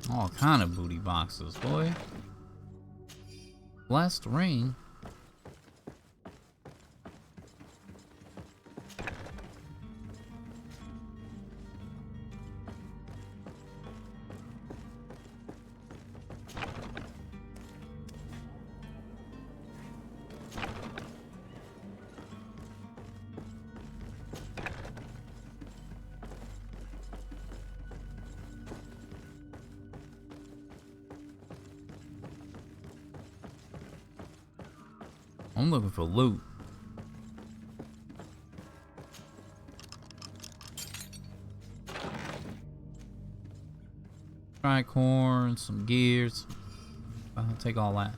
All kind of booty boxes, boy. Blessed ring. I'm looking for loot. Tricorn, some gears. I'll take all that.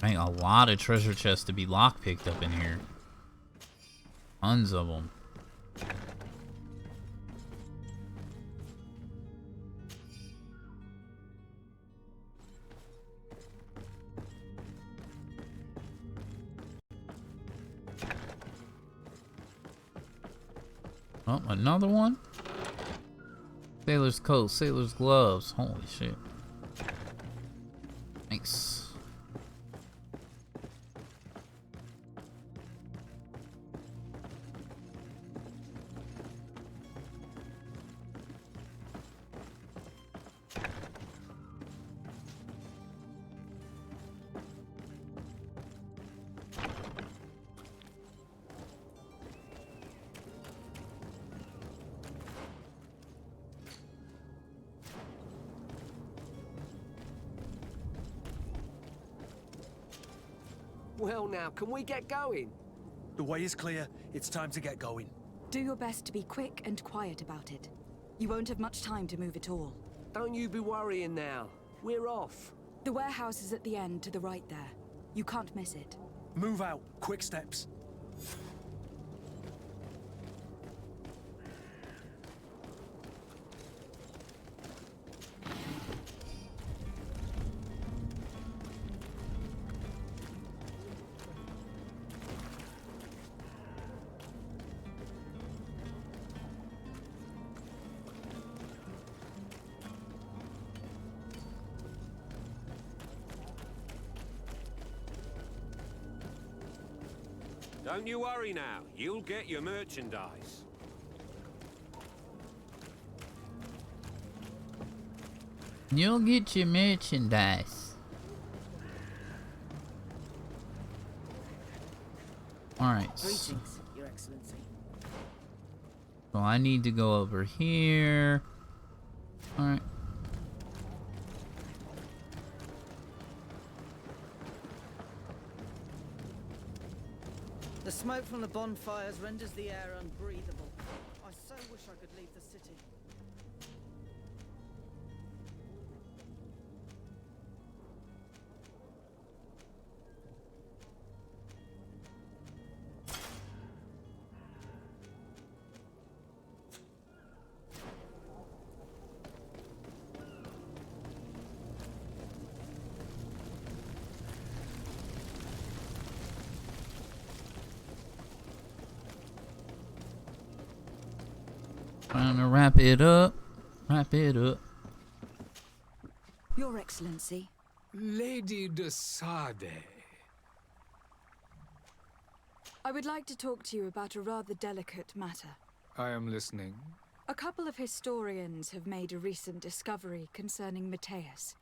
Dang, a lot of treasure chests to be lockpicked up in here. Tons of them. Oh, another one? Sailor's coat, sailor's gloves. Holy shit. Thanks. Well now, can we get going? The way is clear. It's time to get going. Do your best to be quick and quiet about it. You won't have much time to move at all. Don't you be worrying now. We're off. The warehouse is at the end to the right there. You can't miss it. Move out. Quick steps. Don't you worry now. You'll get your merchandise. You'll get your merchandise. Alright. Greetings, Your Excellency. So I need to go over here. Alright. The smoke from the bonfires renders the air unbreathable. I so wish I could leave the city. Trying to wrap it up. Wrap it up. Your Excellency. Lady de Sade. I would like to talk to you about a rather delicate matter. I am listening. A couple of historians have made a recent discovery concerning Matthias,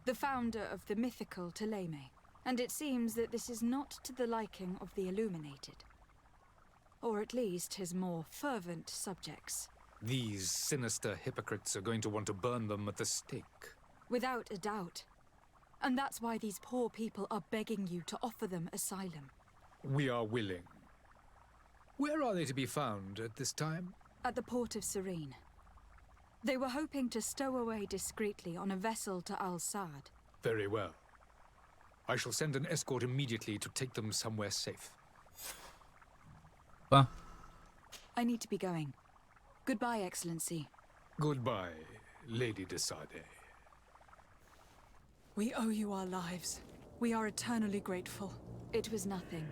the founder of the mythical Ptolemy, and it seems that this is not to the liking of the Illuminated. Or at least his more fervent subjects. These sinister hypocrites are going to want to burn them at the stake. Without a doubt. And that's why these poor people are begging you to offer them asylum. We are willing. Where are they to be found at this time? At the port of Serene. They were hoping to stow away discreetly on a vessel to Al-Sad. Very well. I shall send an escort immediately to take them somewhere safe. Well. I need to be going. Goodbye, Excellency. Goodbye, Lady de Sade. We owe you our lives. We are eternally grateful. It was nothing.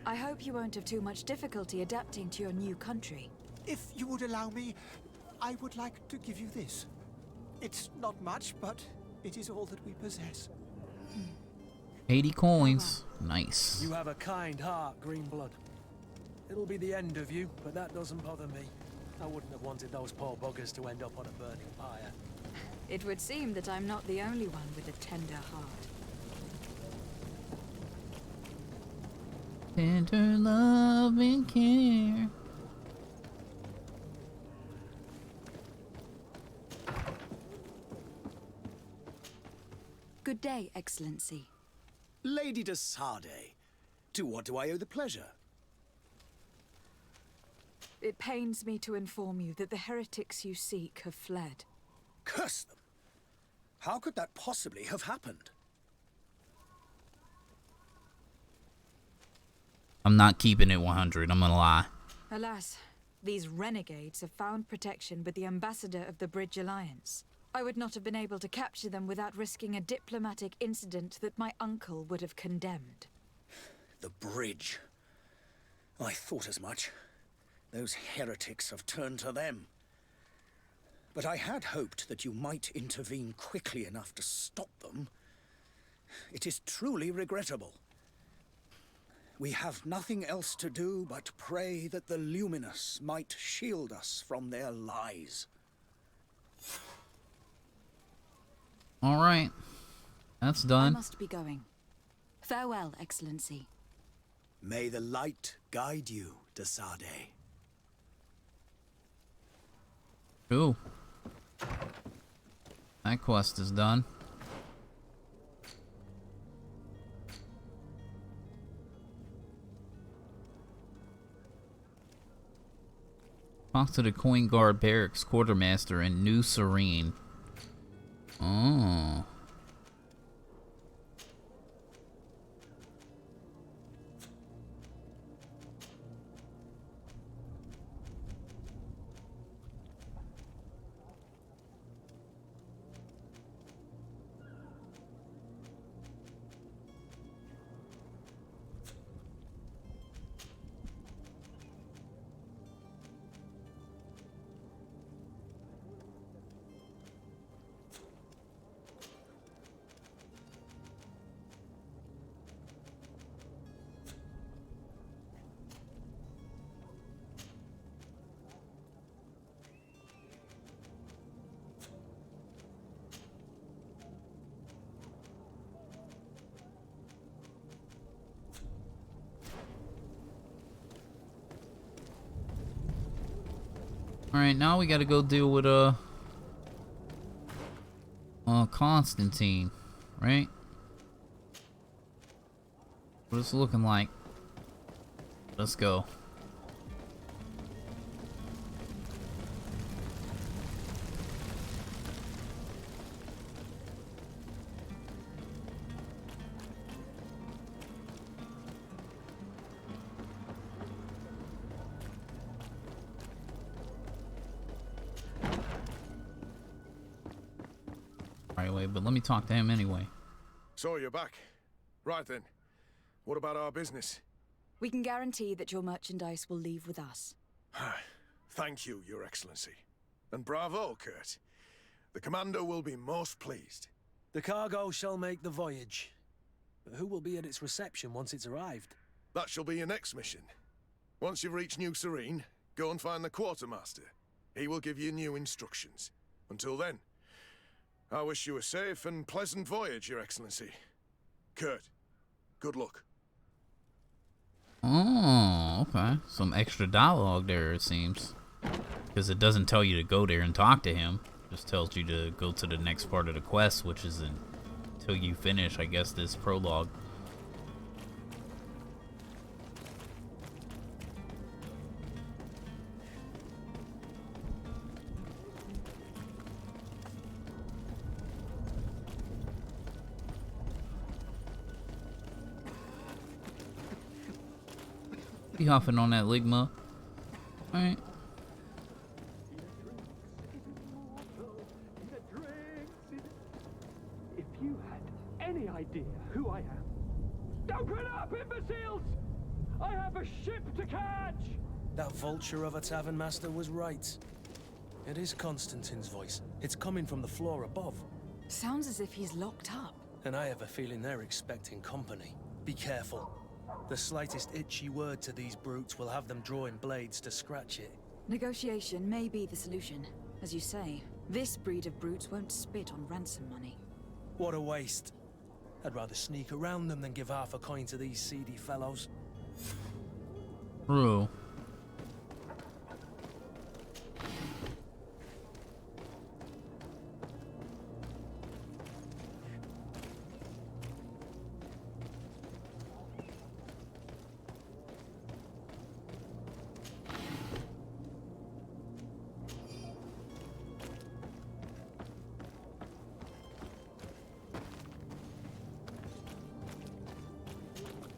I hope you won't have too much difficulty adapting to your new country. If you would allow me, I would like to give you this. It's not much, but it is all that we possess. 80 coins. Nice. You have a kind heart, Greenblood. It'll be the end of you, but that doesn't bother me. I wouldn't have wanted those poor buggers to end up on a burning pyre. It would seem that I'm not the only one with a tender heart. Tender love and care. Good day, Excellency. Lady de Sade, to what do I owe the pleasure? It pains me to inform you that the heretics you seek have fled. Curse them! How could that possibly have happened? I'm not keeping it 100, I'm gonna lie. Alas, these renegades have found protection with the ambassador of the Bridge Alliance. I would not have been able to capture them without risking a diplomatic incident that my uncle would have condemned. The bridge. I thought as much. Those heretics have turned to them. But I had hoped that you might intervene quickly enough to stop them. It is truly regrettable. We have nothing else to do but pray that the Luminous might shield us from their lies. All right. That's I done. must be going. Farewell, Excellency. May the light guide you, de Sade. Cool. That quest is done. Talk to the Coin Guard Barracks Quartermaster in New Serene. Oh. Alright, now we gotta go deal with Constantine, right? What is it looking like? Let's go. But let me talk to him anyway. So you're back. Right then. What about our business? We can guarantee that your merchandise will leave with us. Thank you, Your Excellency. And bravo, Kurt. The Commander will be most pleased. The cargo shall make the voyage. But who will be at its reception once it's arrived? That shall be your next mission. Once you've reached New Serene, go and find the Quartermaster. He will give you new instructions. Until then, I wish you a safe and pleasant voyage, Your Excellency. Kurt, good luck. Oh, okay. Some extra dialogue there, it seems. Because it doesn't tell you to go there and talk to him. It just tells you to go to the next part of the quest, which is until you finish, I guess, this prologue. Be huffing on that Ligma. Alright. If you had any idea who I am. Open up, imbeciles! I have a ship to catch! That vulture of a tavern master was right. It is Constantine's voice. It's coming from the floor above. Sounds as if he's locked up. And I have a feeling they're expecting company. Be careful. The slightest itchy word to these brutes will have them drawing blades to scratch it. Negotiation may be the solution. As you say, this breed of brutes won't spit on ransom money. What a waste. I'd rather sneak around them than give half a coin to these seedy fellows. True.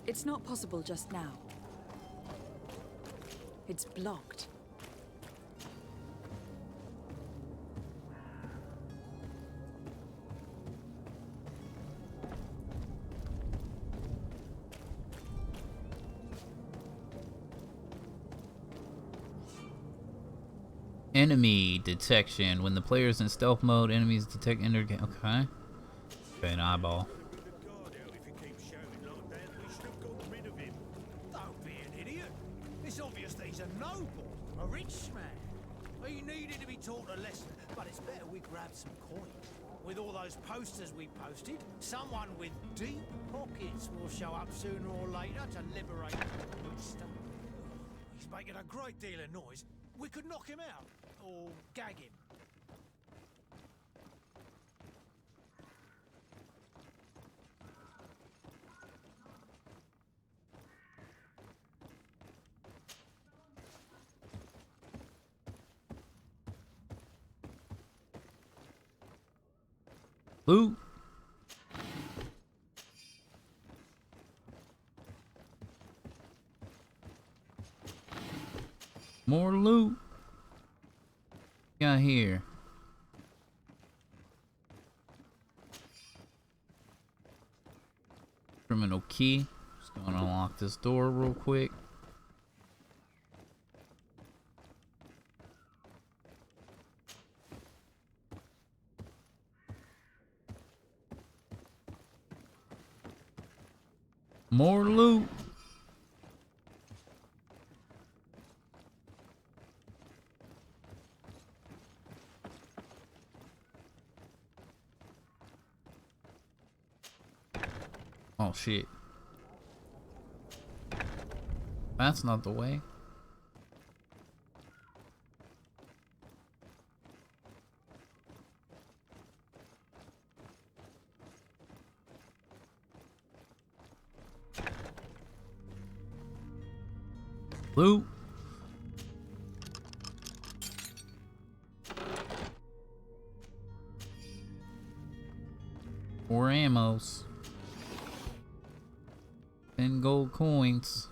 It's not possible just now. It's blocked. Enemy detection. When the player's in stealth mode, enemies detect enter game. Okay. Okay, an eyeball. It's obvious that he's a noble, a rich man. He needed to be taught a lesson, but it's better we grab some coin. With all those posters we posted, someone with deep pockets will show up sooner or later to liberate the stuff. He's making a great deal of noise. We could knock him out, or gag him. Loot. More loot. Got here. Criminal key. Just gonna unlock this door real quick. More loot. Oh shit. That's not the way. Loot. More ammos. 10 gold coins.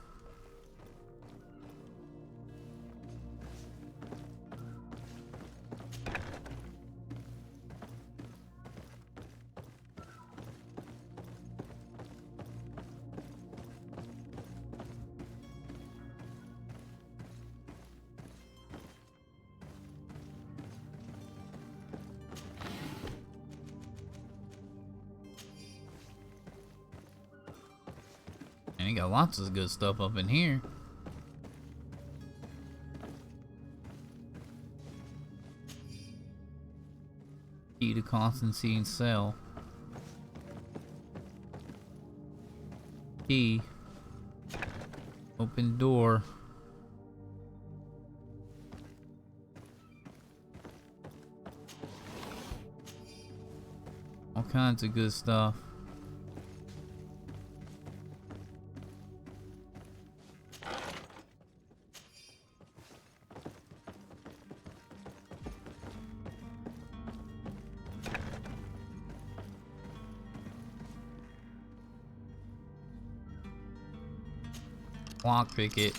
You got lots of good stuff up in here. Key to Constantine's cell. Key. Open door. All kinds of good stuff. Lockpick it.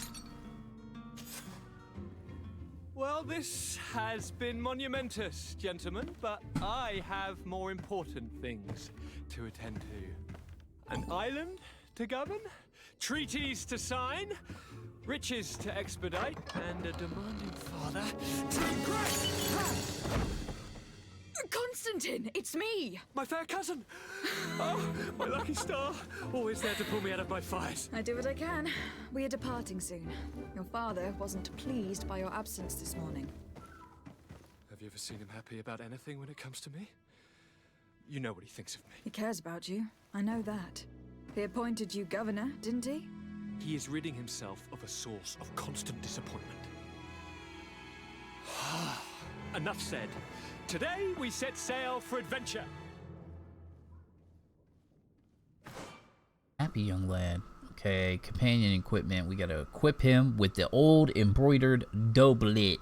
Well, this has been monumentous, gentlemen, but I have more important things to attend to. An island to govern, treaties to sign, riches to expedite, and a demanding father to impress. Constantine, it's me! My fair cousin! Oh, my lucky star. Always there to pull me out of my fires. I do what I can. We are departing soon. Your father wasn't pleased by your absence this morning. Have you ever seen him happy about anything when it comes to me? You know what he thinks of me. He cares about you. I know that. He appointed you governor, didn't he? He is ridding himself of a source of constant disappointment. Enough said. Today we set sail for adventure. Happy young lad. Okay, companion equipment. We gotta equip him with the old embroidered doublet.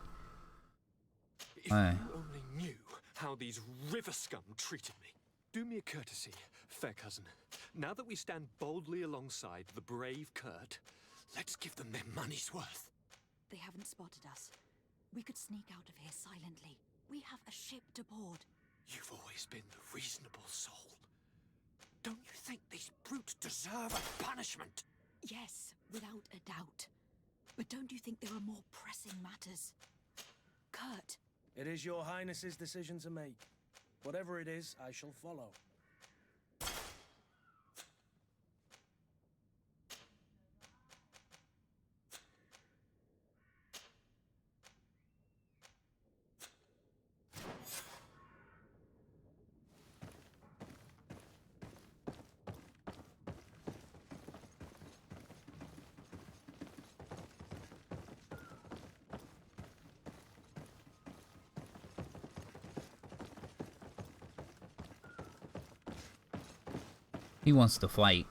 If you only knew how these river scum treated me. Do me a courtesy, fair cousin. Now that we stand boldly alongside the brave Kurt, let's give them their money's worth. They haven't spotted us. We could sneak out of here silently. We have a ship to board. You've always been the reasonable soul. Don't you think these brutes deserve a punishment? Yes, without a doubt. But don't you think there are more pressing matters? Kurt. It is your highness's decision to make. Whatever it is, I shall follow. He wants to fight.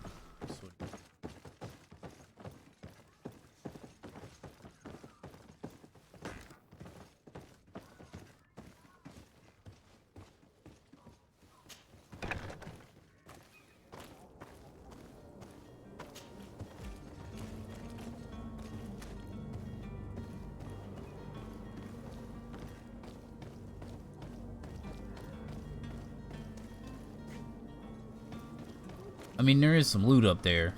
I mean, there is some loot up there.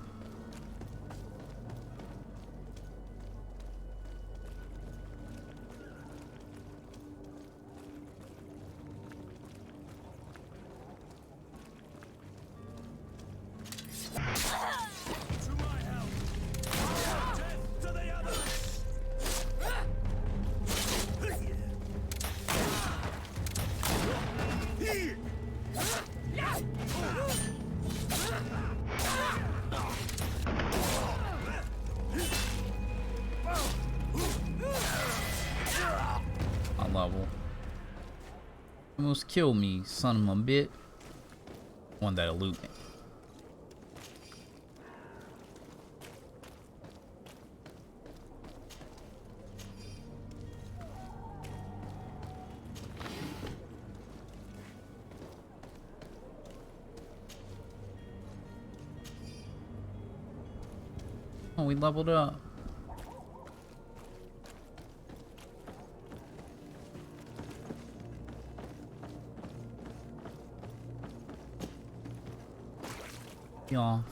Level. Almost killed me, son of a bit. One that'll loot me. Oh, we leveled up. Off.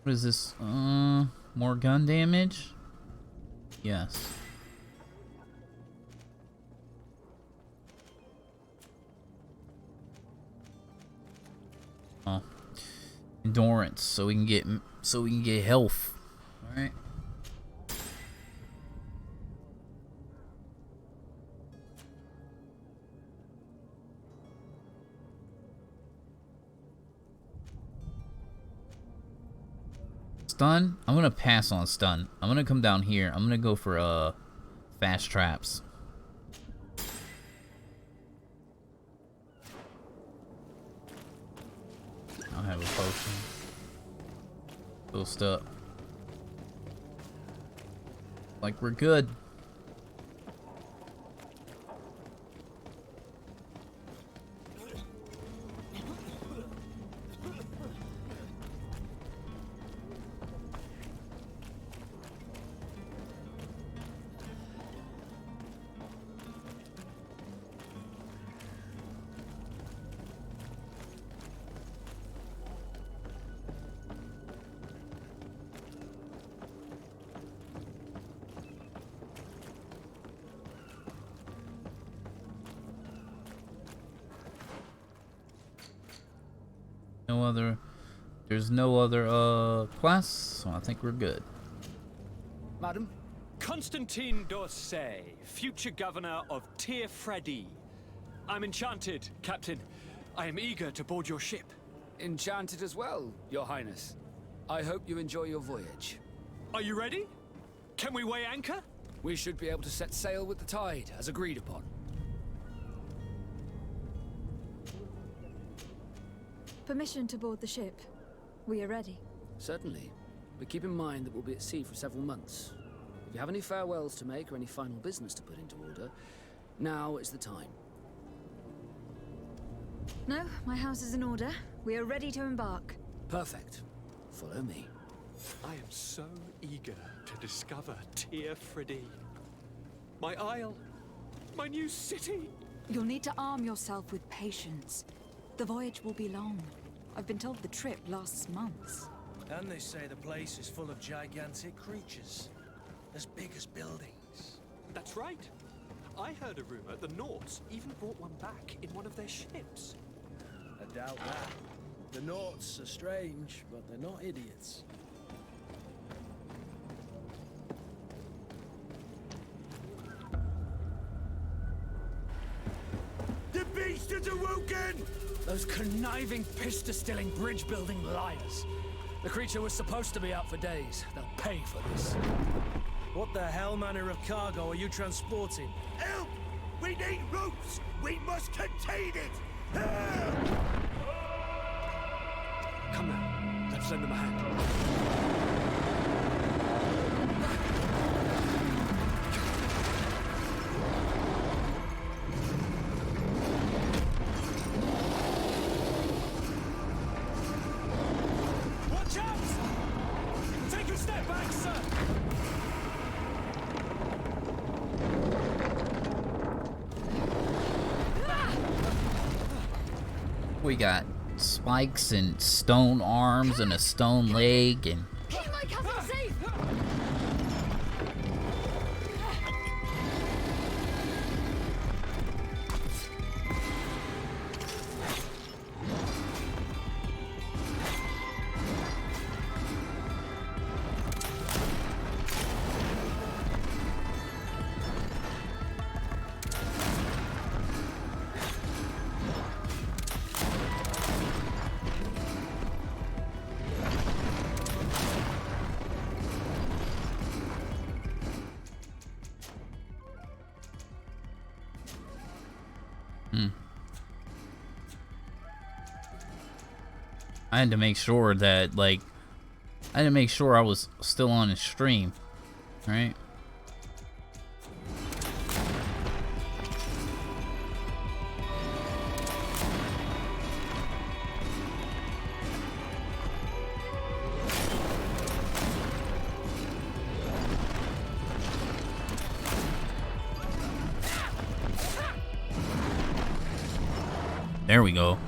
What is this? More gun damage? Yes. Oh. endurance, so we can get health. All right. Stun? I'm gonna pass on stun. I'm gonna come down here. I'm gonna go for fast traps. I don't have a potion. Still stuck. Like we're good. There's no other class, so I think we're good. Madam, Constantine d'Orsay, future governor of Tir-Fredi. I'm enchanted, Captain. I am eager to board your ship. Enchanted as well, Your Highness. I hope you enjoy your voyage. Are you ready? Can we weigh anchor? We should be able to set sail with the tide, as agreed upon. Permission to board the ship. We are ready. Certainly. But keep in mind that we'll be at sea for several months. If you have any farewells to make or any final business to put into order, now is the time. No, my house is in order. We are ready to embark. Perfect. Follow me. I am so eager to discover Tir-Fredi. My isle. My new city. You'll need to arm yourself with patience. The voyage will be long. I've been told the trip lasts months. And they say the place is full of gigantic creatures. As big as buildings. That's right. I heard a rumor the Nauts even brought one back in one of their ships. I doubt that. The Nauts are strange, but they're not idiots. The beast is awoken! Those conniving, pista-stilling, bridge-building liars. The creature was supposed to be out for days. They'll pay for this. What the hell manner of cargo are you transporting? Help! We need ropes! We must contain it! Help! Come now, let's lend them a hand. We got spikes and stone arms and a stone leg and Keep my cousin safe! I had to make sure that, like, I had to make sure I was still on the stream, right? There we go.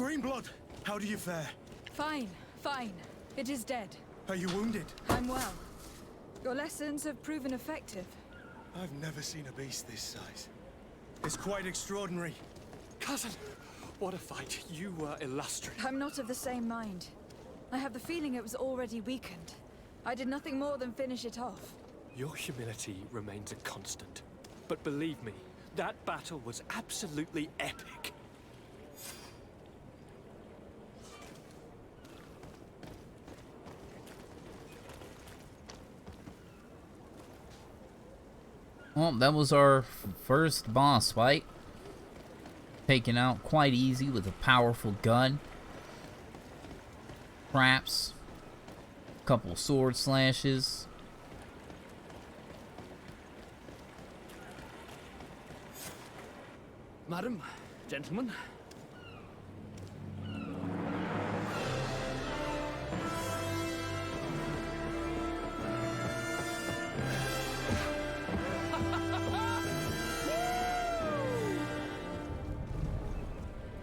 Greenblood! How do you fare? Fine, fine. It is dead. Are you wounded? I'm well. Your lessons have proven effective. I've never seen a beast this size. It's quite extraordinary. Cousin, what a fight. You were illustrious. I'm not of the same mind. I have the feeling it was already weakened. I did nothing more than finish it off. Your humility remains a constant. But believe me, that battle was absolutely epic. Well, that was our first boss fight. Taken out quite easy with a powerful gun. Traps. A couple sword slashes. Madam, gentlemen.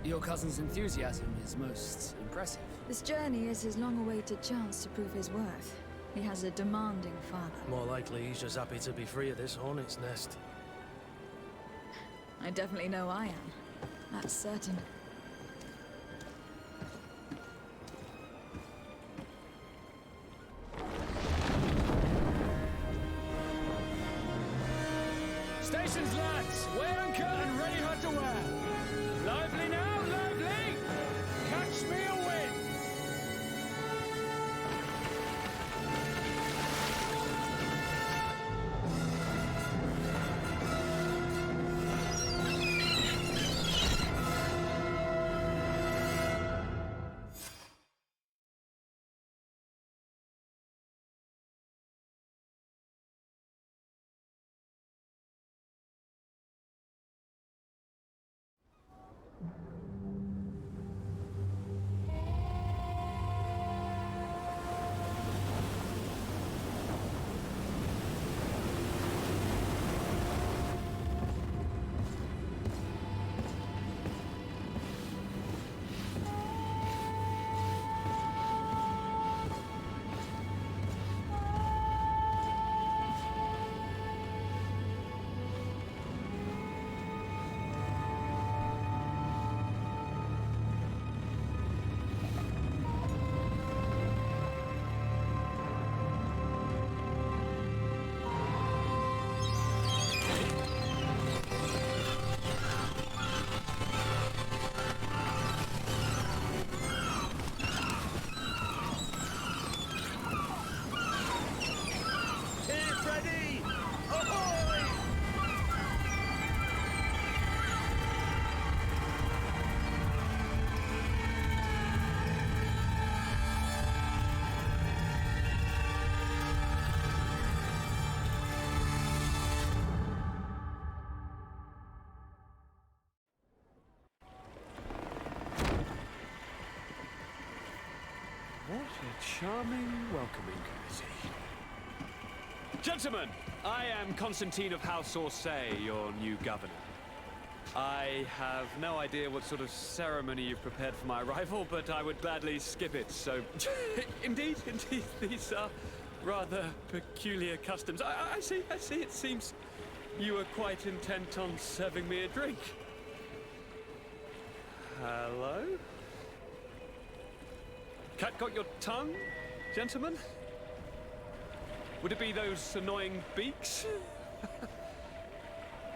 Your cousin's enthusiasm is most impressive. This journey is his long-awaited chance to prove his worth. He has a demanding father. More likely he's just happy to be free of this hornet's nest. I definitely know I am. That's certain. Stations, lads! Weigh anchor and ready hot to wear. Lively now, lively! Catch me a wind! What a charming welcoming courtesy. Gentlemen, I am Constantine of House Orsay, your new governor. I have no idea what sort of ceremony you've prepared for my arrival, but I would gladly skip it, so... Indeed, these are rather peculiar customs. I see, it seems you are quite intent on serving me a drink. Hello? Cat got your tongue, gentlemen? Would it be those annoying beaks?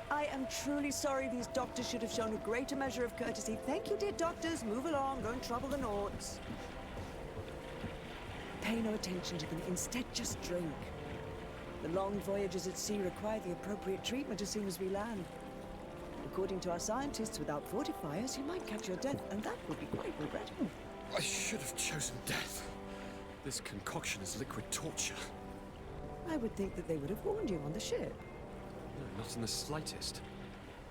I am truly sorry these doctors should have shown a greater measure of courtesy. Thank you, dear doctors. Move along, don't trouble the Nords. Pay no attention to them. Instead, just drink. The long voyages at sea require the appropriate treatment as soon as we land. According to our scientists, without fortifiers, you might catch your death, and that would be quite regrettable. I should have chosen death. This concoction is liquid torture. I would think that they would have warned you on the ship. No, not in the slightest.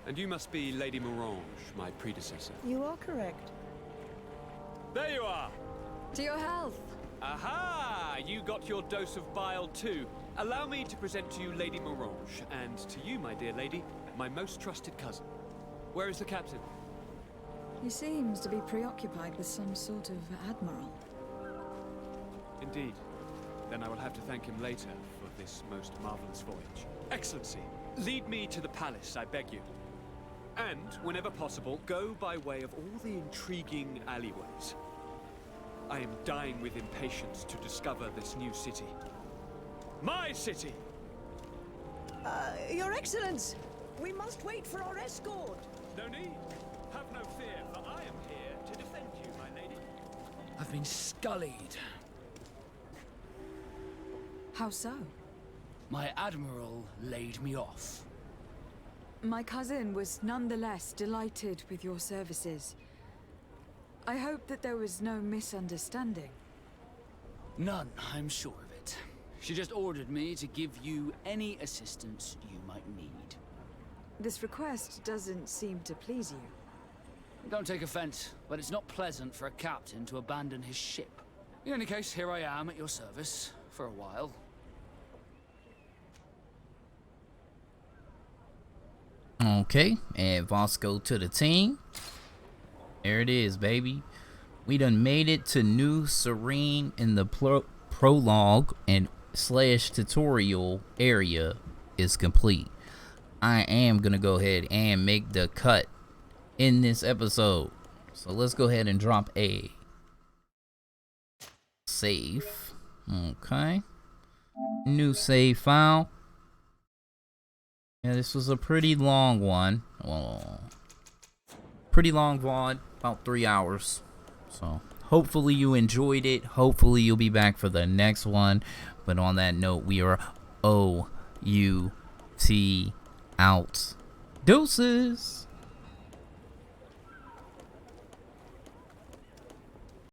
And you must be Lady Morange, my predecessor. You are correct. There you are! To your health! Aha! You got your dose of bile too. Allow me to present to you Lady Morange, and to you, my dear lady, my most trusted cousin. Where is the captain? He seems to be preoccupied with some sort of admiral. Indeed. Then I will have to thank him later for this most marvelous voyage. Excellency, lead me to the palace, I beg you. And, whenever possible, go by way of all the intriguing alleyways. I am dying with impatience to discover this new city. My city! Your Excellence! We must wait for our escort! No need. Have no fear, for I am here to defend you, my lady. I've been scullied. How so? My admiral laid me off. My cousin was nonetheless delighted with your services. I hope that there was no misunderstanding. None, I'm sure of it. She just ordered me to give you any assistance you might need. This request doesn't seem to please you. Don't take offense, but it's not pleasant for a captain to abandon his ship. In any case, here I am at your service, for a while. Okay, add Vasco to the team. There it is, baby. We done made it to New Serene in the prologue and / tutorial area is complete. I am gonna go ahead and make the cut in this episode. So let's go ahead and drop a save. Okay. New save file. Yeah, this was a pretty long one. Oh, pretty long VOD, about 3 hours. So hopefully you enjoyed it. Hopefully you'll be back for the next one. But on that note, we are OUT out. Deuces.